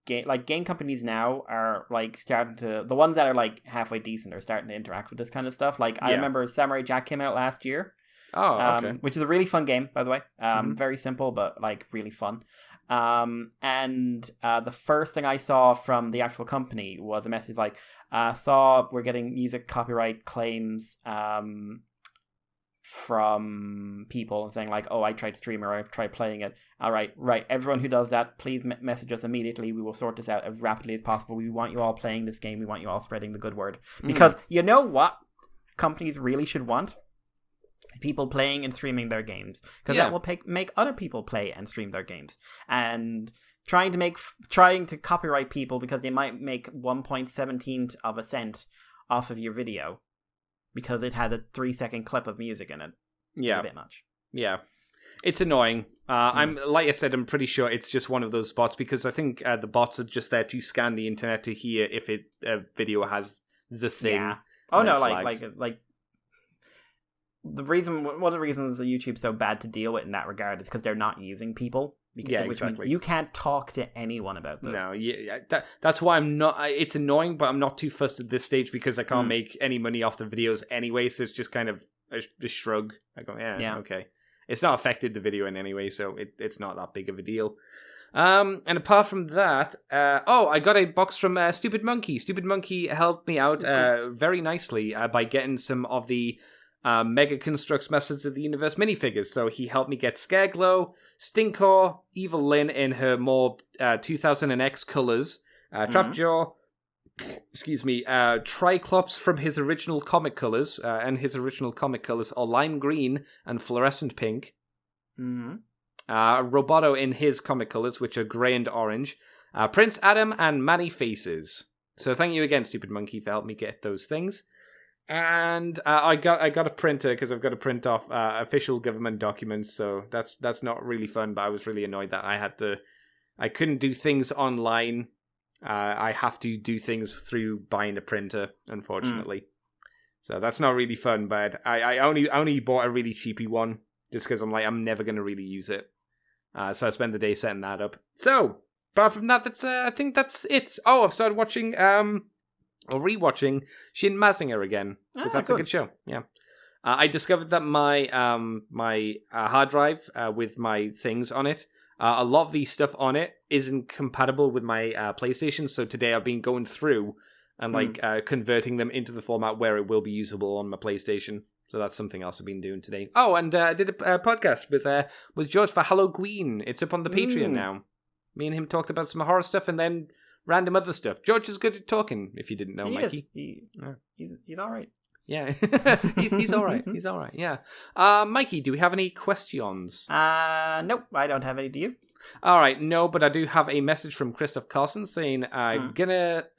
game companies now are like starting to, the ones that are like halfway decent are starting to interact with this kind of stuff. Like I remember Samurai Jack came out last year. Oh, okay. Which is a really fun game, by the way. Very simple, but like really fun. And the first thing I saw from the actual company was a message like, saw we're getting music copyright claims from people saying like, oh, I tried streaming or I tried playing it. All right. Everyone who does that, please message us immediately. We will sort this out as rapidly as possible. We want you all playing this game. We want you all spreading the good word. Because you know what companies really should want? People playing and streaming their games, because that will make other people play and stream their games. And trying to copyright people because they might make 1.17 of a cent off of your video because it has a 3-second clip of music in it. Yeah, a bit much. Yeah, it's annoying. I'm like I said, I'm pretty sure it's just one of those bots because I think the bots are just there to scan the internet to hear if a video has the thing. Yeah. Oh no, like. One of the reasons the YouTube's so bad to deal with in that regard is because they're not using people. Which means you can't talk to anyone about this. No, that's why I'm not. It's annoying, but I'm not too fussed at this stage because I can't make any money off the videos anyway. So it's just kind of a shrug. I go, okay. It's not affected the video in any way, so it's not that big of a deal. And apart from that, I got a box from Stupid Monkey. Stupid Monkey helped me out very nicely by getting some of the Mega Constructs Masters of the Universe minifigures. So he helped me get Scareglow, Stinkor, Evil Lyn in her more 2000X colors, Trapjaw, Triclops from his original comic colors, and his original comic colors are lime green and fluorescent pink. Roboto in his comic colors, which are grey and orange, Prince Adam and Manny Faces. So thank you again, Stupid Monkey, for helping me get those things. And I got a printer because I've got to print off official government documents, so that's not really fun. But I was really annoyed that I couldn't do things online. I have to do things through buying a printer, unfortunately. So that's not really fun. But I only bought a really cheapy one just because I'm never gonna really use it. So I spent the day setting that up. So apart from that, I think that's it. Oh, I've started watching, or rewatching Shin Mazinger again, because that's a good show. Yeah. I discovered that my hard drive with my things on it, a lot of the stuff on it isn't compatible with my PlayStation. So today I've been going through and converting them into the format where it will be usable on my PlayStation. So that's something else I've been doing today. Oh, and I did a podcast with George for Halloween. It's up on the Patreon now. Me and him talked about some horror stuff and then random other stuff. George is good at talking, if you didn't know, Mikey. He's all right. Yeah, he's all right. He's all right. Yeah. Mikey, do we have any questions? Nope, I don't have any. Do you? All right, no, but I do have a message from Christoph Carlson saying, gonna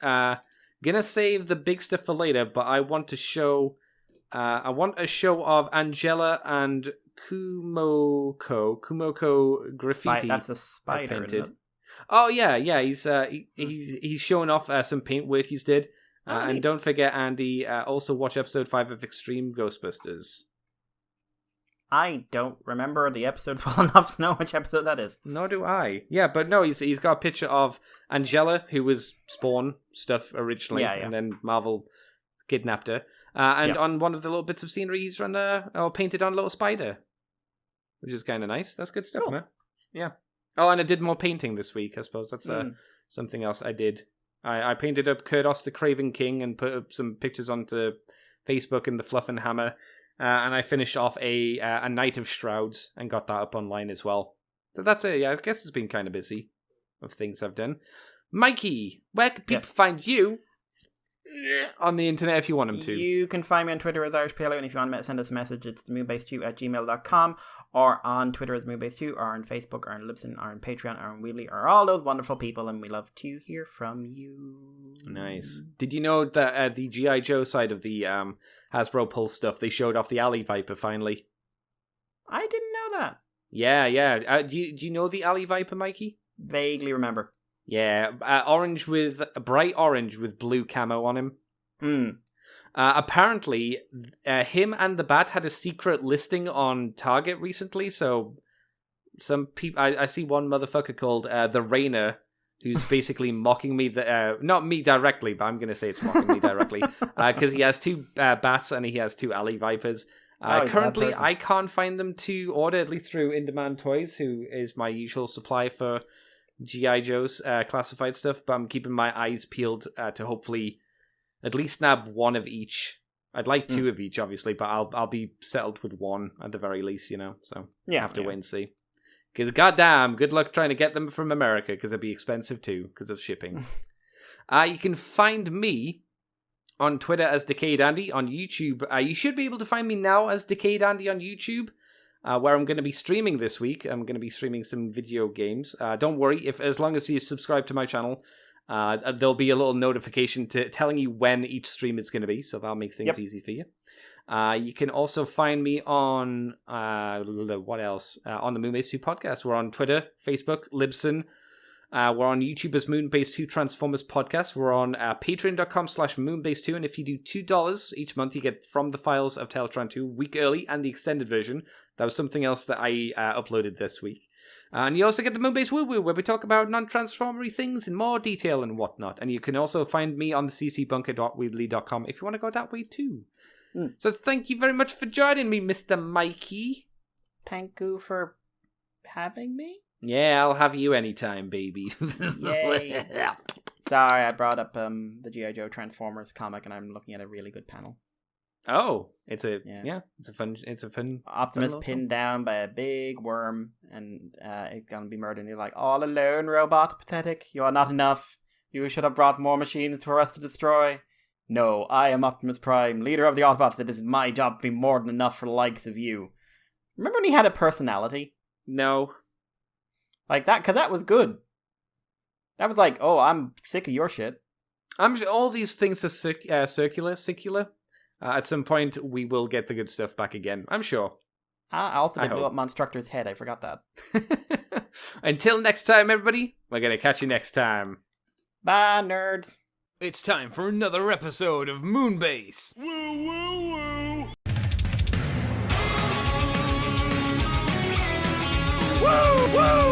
save the big stuff for later, but I want to show, I want a show of Angela and Kumoko graffiti. That's a spider. Painted. Isn't it? Oh yeah. He's showing off some paint work he's did. And don't forget, Andy, also watch episode 5 of Extreme Ghostbusters. I don't remember the episode well enough to know which episode that is. Nor do I. Yeah, but no, he's got a picture of Angela, who was Spawn stuff originally, and then Marvel kidnapped her. And on one of the little bits of scenery, he's painted on a little spider, which is kind of nice. That's good stuff, man. Yeah. Oh, and I did more painting this week, I suppose. That's something else I did. I painted up Kurdos the Craven King and put up some pictures onto Facebook and the Fluff and Hammer. And I finished off a Knight of Shrouds and got that up online as well. So that's it. Yeah, I guess it's been kind of busy of things I've done. Mikey, where can people find you on the internet if you want them to? You can find me on Twitter as Irish Palo, and if you want to send us a message, it's moonbase2@gmail.com, or on Twitter as moonbase2, or on Facebook, or on Libsyn, or on Patreon, or on Wheelie, or all those wonderful people, and we love to hear from you. Nice. Did you know that the G.I. Joe side of the Hasbro Pulse stuff, they showed off the Alley Viper finally? I didn't know that. Yeah. Do you know the Alley Viper, Mikey? Vaguely remember. Yeah, bright orange with blue camo on him. Apparently, him and the Bat had a secret listing on Target recently, so some people, I see one motherfucker called the Rainer, who's basically mocking me, not me directly, but I'm going to say it's mocking me directly, because he has 2 bats and he has 2 Alley Vipers. Currently, I can't find them to order, at least through In Demand Toys, who is my usual supply for G.I. Joe's classified stuff, but I'm keeping my eyes peeled to hopefully at least nab one of each. I'd like 2 of each, obviously, but I'll be settled with 1 at the very least, so I have to wait and see. Because goddamn, good luck trying to get them from America, because it'd be expensive too, because of shipping. You can find me on Twitter as Decayed Andy, on YouTube. You should be able to find me now as Decayed Andy on YouTube. Where I'm going to be streaming this week. I'm going to be streaming some video games. Don't worry, as long as you subscribe to my channel, there'll be a little notification telling you when each stream is going to be, so that'll make things easy for you. You can also find me on, what else? On the Moonbase 2 podcast. We're on Twitter, Facebook, Libsyn. We're on YouTube as Moonbase 2 Transformers Podcast. We're on patreon.com/Moonbase2, and if you do $2 each month, you get From the Files of Tigertron 2 a week early and the extended version. That was something else that I uploaded this week. And you also get the Moonbase Woo Woo, where we talk about non-transformery things in more detail and whatnot. And you can also find me on the ccbunker.weebly.com if you want to go that way too. So thank you very much for joining me, Mr. Mikey. Thank you for having me. Yeah, I'll have you anytime, baby. Yay. Sorry, I brought up the G.I. Joe Transformers comic, and I'm looking at a really good panel. Oh, it's a fun. Optimus fun pinned down by a big worm, and it's gonna be murdered. And you're like, all alone, robot, pathetic. You are not enough. You should have brought more machines for us to destroy. No, I am Optimus Prime, leader of the Autobots. It is my job to be more than enough for the likes of you. Remember when he had a personality? No. Like that, because that was good. That was like, oh, I'm sick of your shit. I'm sure all these things are circular. At some point, we will get the good stuff back again. I'm sure. Also, they blew up Monstructor's head. I forgot that. Until next time, everybody. We're going to catch you next time. Bye, nerds. It's time for another episode of Moonbase. Woo, woo, woo. Woo, woo!